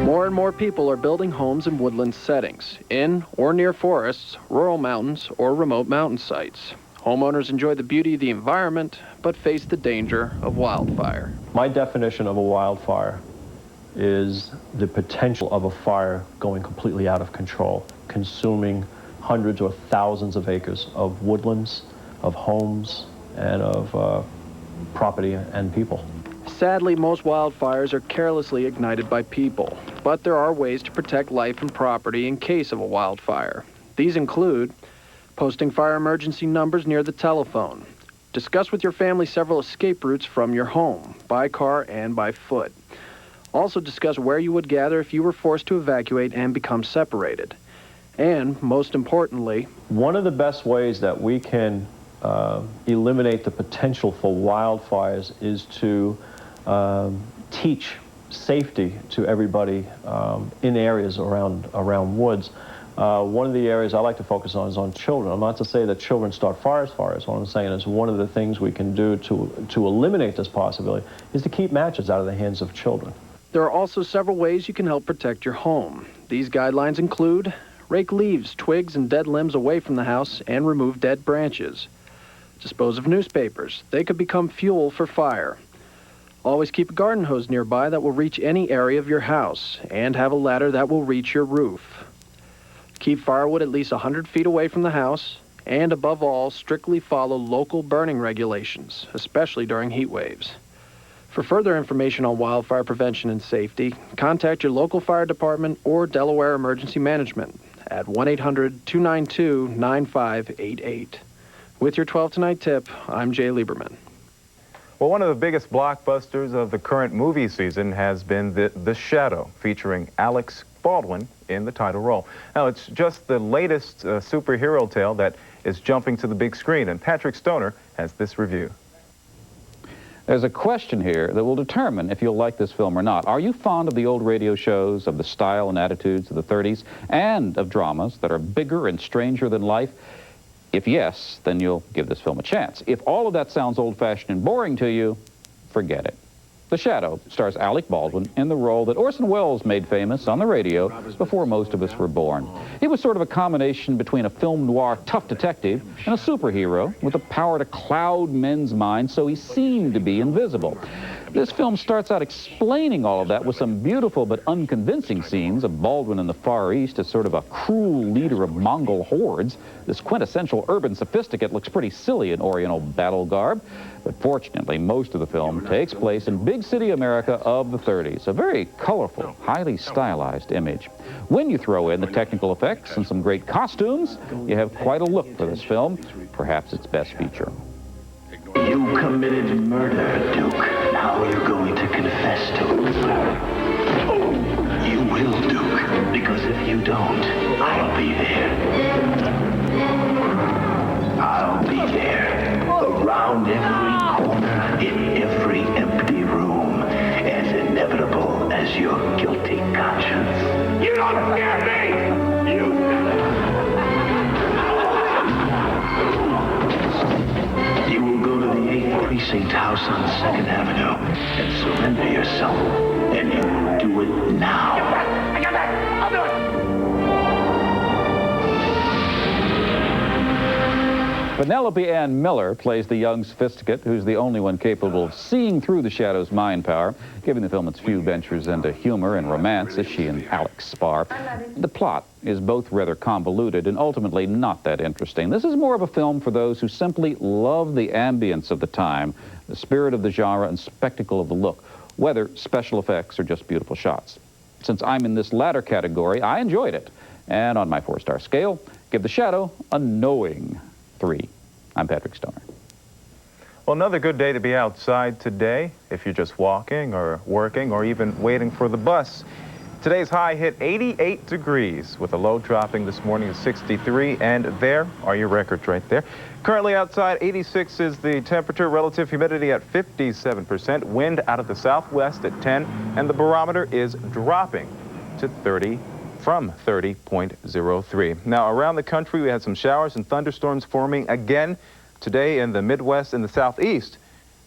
More and more people are building homes in woodland settings, in or near forests, rural mountains, or remote mountain sites. Homeowners enjoy the beauty of the environment, but face the danger of wildfire. My definition of a wildfire is the potential of a fire going completely out of control, consuming hundreds or thousands of acres of woodlands, of homes, and of property and people. Sadly, most wildfires are carelessly ignited by people, but there are ways to protect life and property in case of a wildfire. These include posting fire emergency numbers near the telephone. Discuss with your family several escape routes from your home, by car and by foot. Also discuss where you would gather if you were forced to evacuate and become separated. And, most importantly, one of the best ways that we can eliminate the potential for wildfires is to teach safety to everybody in areas around woods. One of the areas I like to focus on is on children. I'm not to say that children start fires. What I'm saying is one of the things we can do to eliminate this possibility is to keep matches out of the hands of children. There are also several ways you can help protect your home. These guidelines include rake leaves, twigs, and dead limbs away from the house and remove dead branches. Dispose of newspapers. They could become fuel for fire. Always keep a garden hose nearby that will reach any area of your house, and have a ladder that will reach your roof. Keep firewood at least 100 feet away from the house, and above all, strictly follow local burning regulations, especially during heat waves. For further information on wildfire prevention and safety, contact your local fire department or Delaware Emergency Management at 1-800-292-9588. With your 12 Tonight tip, I'm Jay Lieberman. Well, one of the biggest blockbusters of the current movie season has been The Shadow, featuring Alec Baldwin in the title role. Now, it's just the latest superhero tale that is jumping to the big screen, and Patrick Stoner has this review. There's a question here that will determine if you'll like this film or not. Are you fond of the old radio shows, of the style and attitudes of the 30s, and of dramas that are bigger and stranger than life? If yes, then you'll give this film a chance. If all of that sounds old-fashioned and boring to you, forget it. The Shadow stars Alec Baldwin in the role that Orson Welles made famous on the radio before most of us were born. He was sort of a combination between a film noir tough detective and a superhero with the power to cloud men's minds so he seemed to be invisible. This film starts out explaining all of that with some beautiful but unconvincing scenes of Baldwin in the Far East as sort of a cruel leader of Mongol hordes. This quintessential urban sophisticate looks pretty silly in Oriental battle garb, but fortunately most of the film takes place in big city America of the 30s, a very colorful, highly stylized image. When you throw in the technical effects and some great costumes, you have quite a look for this film, perhaps its best feature. You committed murder, Duke. Now you're going to confess to it. You will, Duke, because don't, I'll be there. I'll be there, around every corner, in every empty room, as inevitable as your guilty conscience. You don't scare me! You will go to the 8th Precinct house on 2nd Avenue and surrender yourself, and you will do it now. I got that! I'll do it! Penelope Ann Miller plays the young sophisticate who's the only one capable of seeing through the shadow's mind power, giving the film its few ventures into humor and romance as she and Alex spar. The plot is both rather convoluted and ultimately not that interesting. This is more of a film for those who simply love the ambience of the time, the spirit of the genre, and spectacle of the look, whether special effects or just beautiful shots. Since I'm in this latter category, I enjoyed it. And on my 4-star scale, give The Shadow a knowing 3. I'm Patrick Stoner. Well, another good day to be outside today, if you're just walking or working or even waiting for the bus. Today's high hit 88 degrees with a low dropping this morning to 63, and there are your records right there. Currently outside, 86 is the temperature, relative humidity at 57%, wind out of the southwest at 10, and the barometer is dropping to 30 from 30.03. Now, around the country, we had some showers and thunderstorms forming again today in the Midwest and the Southeast.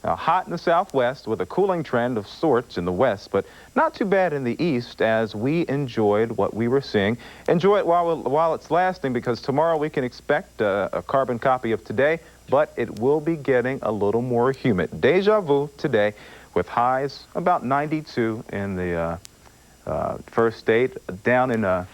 Now, hot in the Southwest with a cooling trend of sorts in the West, but not too bad in the East as we enjoyed what we were seeing. Enjoy it while it's lasting, because tomorrow we can expect a carbon copy of today, but it will be getting a little more humid. Deja vu today with highs about 92 in the first state, down in the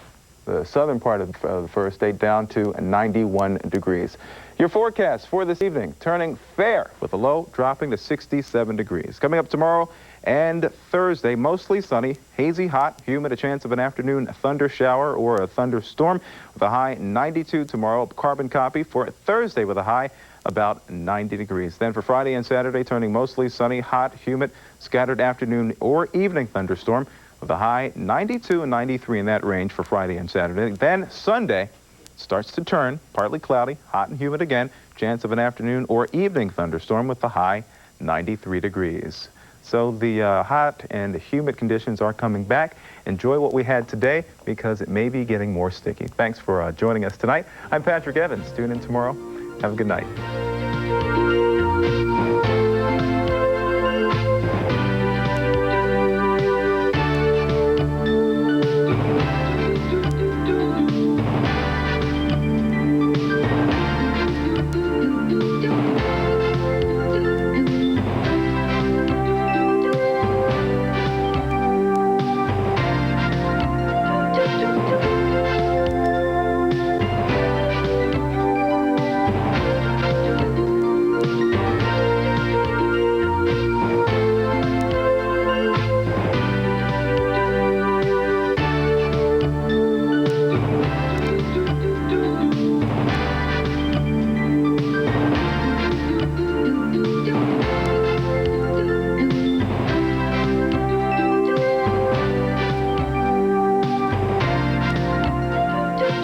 southern part of the first state, down to 91 degrees. Your forecast for this evening, turning fair with a low dropping to 67 degrees. Coming up tomorrow and Thursday, mostly sunny, hazy, hot, humid, a chance of an afternoon thunder shower or a thunderstorm with a high 92 tomorrow. Carbon copy for Thursday with a high about 90 degrees. Then for Friday and Saturday, turning mostly sunny, hot, humid, scattered afternoon or evening thunderstorm with a high 92 and 93 in that range for Friday and Saturday. Then Sunday starts to turn partly cloudy, hot and humid again, chance of an afternoon or evening thunderstorm with a high 93 degrees. So the hot and humid conditions are coming back. Enjoy what we had today, because it may be getting more sticky. Thanks for joining us tonight. I'm Patrick Evans. Tune in tomorrow. Have a good night.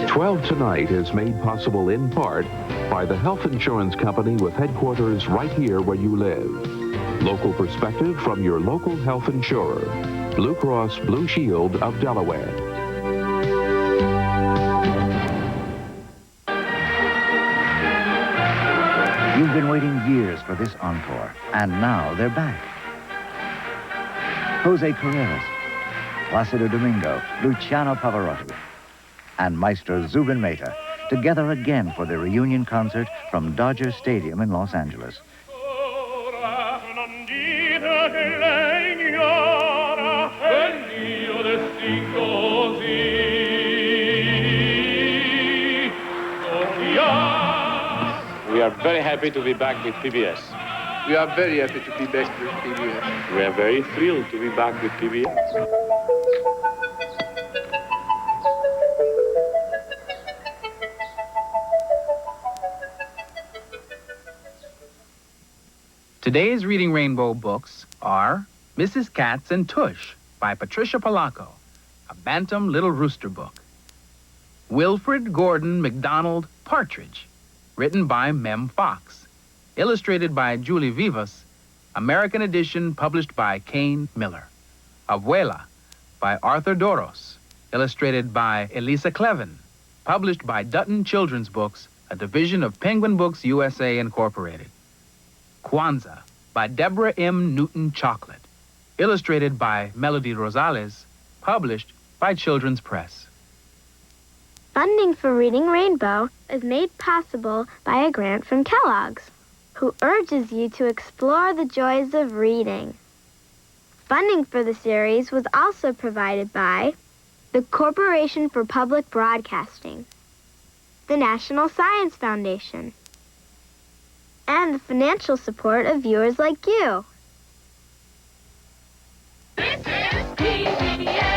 12 Tonight is made possible in part by the health insurance company with headquarters right here where you live. Local perspective from your local health insurer, Blue Cross Blue Shield of Delaware. You've been waiting years for this encore, and now they're back. Jose Carreras, Placido Domingo, Luciano Pavarotti, and Maestro Zubin Mehta together again for the reunion concert from Dodger Stadium in Los Angeles. We are very happy to be back with PBS. We are very happy to be back with PBS. We are very thrilled to be back with PBS. Today's Reading Rainbow books are Mrs. Katz and Tush by Patricia Polacco, a Bantam Little Rooster book. Wilfred Gordon MacDonald Partridge, written by Mem Fox, illustrated by Julie Vivas, American edition published by Kane Miller. Abuela by Arthur Doros, illustrated by Elisa Clevin, published by Dutton Children's Books, a division of Penguin Books USA Incorporated. Kwanzaa by Deborah M. Newton Chocolate, illustrated by Melody Rosales, published by Children's Press. Funding for Reading Rainbow is made possible by a grant from Kellogg's, who urges you to explore the joys of reading. Funding for the series was also provided by the Corporation for Public Broadcasting, the National Science Foundation, and the financial support of viewers like you. This is PBS.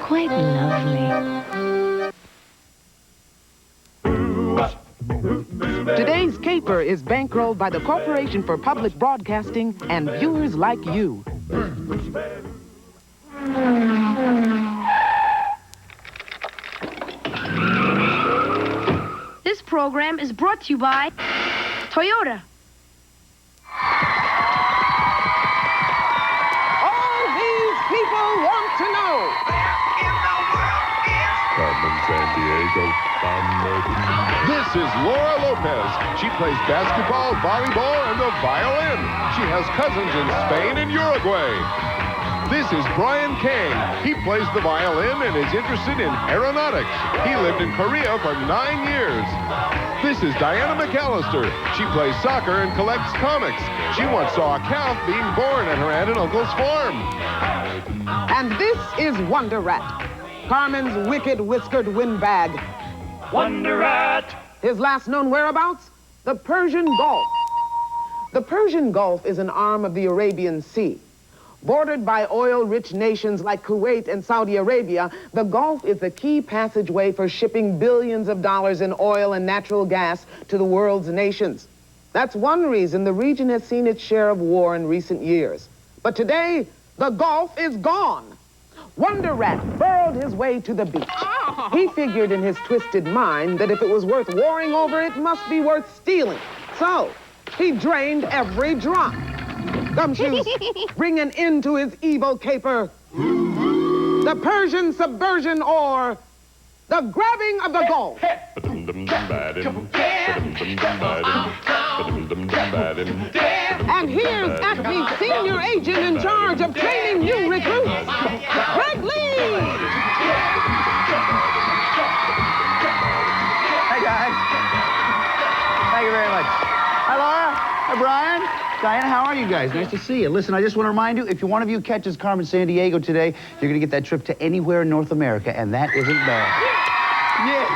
Quite lovely. Today's caper is bankrolled by the Corporation for Public Broadcasting and viewers like you. This program is brought to you by Toyota. All these people want to know. Carmen Sandiego. This is Laura Lopez. She plays basketball, volleyball, and the violin. She has cousins in Spain and Uruguay. This is Brian Kang. He plays the violin and is interested in aeronautics. He lived in Korea for 9 years. This is Diana McAllister. She plays soccer and collects comics. She once saw a calf being born at her aunt and uncle's farm. And this is Wonder Rat, Carmen's wicked whiskered windbag. Wonder Rat. His last known whereabouts? The Persian Gulf. The Persian Gulf is an arm of the Arabian Sea. Bordered by oil-rich nations like Kuwait and Saudi Arabia, the Gulf is the key passageway for shipping billions of dollars in oil and natural gas to the world's nations. That's one reason the region has seen its share of war in recent years. But today, the Gulf is gone. Wonder Rat burrowed his way to the beach. He figured in his twisted mind that if it was worth warring over, it must be worth stealing. So, he drained every drop. Gumshoes, bring an end to his evil caper. The Persian subversion, or the grabbing of the Gulf. And here's Acme's senior agent in charge of training new recruits, Greg Lee. Hey, guys. Thank you very much. Hi, Laura. Hi, Brian. Diana, how are you guys? Nice to see you. Listen, I just want to remind you, if one of you catches Carmen Sandiego today, you're going to get that trip to anywhere in North America, and that isn't bad. Yeah.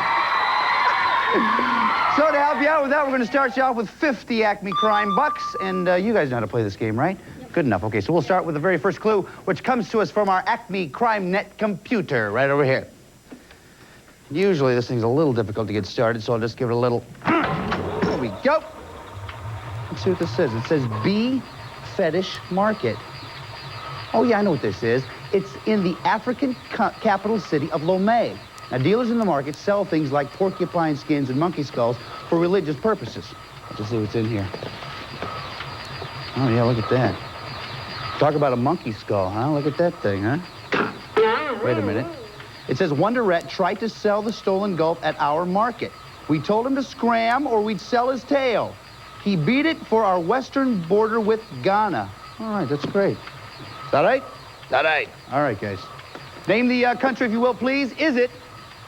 So to help you out with that, we're going to start you off with 50 Acme Crime Bucks. And you guys know how to play this game, right? Yep. Good enough. Okay, so we'll start with the very first clue, which comes to us from our Acme Crime Net computer right over here. Usually this thing's a little difficult to get started, so I'll just give it a little... There we go. Let's see what this says. It says Bee Fetish Market. Oh, yeah, I know what this is. It's in the African capital city of Lomé. Now, dealers in the market sell things like porcupine skins and monkey skulls for religious purposes. Let's just see what's in here. Oh, yeah, look at that. Talk about a monkey skull, huh? Look at that thing, huh? Wait a minute. It says, Wonderette tried to sell the stolen gulp at our market. We told him to scram or we'd sell his tail. He beat it for our western border with Ghana. All right, that's great. Is that right? That right. All right, guys. Name the country, if you will, please. Is it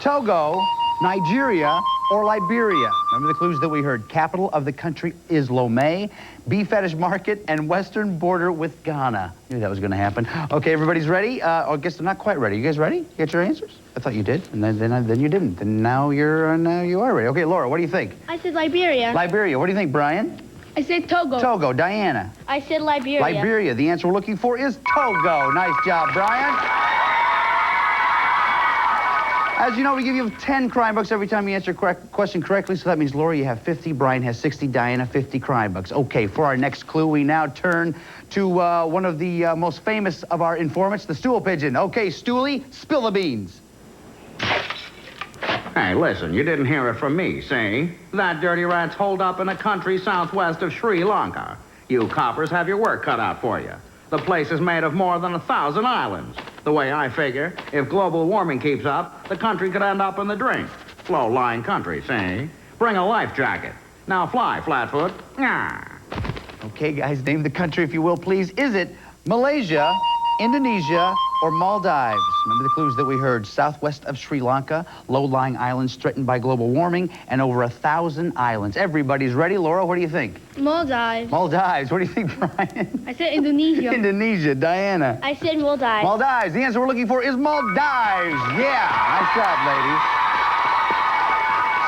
Togo, Nigeria, or Liberia? Remember the clues that we heard. Capital of the country is Lomé, Bee Fetish Market, and western border with Ghana. Knew that was going to happen. Okay, everybody's ready? I guess they're not quite ready. You guys ready? You got your answers? I thought you did, and then you didn't. And now you are ready. Okay, Laura, what do you think? I said Liberia. Liberia. What do you think, Brian? I said Togo. Togo. Diana? I said Liberia. Liberia. The answer we're looking for is Togo. Nice job, Brian. As you know, we give you 10 crime bucks every time you answer a question correctly, so that means, Laura, you have 50, Brian has 60, Diana 50 crime bucks. Okay, for our next clue, we now turn to one of the most famous of our informants, the stool pigeon. Okay, Stoolie, spill the beans. Hey, listen, you didn't hear it from me, see? That dirty rat's holed up in a country southwest of Sri Lanka. You coppers have your work cut out for you. The place is made of more than 1,000 islands. The way I figure, if global warming keeps up, the country could end up in the drink. Low-lying country, see? Bring a life jacket. Now fly, Flatfoot. Ah. Okay, guys, name the country, if you will, please. Is it Malaysia, Indonesia, or Maldives? Remember the clues that we heard. Southwest of Sri Lanka, low-lying islands threatened by global warming, and over 1,000 islands. Everybody's ready. Laura, what do you think? Maldives. Maldives. What do you think, Brian? I said Indonesia. Indonesia. Diana? I said Maldives. Maldives. The answer we're looking for is Maldives. Yeah. Nice job, ladies.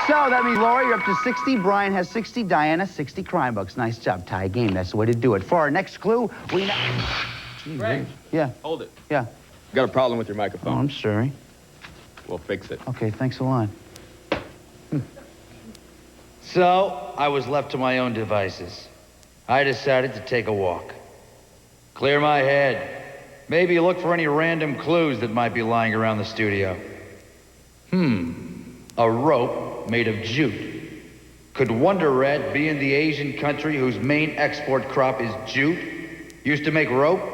So that means, Laura, you're up to 60. Brian has 60. Diana, 60 crime bucks. Nice job. Tie game. That's the way to do it. For our next clue, we now... Ray. Yeah. Hold it. Yeah. Got a problem with your microphone. Oh, I'm sorry. We'll fix it. Okay, thanks a lot. So, I was left to my own devices. I decided to take a walk. Clear my head. Maybe look for any random clues that might be lying around the studio. A rope made of jute. Could Wonder Rat be in the Asian country whose main export crop is jute? Used to make rope?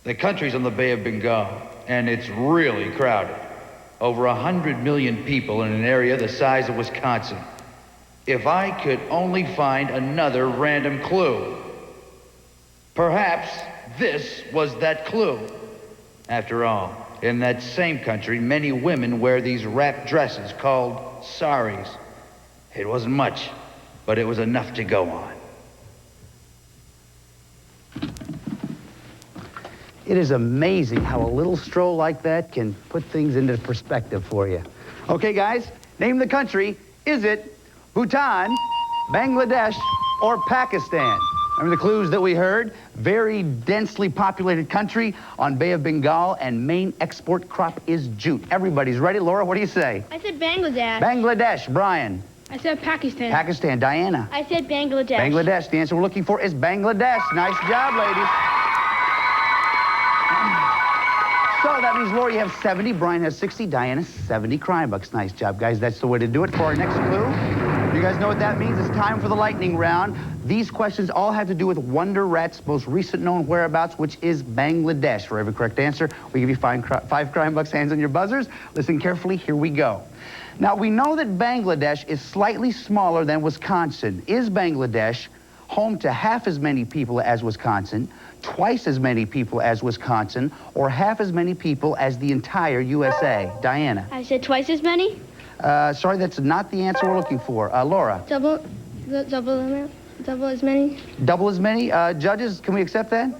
The country's on the Bay of Bengal, and it's really crowded. Over 100 million people in an area the size of Wisconsin. If I could only find another random clue. Perhaps this was that clue. After all, in that same country, many women wear these wrap dresses called saris. It wasn't much, but it was enough to go on. It is amazing how a little stroll like that can put things into perspective for you. Okay, guys, name the country. Is it Bhutan, Bangladesh, or Pakistan? Remember the clues that we heard? Very densely populated country on Bay of Bengal, and main export crop is jute. Everybody's ready. Laura, what do you say? I said Bangladesh. Bangladesh. Brian? I said Pakistan. Pakistan. Diana? I said Bangladesh. Bangladesh. The answer we're looking for is Bangladesh. Nice job, ladies. So that means, Laura, you have 70, Brian has 60, Diana 70 crime bucks. Nice job, guys. That's the way to do it. For our next clue, you guys know what that means. It's time for the lightning round. These questions all have to do with Wonder Rat's most recent known whereabouts, which is Bangladesh. For every correct answer, we give you five crime bucks. Hands on your buzzers. Listen carefully. Here we go. Now, we know that Bangladesh is slightly smaller than Wisconsin. Is Bangladesh home to half as many people as Wisconsin, twice as many people as Wisconsin, or half as many people as the entire USA? Diana? I said twice as many. Sorry, that's not the answer we're looking for. Laura? Double as many. Double as many? Judges, can we accept that?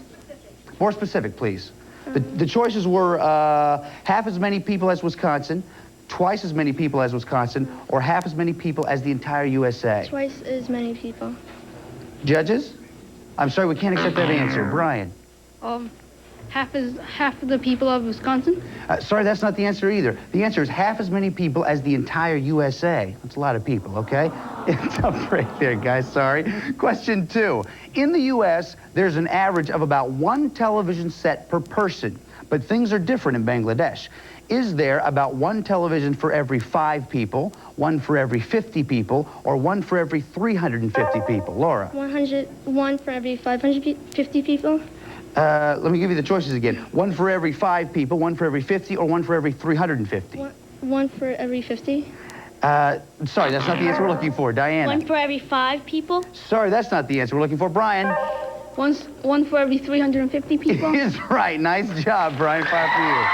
More specific, please. The choices were half as many people as Wisconsin, twice as many people as Wisconsin, or half as many people as the entire USA? Twice as many people. Judges? I'm sorry, we can't accept that answer. Brian? Half of the people of Wisconsin. Sorry, that's not the answer either. The answer is half as many people as the entire USA. That's a lot of people, okay? It's up right there, guys, sorry. Question 2. In the US, there's an average of about 1 television set per person, but things are different in Bangladesh. Is there about 1 television for every 5 people, 1 for every 50 people, or 1 for every 350 people? Laura? 1 for every 550 people. Let me give you the choices again. 1 for every 5 people, 1 for every 50, or 1 for every 350? 1 for every 50. Sorry, that's not the answer we're looking for. Diana? 1 for every 5 people. Sorry, that's not the answer we're looking for. Brian? 1 for every 350 people. Is right. Nice job, Brian. 5 for you.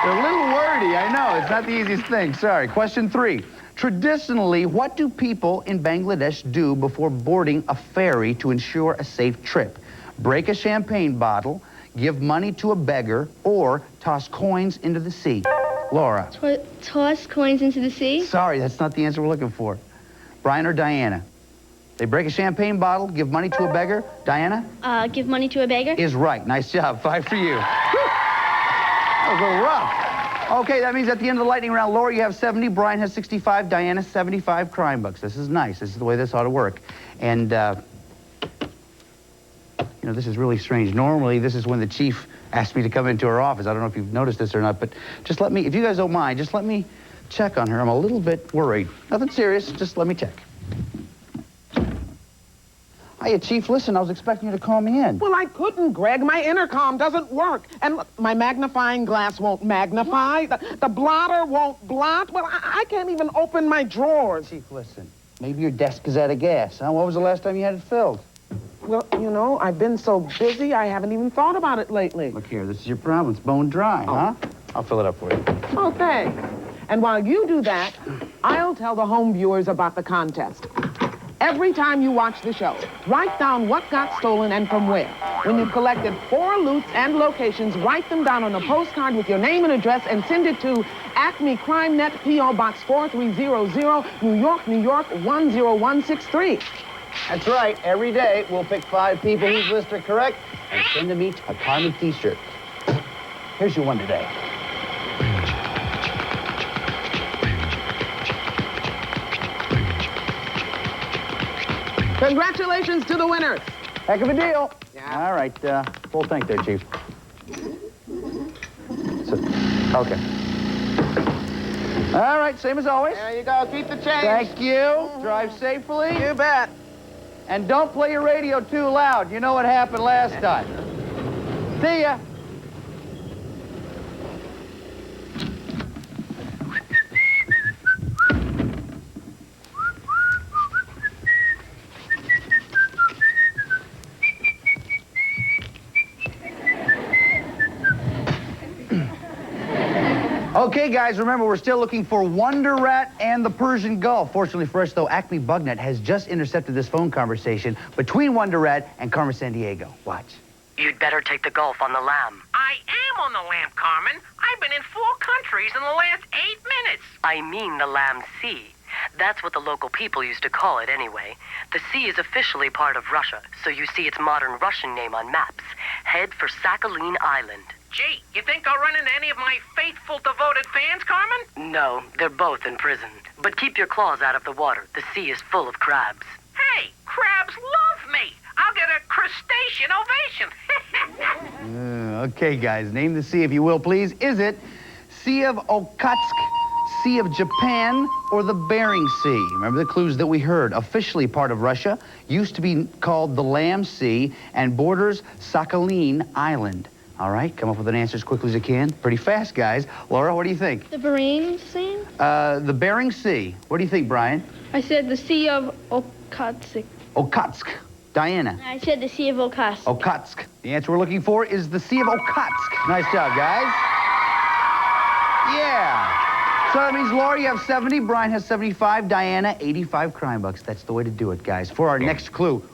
They're a little wordy, I know. It's not the easiest thing. Sorry. Question 3. Traditionally, what do people in Bangladesh do before boarding a ferry to ensure a safe trip? Break a champagne bottle, give money to a beggar, or toss coins into the sea? Laura? Toss coins into the sea? Sorry, that's not the answer we're looking for. Brian or Diana? They break a champagne bottle, give money to a beggar. Diana? Give money to a beggar. Is right. Nice job. 5 for you. That was a little rough. Okay, that means at the end of the lightning round, Laura, you have 70, Brian has 65, Diana 75 crime books. This is nice. This is the way this ought to work. And, you know, this is really strange. Normally, this is when the chief asked me to come into her office. I don't know if you've noticed this or not, but just let me, if you guys don't mind, just let me check on her. I'm a little bit worried. Nothing serious, just let me check. Hiya, Chief. Listen, I was expecting you to call me in. Well, I couldn't, Greg. My intercom doesn't work. And look, my magnifying glass won't magnify. The blotter won't blot. Well, I can't even open my drawers. Chief, listen. Maybe your desk is out of gas, huh? When was the last time you had it filled? Well, you know, I've been so busy, I haven't even thought about it lately. Look here, this is your problem. It's bone dry, huh? I'll fill it up for you. Oh, thanks. And while you do that, I'll tell the home viewers about the contest. Every time you watch the show, write down what got stolen and from where. When you've collected 4 loots and locations, write them down on a postcard with your name and address and send it to Acme Crime Net, P.O. Box 4300, New York, New York, 10163. That's right. Every day, we'll pick 5 people whose lists are correct and send them each a Carmen t-shirt. Here's your one today. Congratulations to the winners. Heck of a deal. Yeah. All right, full tank there, Chief. Okay. All right, same as always. There you go. Keep the change. Thank you. Drive safely. You bet. And don't play your radio too loud. You know what happened last time. See ya. Okay, guys, remember, we're still looking for Wonder Rat and the Persian Gulf. Fortunately for us, though, Acme Bugnet has just intercepted this phone conversation between Wonder Rat and Carmen Sandiego. Watch. You'd better take the Gulf on the lamb. I am on the lamb, Carmen. I've been in 4 countries in the last 8 minutes. I mean the Lamb Sea. That's what the local people used to call it anyway. The sea is officially part of Russia, so you see its modern Russian name on maps. Head for Sakhalin Island. Gee, you think I'll run into any of my faithful, devoted fans, Carmen? No, they're both in prison. But keep your claws out of the water. The sea is full of crabs. Hey, crabs love me. I'll get a crustacean ovation. Okay, guys, name the sea if you will, please. Is it Sea of Okhotsk, Sea of Japan, or the Bering Sea? Remember the clues that we heard. Officially part of Russia, used to be called the Lamb Sea, and borders Sakhalin Island. All right, come up with an answer as quickly as you can. Pretty fast, guys. Laura, what do you think? The Bering Sea? The Bering Sea. What do you think, Brian? I said the Sea of Okhotsk. Okhotsk. Diana? I said the Sea of Okhotsk. Okhotsk. The answer we're looking for is the Sea of Okhotsk. Nice job, guys. Yeah. So that means Laura, you have 70, Brian has 75, Diana, 85 crime bucks. That's the way to do it, guys. For our next clue.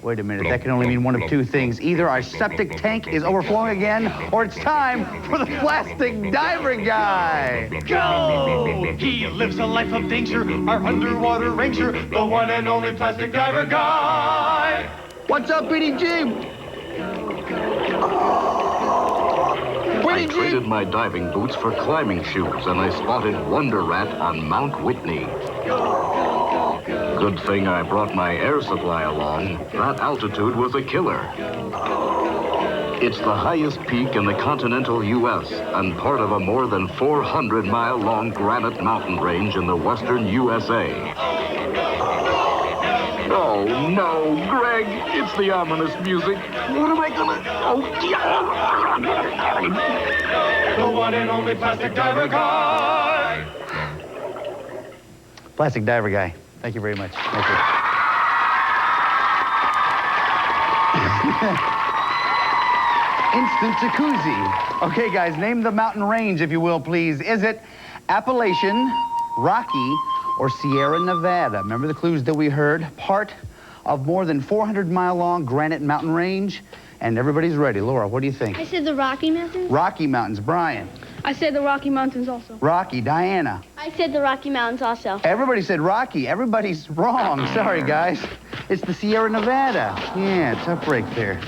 Wait a minute, that can only mean one of two things. Either our septic tank is overflowing again, or it's time for the plastic diver guy. Go! He lives a life of danger, our underwater ranger, the one and only plastic diver guy. What's up, BDG? I traded my diving boots for climbing shoes, and I spotted Wonder Rat on Mount Whitney. Good thing I brought my air supply along. That altitude was a killer. It's the highest peak in the continental U.S. and part of a more than 400-mile-long granite mountain range in the western USA. Oh, no, Greg, it's the ominous music. What am I gonna... Oh, The one and only plastic diver guy. Plastic diver guy. Thank you very much. Thank you. Instant jacuzzi. Okay, guys, name the mountain range, if you will, please. Is it Appalachian, Rocky, or Sierra Nevada? Remember the clues that we heard? Part of more than 400-mile-long granite mountain range. And everybody's ready. Laura, what do you think? I said the Rocky Mountains. Rocky Mountains. Brian. I said the Rocky Mountains also. Rocky. Diana. I said the Rocky Mountains also. Everybody said Rocky. Everybody's wrong. Sorry, guys. It's the Sierra Nevada. Yeah, tough break there.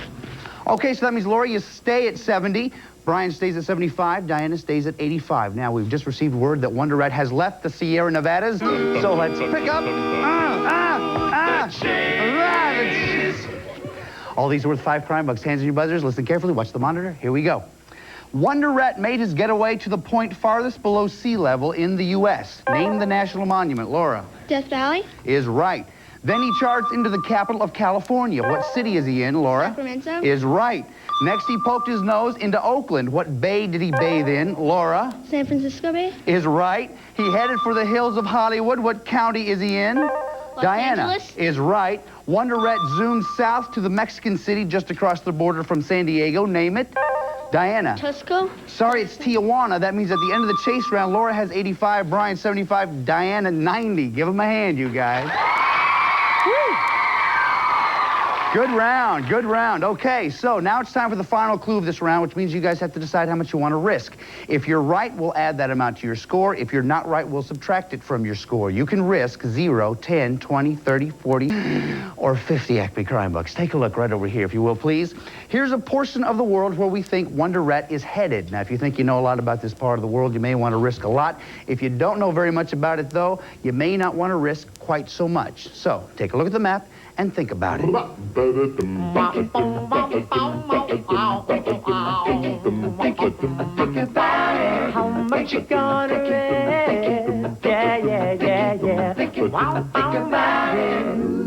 Okay, so that means, Laura, you stay at 70. Brian stays at 75. Diana stays at 85. Now, we've just received word that Wonder Rat has left the Sierra Nevadas. So let's pick up. All these are worth 5 crime bucks. Hands on your buzzers. Listen carefully. Watch the monitor. Here we go. Wonder Rat made his getaway to the point farthest below sea level in the U.S. Name the national monument. Laura. Death Valley. Is right. Then he charged into the capital of California. What city is he in, Laura? Sacramento. Is right. Next, he poked his nose into Oakland. What bay did he bathe in, Laura? San Francisco Bay. Is right. He headed for the hills of Hollywood. What county is he in? Diana. Angeles. Is right. Wonder Rat zoomed south to the Mexican city just across the border from San Diego. Name it. Diana. Tusco. Sorry, it's Tijuana. That means at the end of the chase round, Laura has 85, Brian 75, Diana 90. Give him a hand, you guys. Woo. Good round, good round. Okay, so now it's time for the final clue of this round, which means you guys have to decide how much you want to risk. If you're right, we'll add that amount to your score. If you're not right, we'll subtract it from your score. You can risk 0, 10, 20, 30, 40, or 50 Acme crime bucks. Take a look right over here, if you will, please. Here's a portion of the world where we think Wonder Rat is headed. Now, if you think you know a lot about this part of the world, you may want to risk a lot. If you don't know very much about it, though, you may not want to risk quite so much. So, take a look at the map and think about it. How much you gonna live? Yeah.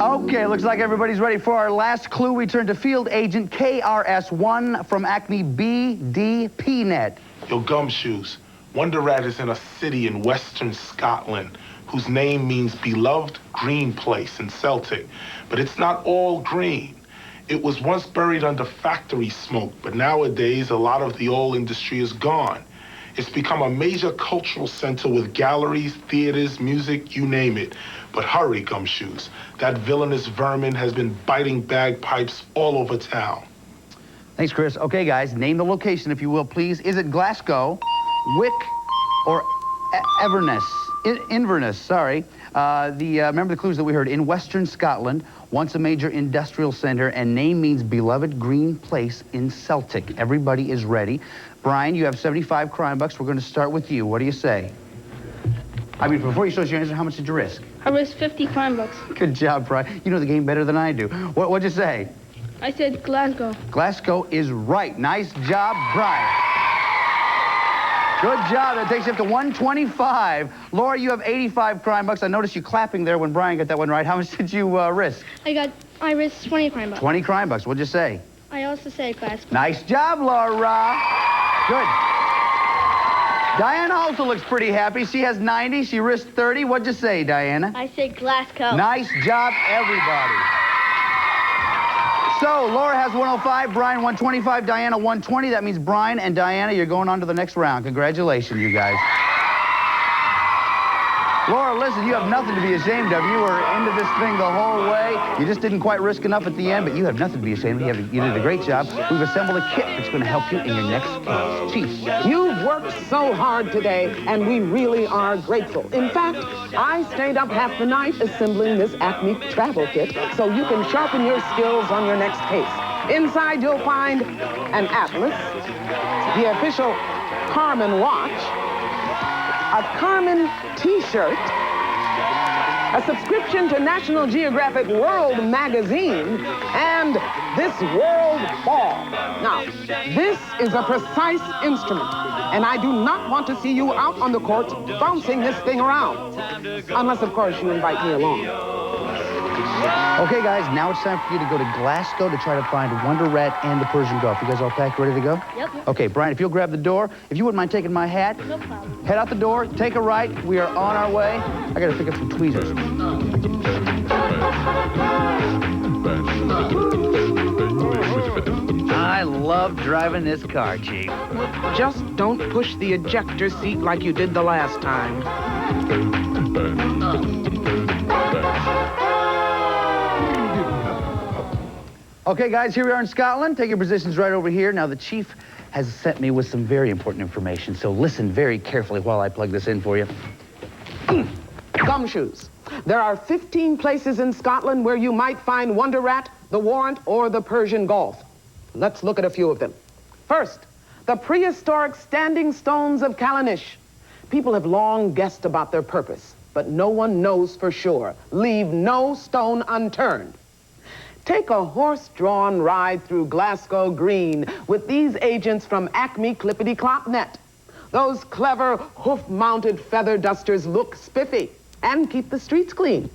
Okay, looks like everybody's ready for our last clue. We turn to field agent KRS-1 from Acme BDPnet. Yo, Gumshoes, Wonder Rat is in a city in western Scotland whose name means beloved green place in Celtic. But it's not all green. It was once buried under factory smoke, but nowadays a lot of the old industry is gone. It's become a major cultural center with galleries, theaters, music, you name it. But hurry, Gumshoes. That villainous vermin has been biting bagpipes all over town. Thanks, Chris. Okay, guys, name the location, if you will, please. Is it Glasgow, Wick, or Inverness, sorry. Remember the clues that we heard. In western Scotland, once a major industrial center, and name means beloved green place in Celtic. Everybody is ready. Brian, you have 75 crime bucks. We're going to start with you. What do you say? I mean, before you show us your answer, how much did you risk? I risked 50 crime bucks. Good job, Brian. You know the game better than I do. What'd you say? I said Glasgow. Glasgow is right. Nice job, Brian. Good job. That takes you up to 125. Laura, you have 85 crime bucks. I noticed you clapping there when Brian got that one right. How much did you risk? I risked 20 crime bucks. 20 crime bucks. What'd you say? I also said Glasgow. Nice job, Laura. Good. Diana also looks pretty happy. She has 90. She risked 30. What'd you say, Diana? I said Glasgow. Nice job, everybody. So, Laura has 105, Brian 125, Diana 120. That means Brian and Diana, you're going on to the next round. Congratulations, you guys. Laura, listen, you have nothing to be ashamed of. You were into this thing the whole way. You just didn't quite risk enough at the end, but you have nothing to be ashamed of. You did a great job. We've assembled a kit that's going to help you in your next case. Chief. You've worked so hard today, and we really are grateful. In fact, I stayed up half the night assembling this Acme travel kit so you can sharpen your skills on your next case. Inside, you'll find an atlas, the official Carmen watch, a Carmen t-shirt, a subscription to National Geographic World magazine, and this world ball. Now, this is a precise instrument, and I do not want to see you out on the court bouncing this thing around. Unless, of course, you invite me along. Okay, guys, now it's time for you to go to Glasgow to try to find Wonder Rat and the Persian Gulf. You guys all packed, ready to go? Yep. Okay, Brian, if you'll grab the door. If you wouldn't mind taking my hat. No problem. Head out the door, take a right. We are on our way. I got to pick up some tweezers. I love driving this car, Chief. Just don't push the ejector seat like you did the last time. Okay, guys, here we are in Scotland. Take your positions right over here. Now, the chief has sent me with some very important information, so listen very carefully while I plug this in for you. Gumshoes. There are 15 places in Scotland where you might find Wonder Rat, the Warrant, or the Persian Gulf. Let's look at a few of them. First, the prehistoric standing stones of Callanish. People have long guessed about their purpose, but no one knows for sure. Leave no stone unturned. Take a horse-drawn ride through Glasgow Green with these agents from Acme Clippity-Clop-Net. Those clever, hoof-mounted feather dusters look spiffy and keep the streets clean.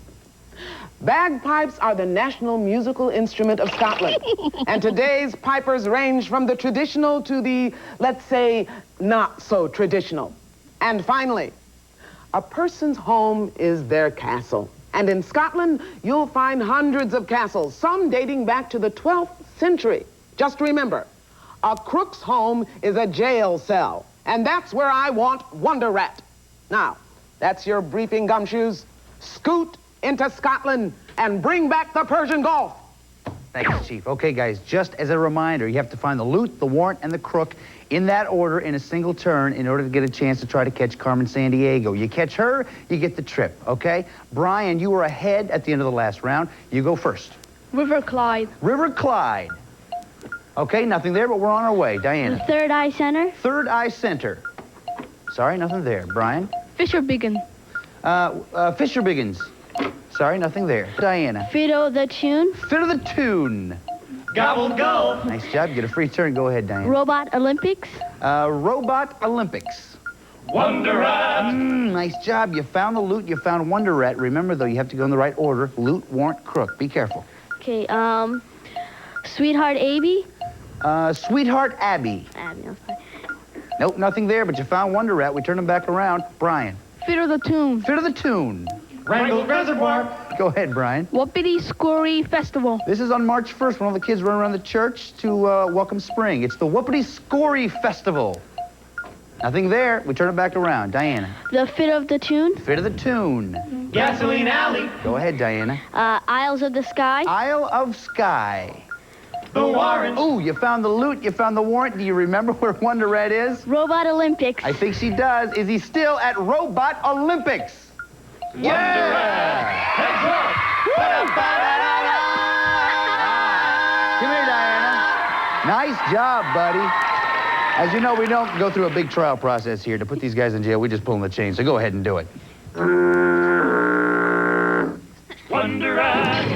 Bagpipes are the national musical instrument of Scotland, and today's pipers range from the traditional to the, let's say, not so traditional. And finally, a person's home is their castle. And in Scotland, you'll find hundreds of castles, some dating back to the 12th century. Just remember, a crook's home is a jail cell, and that's where I want Wonder Rat. Now, that's your briefing, Gumshoes. Scoot into Scotland and bring back the Persian Gulf. Thanks, Chief. Okay, guys, just as a reminder, you have to find the loot, the warrant, and the crook in that order in a single turn in order to get a chance to try to catch Carmen Sandiego. You catch her, you get the trip, okay? Brian, you were ahead at the end of the last round. You go first. River Clyde. River Clyde. Okay, nothing there, but we're on our way. Diana. The Third Eye Center. Third Eye Center. Sorry, nothing there. Brian. Fisher Biggin. Fisher Biggins. Sorry, nothing there. Diana. Fiddle the Tune. Fiddle the Tune. Gobble go. Nice job. You get a free turn. Go ahead, Diana. Robot Olympics. Robot Olympics. Wonder Rat. Nice job. You found the loot. You found Wonder Rat. Remember, though, you have to go in the right order. Loot, warrant, crook. Be careful. Okay, Sweetheart Abby. Sweetheart Abby. Abby, that's fine. Nope, nothing there, but you found Wonder Rat. We turned him back around. Brian. Fiddle the Tune. Fiddle the Tune. Wrangle Reservoir. Go ahead, Brian. Whoopity Scurry Festival. This is on March 1st when all the kids run around the church to welcome spring. It's the Whoopity Scory Festival. Nothing there. We turn it back around. Diana. The Fit of the Tune. Fit of the Tune. Gasoline Alley. Go ahead, Diana. Isles of the Sky. Isle of Sky. The Warrant. Ooh, you found the loot. You found the warrant. Do you remember where Wonder Rat is? Robot Olympics. I think she does. Is he still at Robot Olympics? Wonder Rat. Heads up. Come here, Diana. Nice job, buddy. As you know, we don't go through a big trial process here to put these guys in jail. We just pull them the chain, so go ahead and do it. Wonder Rat.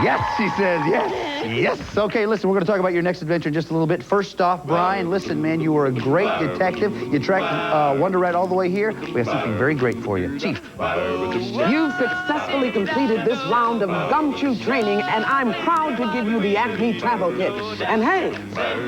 Yes, she says, yes. Yes. Okay, listen, we're going to talk about your next adventure in just a little bit. First off, Brian, listen, man, you were a great detective. You tracked Wonder Rat all the way here. We have something very great for you. Chief. You've successfully completed this round of gumshoe training, and I'm proud to give you the Acme travel kit. And hey,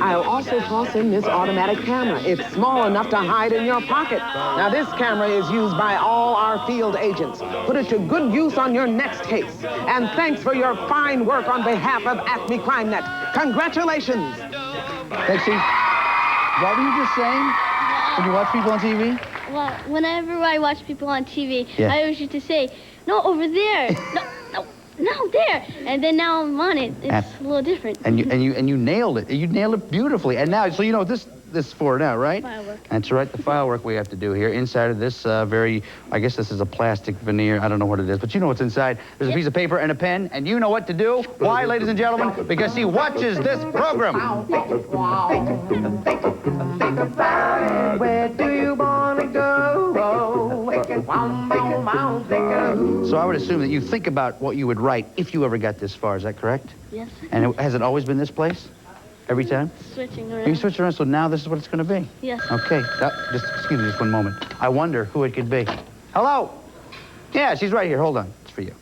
I'll also toss in this automatic camera. It's small enough to hide in your pocket. Now, this camera is used by all our field agents. Put it to good use on your next case. And thanks for your fine work on behalf of Acme Crime Net. Congratulations. Thanks, Chief. What were you just saying? When you watch people on TV? Well, whenever I watch people on TV, Yeah. I always used to say, no, over there. No, there. And then now I'm on it. It's a little different. And you nailed it. You nailed it beautifully. And now, so you know what this is for now, right? Firework. That's right, the firework we have to do here. Inside of this I guess this is a plastic veneer. I don't know what it is, but you know what's inside. There's a piece of paper and a pen, and you know what to do. Why, ladies and gentlemen? Because he watches this program. Where do you want to go? So I would assume that you think about what you would write if you ever got this far. Is that correct? Yes. And has it always been this place? Every time? Switching You around. switch around, so now this is what it's going to be? Yes. Okay. Just excuse me just one moment. I wonder who it could be. Hello? Yeah, she's right here. Hold on. It's for you.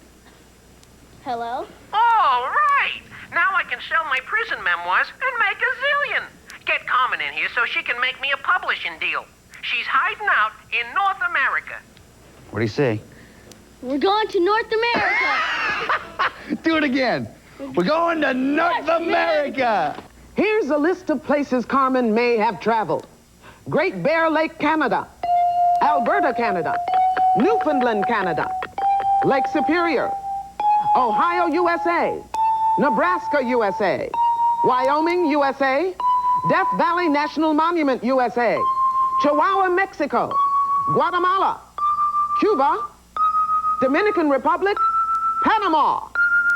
Hello? All right. Now I can sell my prison memoirs and make a zillion. Get Carmen in here so she can make me a publishing deal. She's hiding out in North America. What do you say? We're going to North America. Do it again. We're going to North America. Here's a list of places Carmen may have traveled. Great Bear Lake, Canada. Alberta, Canada. Newfoundland, Canada. Lake Superior. Ohio, USA. Nebraska, USA. Wyoming, USA. Death Valley National Monument, USA. Chihuahua, Mexico. Guatemala. Cuba. Dominican Republic. Panama.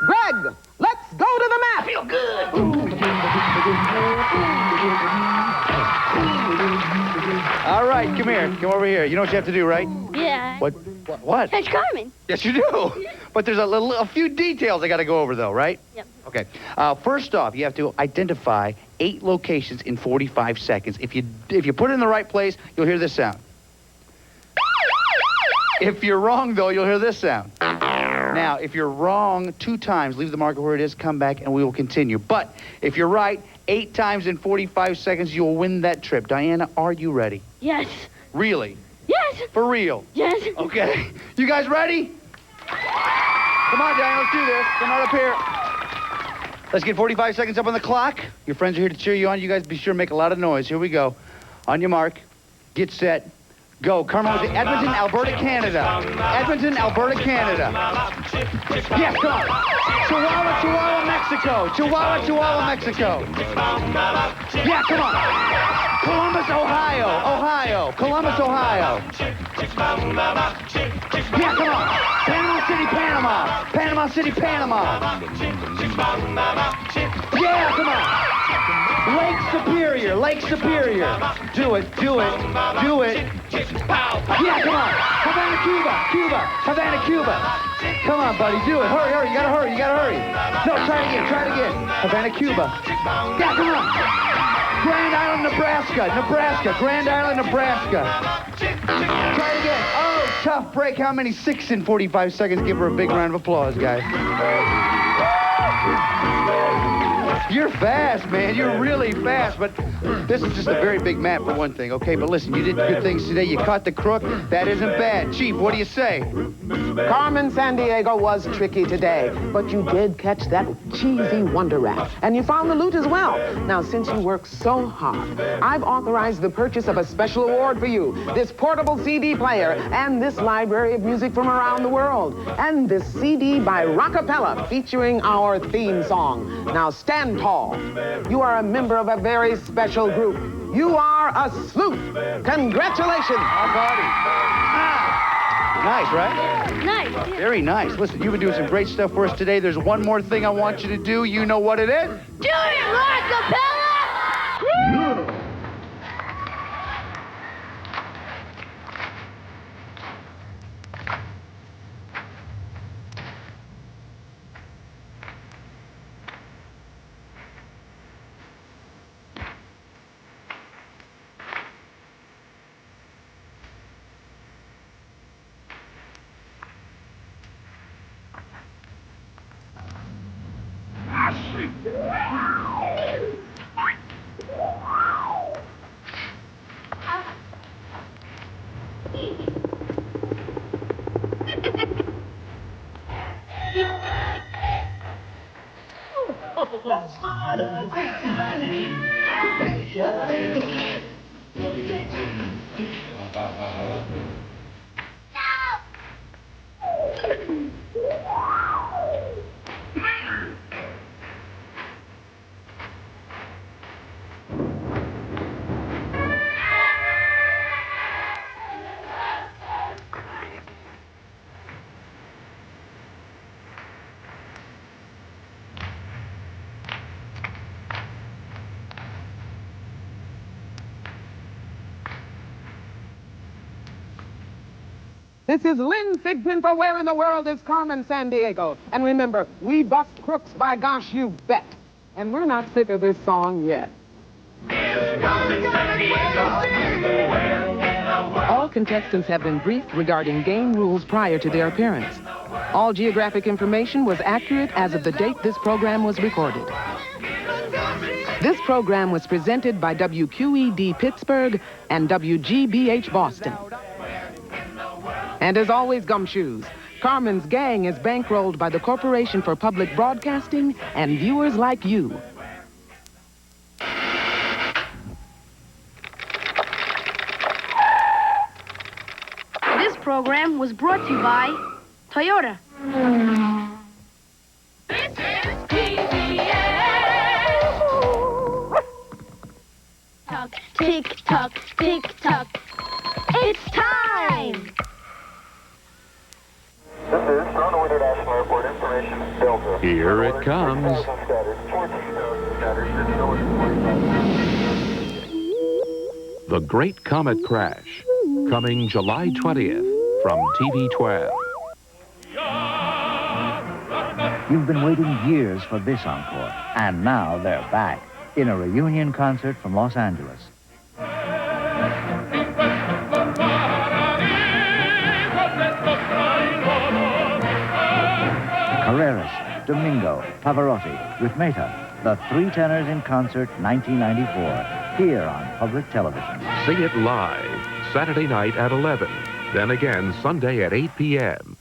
Greg, let's go to the map. Feel good. All right, come here. Come over here. You know what you have to do, right? Yeah. What? Catch Carmen. Yes, you do. But there's a few details I got to go over, though, right? Yep. Okay. First off, you have to identify 8 locations in 45 seconds. If you put it in the right place, you'll hear this sound. If you're wrong, though, you'll hear this sound. Now, if you're wrong 2 times, leave the marker where it is, come back, and we will continue. But if you're right 8 times in 45 seconds, you'll win that trip. Diana, are you ready? Yes. Really? Yes. For real? Yes. Okay. You guys ready? Come on, Diana, let's do this. Come right up here. Let's get 45 seconds up on the clock. Your friends are here to cheer you on. You guys be sure to make a lot of noise. Here we go. On your mark, get set, go. Carmen was in Edmonton, Alberta, Canada. Edmonton, Alberta, Canada. Yes, come on. Chihuahua, Chihuahua, Mexico. Chihuahua, Chihuahua, Mexico. Yeah, come on. Columbus, Ohio. Columbus, Ohio. Yeah, come on. Panama City, Panama. Panama City, Panama. Yeah, come on. Lake Superior. Do it. Yeah, come on. Havana, Cuba. Come on, buddy, do it. Hurry, you gotta hurry. No, try it again. Havana, Cuba. Yeah, come on. Grand Island, Nebraska. Grand Island, Nebraska. Try it again. Oh, tough break. How many? 6 in 45 seconds. Give her a big round of applause, guys. You're fast, man. You're really fast, but this is just a very big map for one thing, okay? But listen, you did good things today. You caught the crook. That isn't bad. Chief, what do you say? Carmen Sandiego was tricky today, but you did catch that cheesy wonder rat, and you found the loot as well. Now, since you worked so hard, I've authorized the purchase of a special award for you, this portable CD player, and this library of music from around the world, and this CD by Rockapella featuring our theme song. Now, stand tall. You are a member of a very special group. You are a sleuth. Congratulations. Our party. Nice, right? Nice. Very nice. Listen, you've been doing some great stuff for us today. There's one more thing I want you to do. You know what it is? Do it, Rockapella! This is Lynn Sigmund for Where in the World is Carmen Sandiego. And remember, we bust crooks, by gosh, you bet. And we're not sick of this song yet. All contestants have been briefed regarding game rules prior to their appearance. All geographic information was accurate as of the date this program was recorded. This program was presented by WQED Pittsburgh and WGBH Boston. And as always, gumshoes, Carmen's gang is bankrolled by the Corporation for Public Broadcasting and viewers like you. This program was brought to you by Toyota. This is PBS. Tock, tick tock, tick tock. It's time! This is Toronto International Airport information, Delta. Here it comes. The Great Comet Crash, coming July 20th from TV 12. You've been waiting years for this encore, and now they're back in a reunion concert from Los Angeles. Carreras, Domingo, Pavarotti, with Meta, the three tenors in concert 1994, here on public television. See it live, Saturday night at 11, then again Sunday at 8 p.m.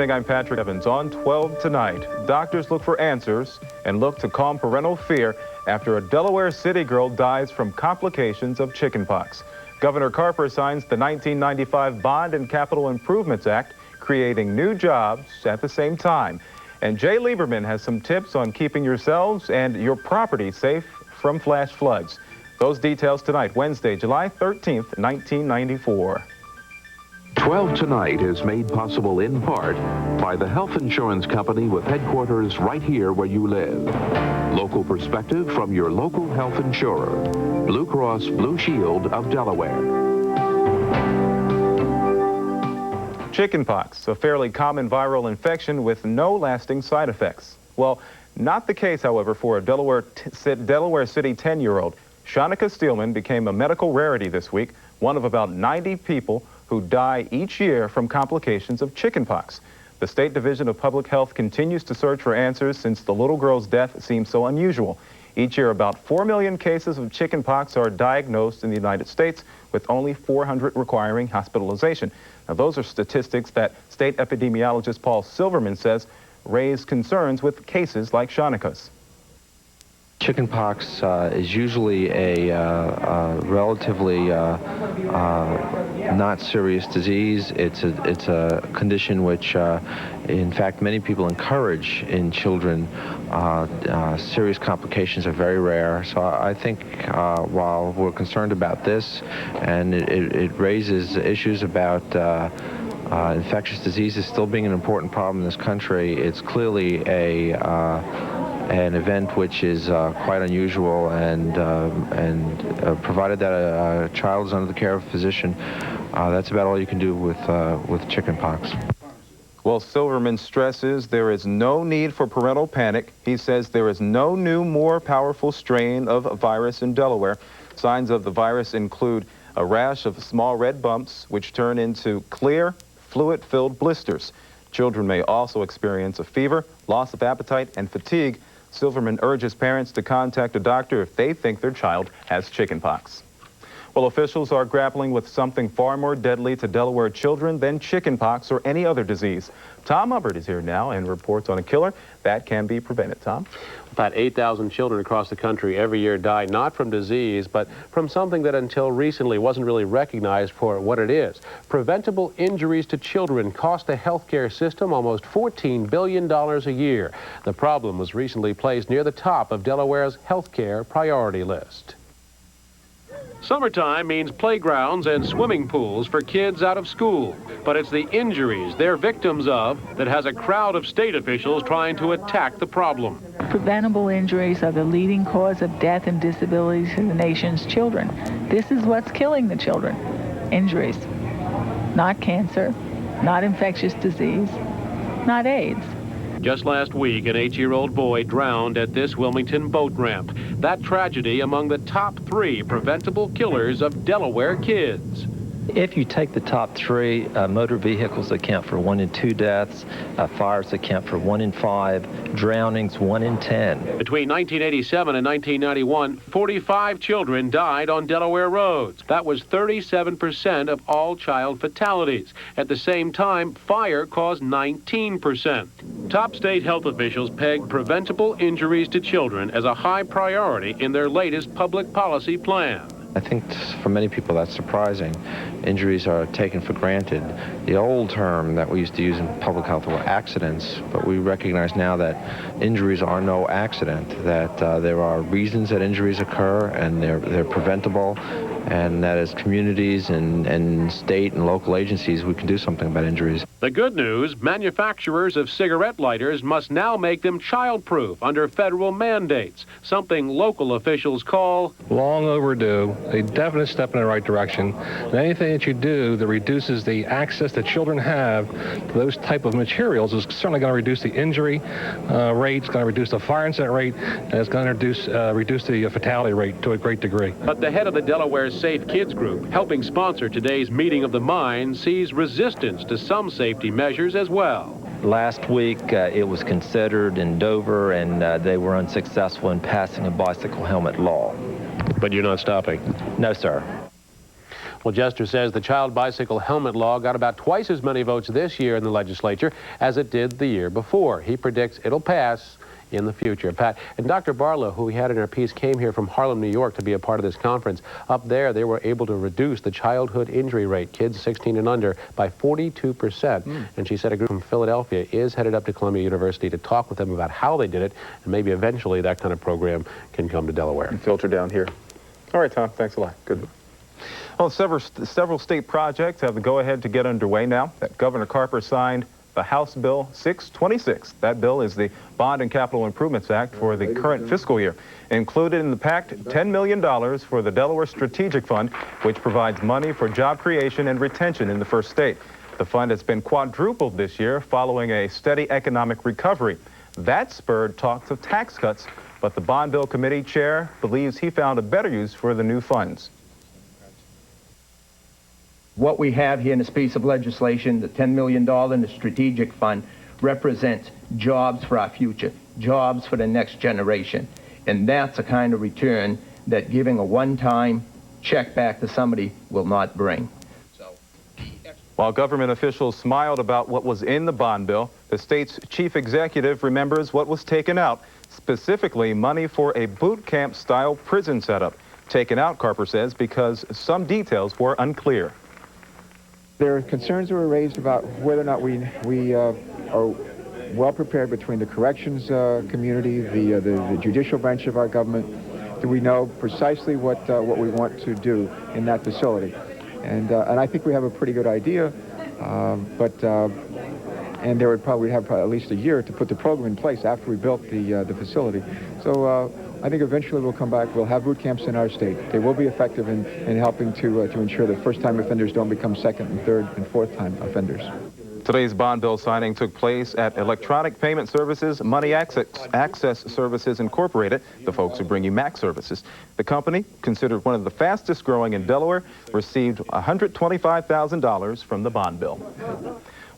I'm Patrick Evans. On 12 tonight, doctors look for answers and look to calm parental fear after a Delaware city girl dies from complications of chickenpox. Governor Carper signs the 1995 Bond and Capital Improvements Act, creating new jobs at the same time. And Jay Lieberman has some tips on keeping yourselves and your property safe from flash floods. Those details tonight, Wednesday, July 13th, 1994. 12 Tonight is made possible in part by the health insurance company with headquarters right here where you live. Local perspective from your local health insurer, Blue Cross Blue Shield of Delaware. Chickenpox, a fairly common viral infection with no lasting side effects. Well, not the case, however, for a Delaware City 10-year-old. Shanika Steelman became a medical rarity this week, one of about 90 people who die each year from complications of chickenpox. The State Division of Public Health continues to search for answers since the little girl's death seems so unusual. Each year, about 4 million cases of chickenpox are diagnosed in the United States, with only 400 requiring hospitalization. Now, those are statistics that state epidemiologist Paul Silverman says raise concerns with cases like Shanika's. Chickenpox is usually a relatively not serious disease. It's a condition which, in fact, many people encourage in children. Serious complications are very rare. So I think while we're concerned about this, and it raises issues about Infectious disease is still being an important problem in this country. It's clearly an event which is quite unusual, and provided that a child is under the care of a physician, that's about all you can do with chickenpox. Well, Silverman stresses there is no need for parental panic. He says there is no new, more powerful strain of virus in Delaware. Signs of the virus include a rash of small red bumps, which turn into clear, fluid-filled blisters. Children may also experience a fever, loss of appetite, and fatigue. Silverman urges parents to contact a doctor if they think their child has chickenpox. Well, officials are grappling with something far more deadly to Delaware children than chickenpox or any other disease. Tom Hubbard is here now and reports on a killer that can be prevented. Tom? About 8,000 children across the country every year die not from disease, but from something that until recently wasn't really recognized for what it is. Preventable injuries to children cost the healthcare system almost $14 billion a year. The problem was recently placed near the top of Delaware's healthcare priority list. Summertime means playgrounds and swimming pools for kids out of school. But it's the injuries they're victims of that has a crowd of state officials trying to attack the problem. Preventable injuries are the leading cause of death and disability to the nation's children. This is what's killing the children. Injuries. Not cancer, not infectious disease, not AIDS. Just last week, an 8-year-old boy drowned at this Wilmington boat ramp. That tragedy among the top 3 preventable killers of Delaware kids. If you take the top 3, motor vehicles account for 1 in 2 deaths, fires account for 1 in 5, drownings 1 in 10. Between 1987 and 1991, 45 children died on Delaware roads. That was 37% of all child fatalities. At the same time, fire caused 19%. Top state health officials pegged preventable injuries to children as a high priority in their latest public policy plan. I think for many people that's surprising. Injuries are taken for granted. The old term that we used to use in public health were accidents, but we recognize now that injuries are no accident, that there are reasons that injuries occur, and they're preventable, and that as communities and state and local agencies, we can do something about injuries. The good news, manufacturers of cigarette lighters must now make them child-proof under federal mandates, something local officials call long overdue, a definite step in the right direction. And anything that you do that reduces the access that children have to those type of materials is certainly going to reduce the injury rate, it's going to reduce the fire incident rate, and it's going to reduce the fatality rate to a great degree. But the head of the Delaware Safe Kids Group, helping sponsor today's meeting of the minds, sees resistance to some safety measures as well. Last week, it was considered in Dover, and they were unsuccessful in passing a bicycle helmet law. But you're not stopping? No, sir. Well, Jester says the child bicycle helmet law got about twice as many votes this year in the legislature as it did the year before. He predicts it'll pass in the future. Pat, and Dr. Barlow, who we had in our piece, came here from Harlem, New York to be a part of this conference. Up there, they were able to reduce the childhood injury rate, kids 16 and under, by 42%. And she said a group from Philadelphia is headed up to Columbia University to talk with them about how they did it, and maybe eventually that kind of program can come to Delaware. And filter down here. All right, Tom, thanks a lot. Good. Well, several state projects have the go-ahead to get underway now. That Governor Carper signed the House Bill 626. That bill is the Bond and Capital Improvements Act for the current fiscal year. Included in the pact, $10 million for the Delaware Strategic Fund, which provides money for job creation and retention in the first state. The fund has been quadrupled this year following a steady economic recovery. That spurred talks of tax cuts, but the Bond Bill Committee chair believes he found a better use for the new funds. What we have here in this piece of legislation, the $10 million in the strategic fund, represents jobs for our future, jobs for the next generation. And that's a kind of return that giving a one-time check back to somebody will not bring. While government officials smiled about what was in the bond bill, the state's chief executive remembers what was taken out, specifically money for a boot camp-style prison setup. Taken out, Carper says, because some details were unclear. There are concerns that were raised about whether or not we are well prepared between the corrections community, the judicial branch of our government. Do we know precisely what we want to do in that facility? And I think we have a pretty good idea. And they would probably have at least a year to put the program in place after we built the facility. So I think eventually we'll come back. We'll have boot camps in our state. They will be effective in helping to ensure that first-time offenders don't become second and third and fourth-time offenders. Today's bond bill signing took place at Electronic Payment Services Money Access Services Incorporated, the folks who bring you Mac services. The company, considered one of the fastest growing in Delaware, received $125,000 from the bond bill.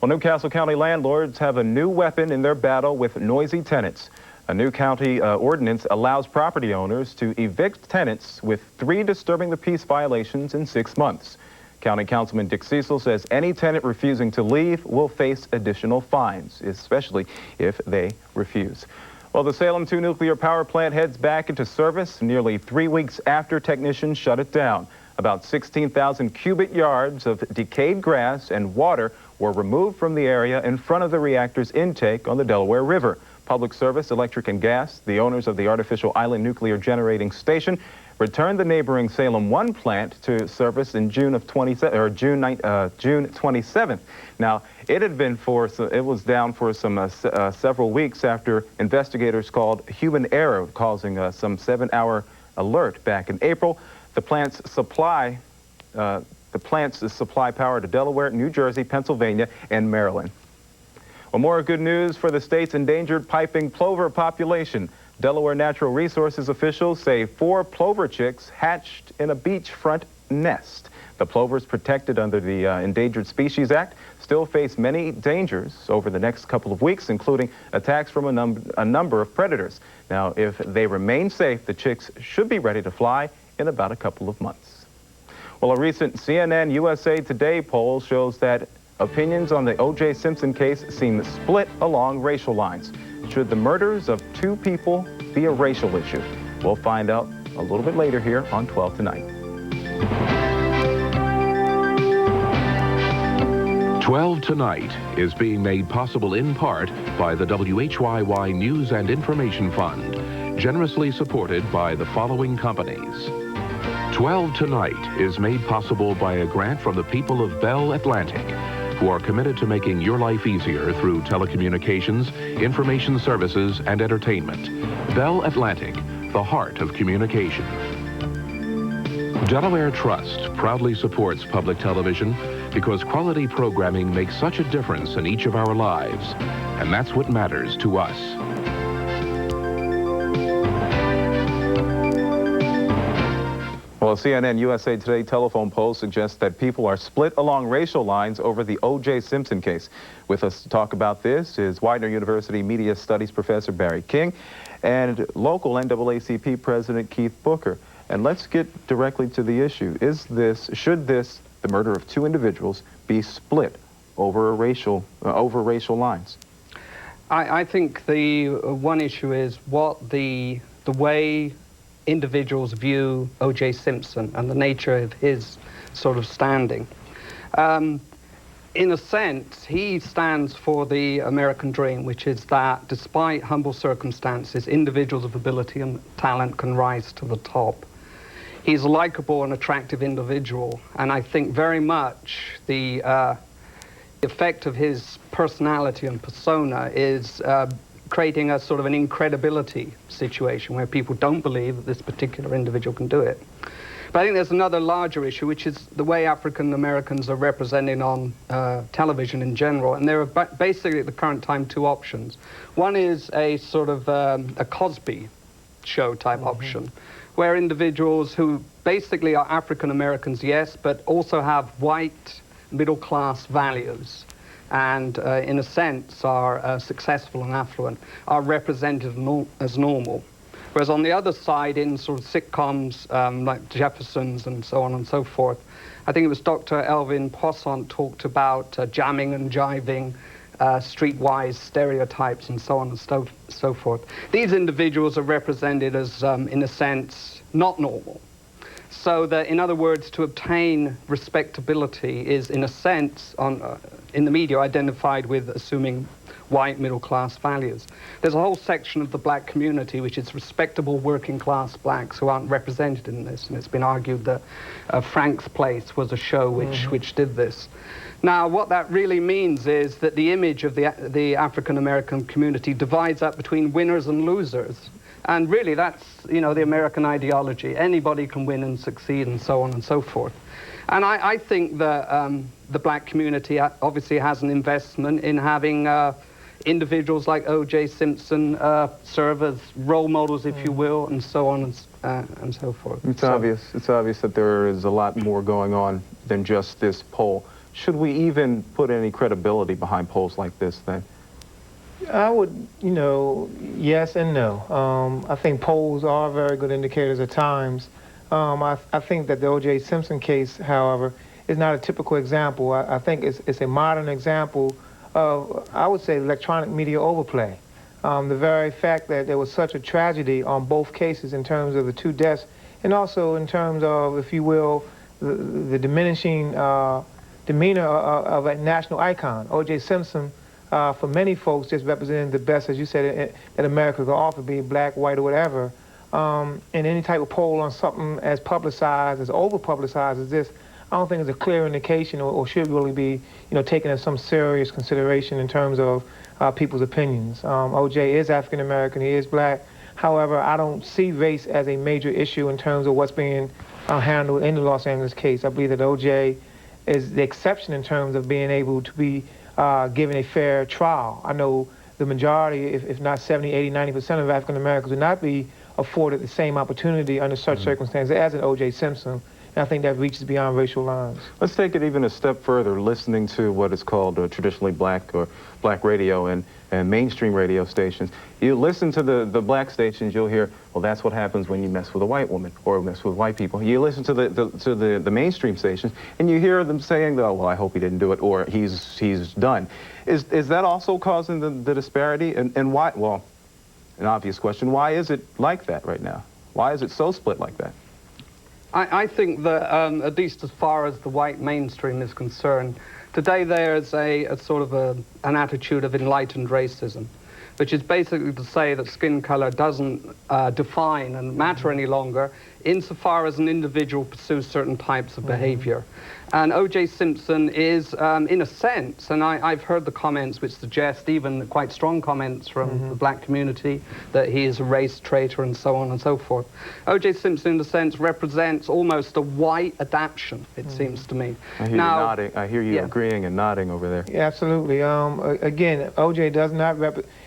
Well, Newcastle County landlords have a new weapon in their battle with noisy tenants. A new county ordinance allows property owners to evict tenants with 3 disturbing the peace violations in 6 months. County Councilman Dick Cecil says any tenant refusing to leave will face additional fines, especially if they refuse. Well, the Salem 2 nuclear power plant heads back into service nearly 3 weeks after technicians shut it down. About 16,000 cubic yards of decayed grass and water were removed from the area in front of the reactor's intake on the Delaware River. Public Service, Electric and Gas, the owners of the Artificial Island Nuclear Generating Station, returned the neighboring Salem 1 plant to service in June 27th. Now, it was down for several weeks after investigators called human error, causing some 7-hour alert back in April. The plant's supply power to Delaware, New Jersey, Pennsylvania, and Maryland. Well, more good news for the state's endangered piping plover population. Delaware Natural Resources officials say 4 plover chicks hatched in a beachfront nest. The plovers, protected under the Endangered Species Act, still face many dangers over the next couple of weeks, including attacks from a number of predators. Now, if they remain safe, the chicks should be ready to fly in about a couple of months. Well, a recent CNN USA Today poll shows that opinions on the O.J. Simpson case seem split along racial lines. Should the murders of 2 people be a racial issue? We'll find out a little bit later here on 12 Tonight. 12 Tonight is being made possible in part by the WHYY News and Information Fund, generously supported by the following companies. 12 Tonight is made possible by a grant from the people of Bell Atlantic, who are committed to making your life easier through telecommunications, information services, and entertainment. Bell Atlantic, the heart of communication. Delaware Trust proudly supports public television because quality programming makes such a difference in each of our lives, and that's what matters to us. Well, a CNN USA Today telephone poll suggests that people are split along racial lines over the O.J. Simpson case. With us to talk about this is Widener University Media Studies Professor Barry King and local NAACP President Keith Booker. And let's get directly to the issue. Should the murder of 2 individuals, be split over racial lines? I think the one issue is what the way individuals view O.J. Simpson and the nature of his sort of standing. In a sense, he stands for the American dream, which is that despite humble circumstances, individuals of ability and talent can rise to the top. He's a likable and attractive individual, and I think very much the effect of his personality and persona is creating a sort of an incredibility situation where people don't believe that this particular individual can do it. But I think there's another larger issue, which is the way African Americans are represented on television in general. And there are basically at the current time 2 options. One is a sort of a Cosby show type option, where individuals who basically are African Americans, yes, but also have white middle-class values and in a sense are successful and affluent, are represented as normal. Whereas on the other side, in sort of sitcoms like Jeffersons and so on and so forth, I think it was Dr. Elvin Poissant talked about jamming and jiving, streetwise stereotypes and so on and so forth. These individuals are represented as, in a sense, not normal. So that, in other words, to obtain respectability is, in a sense, in the media identified with assuming white middle-class values. There's a whole section of the black community which is respectable working-class blacks who aren't represented in this, and it's been argued that Frank's Place was a show which did this. Now, what that really means is that the image of the African-American community divides up between winners and losers. And really, that's, you know, the American ideology. Anybody can win and succeed and so on and so forth. And I think that the black community obviously has an investment in having individuals like O.J. Simpson serve as role models, if you will, and so on and so forth. It's obvious that there is a lot more going on than just this poll. Should we even put any credibility behind polls like this, then? I would, you know, yes and no. I think polls are very good indicators at times. I think that the O.J. Simpson case, however, is not a typical example. I think it's a modern example of, I would say, electronic media overplay. The very fact that there was such a tragedy on both cases in terms of the two deaths, and also in terms of, if you will, the diminishing demeanor of a national icon. O.J. Simpson, for many folks, just represented the best, as you said, that America could offer, be it black, white, or whatever. And any type of poll on something as publicized, as over-publicized as this, I don't think is a clear indication or should really be, you know, taken as some serious consideration in terms of people's opinions. O.J. is African-American, he is black. However, I don't see race as a major issue in terms of what's being handled in the Los Angeles case. I believe that O.J. is the exception in terms of being able to be given a fair trial. I know the majority, if not 70, 80, 90% of African Americans would not be afforded the same opportunity under such circumstances as an O.J. Simpson. And I think that reaches beyond racial lines. Let's take it even a step further, listening to what is called traditionally black or black radio and mainstream radio stations. You listen to the black stations, you'll hear, well, that's what happens when you mess with a white woman or mess with white people. You listen to the mainstream stations, and you hear them saying, oh, well, I hope he didn't do it, or he's done. Is that also causing the disparity? And why? Well, an obvious question, why is it like that right now? Why is it so split like that? I think that, at least as far as the white mainstream is concerned, today there's a sort of an attitude of enlightened racism, which is basically to say that skin color doesn't define and matter any longer insofar as an individual pursues certain types of behavior. And O.J. Simpson is, in a sense, and I've heard the comments which suggest, even quite strong comments from the black community, that he is a race traitor and so on and so forth. O.J. Simpson, in a sense, represents almost a white adaptation, it seems to me. I hear you nodding. I hear you agreeing and nodding over there. Yeah, absolutely. Again, O.J. does not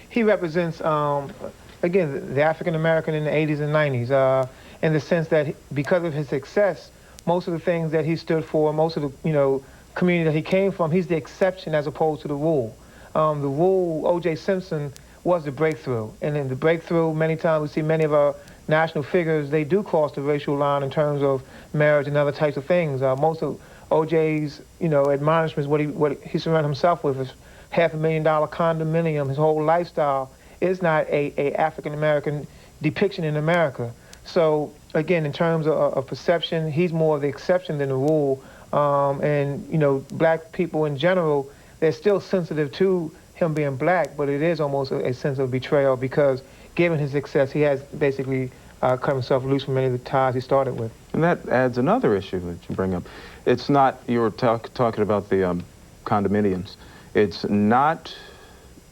he represents, again, the African American in the 80s and 90s, in the sense that because of his success, most of the things that he stood for, most of the community that he came from, he's the exception as opposed to the rule. The rule, O.J. Simpson was the breakthrough, and in the breakthrough, many times we see many of our national figures, they do cross the racial line in terms of marriage and other types of things. Most of O.J.'s, admonishments, what he surrounded himself with, is $500,000 condominium, his whole lifestyle is not a African-American depiction in America. So, again, in terms of perception, he's more of the exception than the rule. And, black people in general, they're still sensitive to him being black, but it is almost a sense of betrayal because, given his success, he has basically cut himself loose from many of the ties he started with. And that adds another issue that you bring up. It's not, you were talking about the condominiums. It's not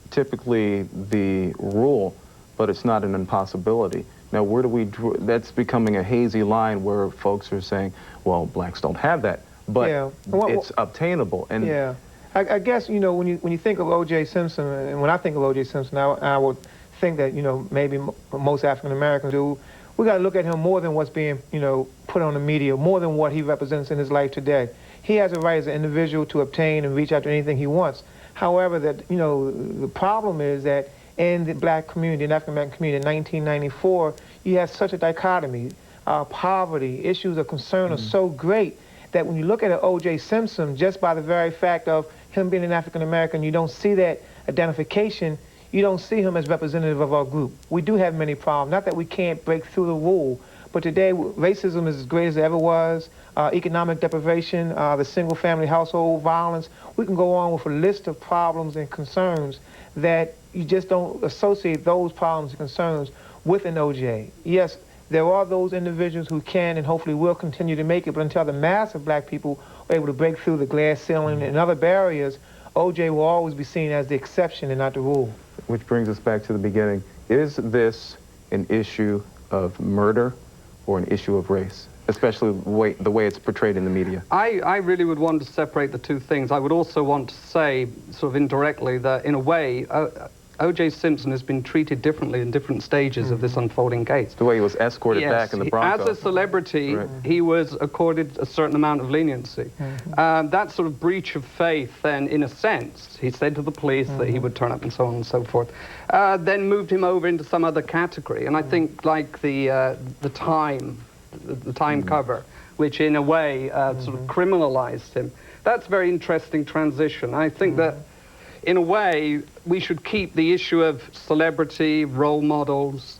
typically the rule, but it's not an impossibility. Now, where do we draw? That's becoming a hazy line where folks are saying, well, blacks don't have that, but it's obtainable. And yeah, I guess, when you think of O.J. Simpson, and when I think of O.J. Simpson, I would think that, maybe most African Americans do, we got to look at him more than what's being, put on the media, more than what he represents in his life today. He has a right as an individual to obtain and reach after anything he wants. However, the problem is that in the black community, in the African-American community in 1994, you have such a dichotomy. Poverty, issues of concern are so great that when you look at an O.J. Simpson, just by the very fact of him being an African-American, you don't see that identification. You don't see him as representative of our group. We do have many problems. Not that we can't break through the rule, but today racism is as great as it ever was. Economic deprivation, the single-family household violence. We can go on with a list of problems and concerns that you just don't associate those problems and concerns with an OJ. Yes, there are those individuals who can and hopefully will continue to make it, but until the mass of black people are able to break through the glass ceiling and other barriers, OJ will always be seen as the exception and not the rule. Which brings us back to the beginning. Is this an issue of murder or an issue of race? Especially the way it's portrayed in the media. I really would want to separate the two things. I would also want to say, sort of indirectly, that in a way, O.J. Simpson has been treated differently in different stages of this unfolding case. The way he was escorted back in the Bronx. As a celebrity, he was accorded a certain amount of leniency. That sort of breach of faith, then, in a sense, he said to the police that he would turn up and so on and so forth, then moved him over into some other category. And I think, like the Time cover, which in a way sort of criminalized him. That's a very interesting transition. I think that, in a way, we should keep the issue of celebrity, role models,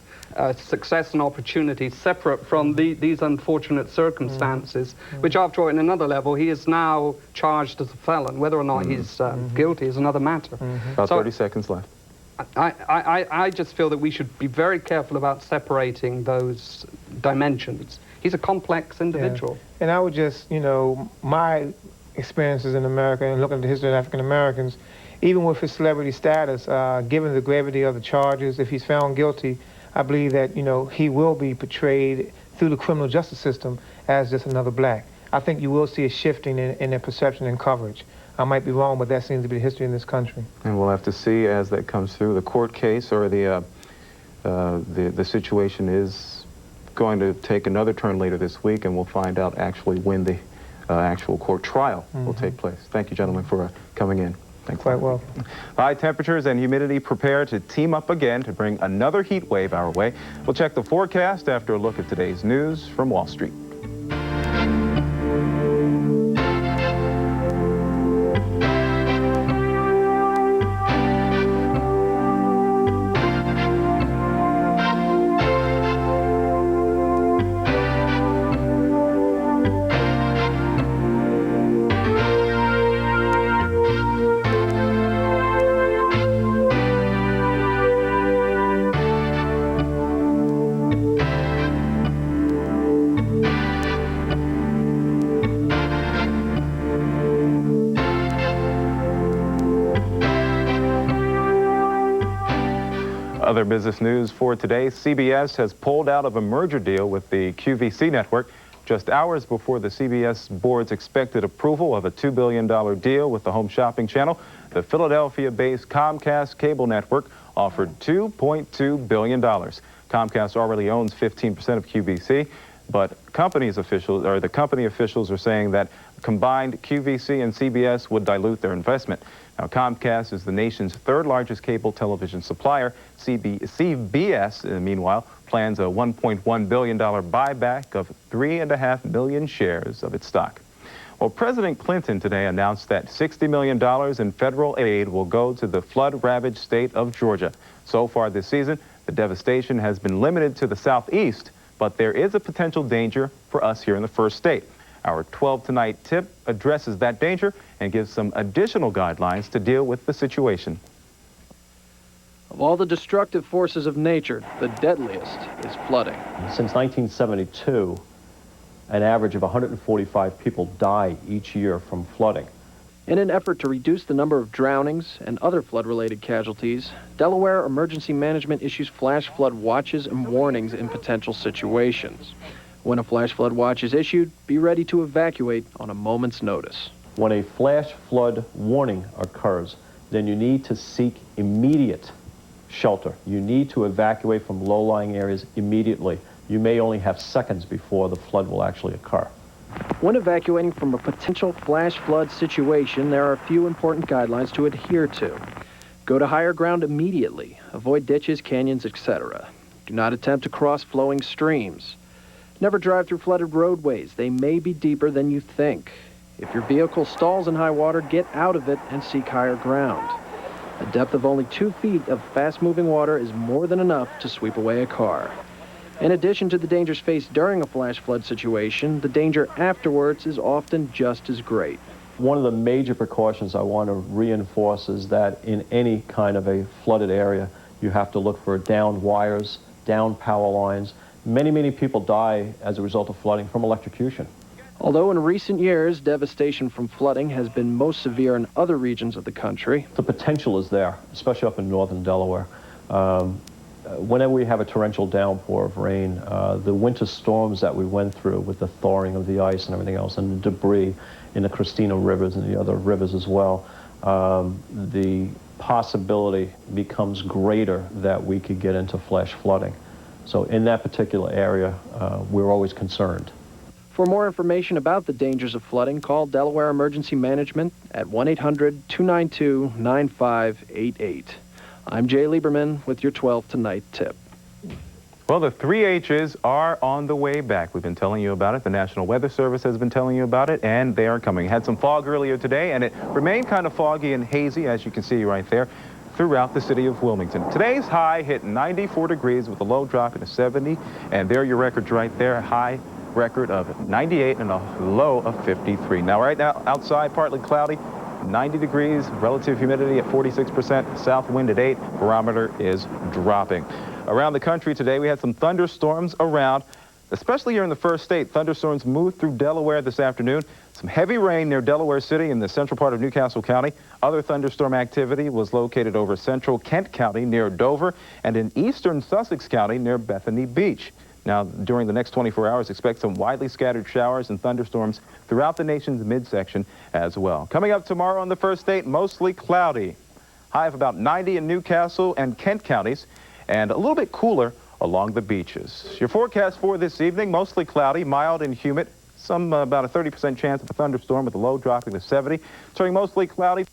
success and opportunity separate from these unfortunate circumstances, which, after all, in another level, he is now charged as a felon. Whether or not he's guilty is another matter. About 30 seconds left. I just feel that we should be very careful about separating those dimensions. He's a complex individual. Yeah. And I would just, you know, my experiences in America and looking at the history of African Americans, even with his celebrity status, given the gravity of the charges, if he's found guilty, I believe that, you know, he will be portrayed through the criminal justice system as just another black. I think you will see a shifting in their perception and coverage. I might be wrong, but that seems to be the history in this country. And we'll have to see as that comes through. The court case or the situation is going to take another turn later this week, and we'll find out actually when the actual court trial will take place. Thank you, gentlemen, for coming in. Thanks. Quite well. High temperatures and humidity prepare to team up again to bring another heat wave our way. We'll check the forecast after a look at today's news from Wall Street. Other business news for today, CBS has pulled out of a merger deal with the QVC network just hours before the CBS board's expected approval of a $2 billion deal with the home shopping channel. The Philadelphia-based Comcast cable network offered $2.2 billion. Comcast already owns 15% of QVC, but the company officials are saying that combined QVC and CBS would dilute their investment. Now, Comcast is the nation's third largest cable television supplier. CBS, meanwhile, plans a $1.1 billion buyback of 3.5 million shares of its stock. Well, President Clinton today announced that $60 million in federal aid will go to the flood-ravaged state of Georgia. So far this season, the devastation has been limited to the southeast, but there is a potential danger for us here in the first state. Our 12 Tonight tip addresses that danger and gives some additional guidelines to deal with the situation. Of all the destructive forces of nature, the deadliest is flooding. Since 1972, an average of 145 people die each year from flooding. In an effort to reduce the number of drownings and other flood-related casualties, Delaware Emergency Management issues flash flood watches and warnings in potential situations. When a flash flood watch is issued, be ready to evacuate on a moment's notice. When a flash flood warning occurs, then you need to seek immediate shelter. You need to evacuate from low-lying areas immediately. You may only have seconds before the flood will actually occur. When evacuating from a potential flash flood situation, there are a few important guidelines to adhere to. Go to higher ground immediately. Avoid ditches, canyons, etc. Do not attempt to cross flowing streams. Never drive through flooded roadways. They may be deeper than you think. If your vehicle stalls in high water, get out of it and seek higher ground. A depth of only 2 feet of fast-moving water is more than enough to sweep away a car. In addition to the dangers faced during a flash flood situation, the danger afterwards is often just as great. One of the major precautions I want to reinforce is that in any kind of a flooded area, you have to look for downed wires, downed power lines. Many people die as a result of flooding from electrocution. Although in recent years, devastation from flooding has been most severe in other regions of the country. The potential is there, especially up in northern Delaware. Whenever we have a torrential downpour of rain, the winter storms that we went through with the thawing of the ice and everything else, and the debris in the Christina rivers and the other rivers as well, the possibility becomes greater that we could get into flash flooding. So in that particular area, we're always concerned. For more information about the dangers of flooding, call Delaware Emergency Management at 1-800-292-9588. I'm Jay Lieberman with your 12 Tonight tip. Well, the 3 H's are on the way back. We've been telling you about it. The National Weather Service has been telling you about it, and they are coming. Had some fog earlier today, and it remained kind of foggy and hazy, as you can see right there, throughout the city of Wilmington. Today's high hit 94 degrees with a low dropping to 70, and there are your records right there. High record of 98 and a low of 53. Now, right now, outside, partly cloudy, 90 degrees, relative humidity at 46%, south wind at 8, barometer is dropping. Around the country today, we had some thunderstorms around, especially here in the first state. Thunderstorms moved through Delaware this afternoon. Some heavy rain near Delaware City in the central part of Newcastle County. Other thunderstorm activity was located over central Kent County near Dover and in eastern Sussex County near Bethany Beach. Now, during the next 24 hours, expect some widely scattered showers and thunderstorms throughout the nation's midsection as well. Coming up tomorrow on the first state, mostly cloudy. High of about 90 in Newcastle and Kent counties, and a little bit cooler along the beaches. Your forecast for this evening, mostly cloudy, mild and humid. About a 30% chance of a thunderstorm with a low dropping to 70. Turning mostly cloudy.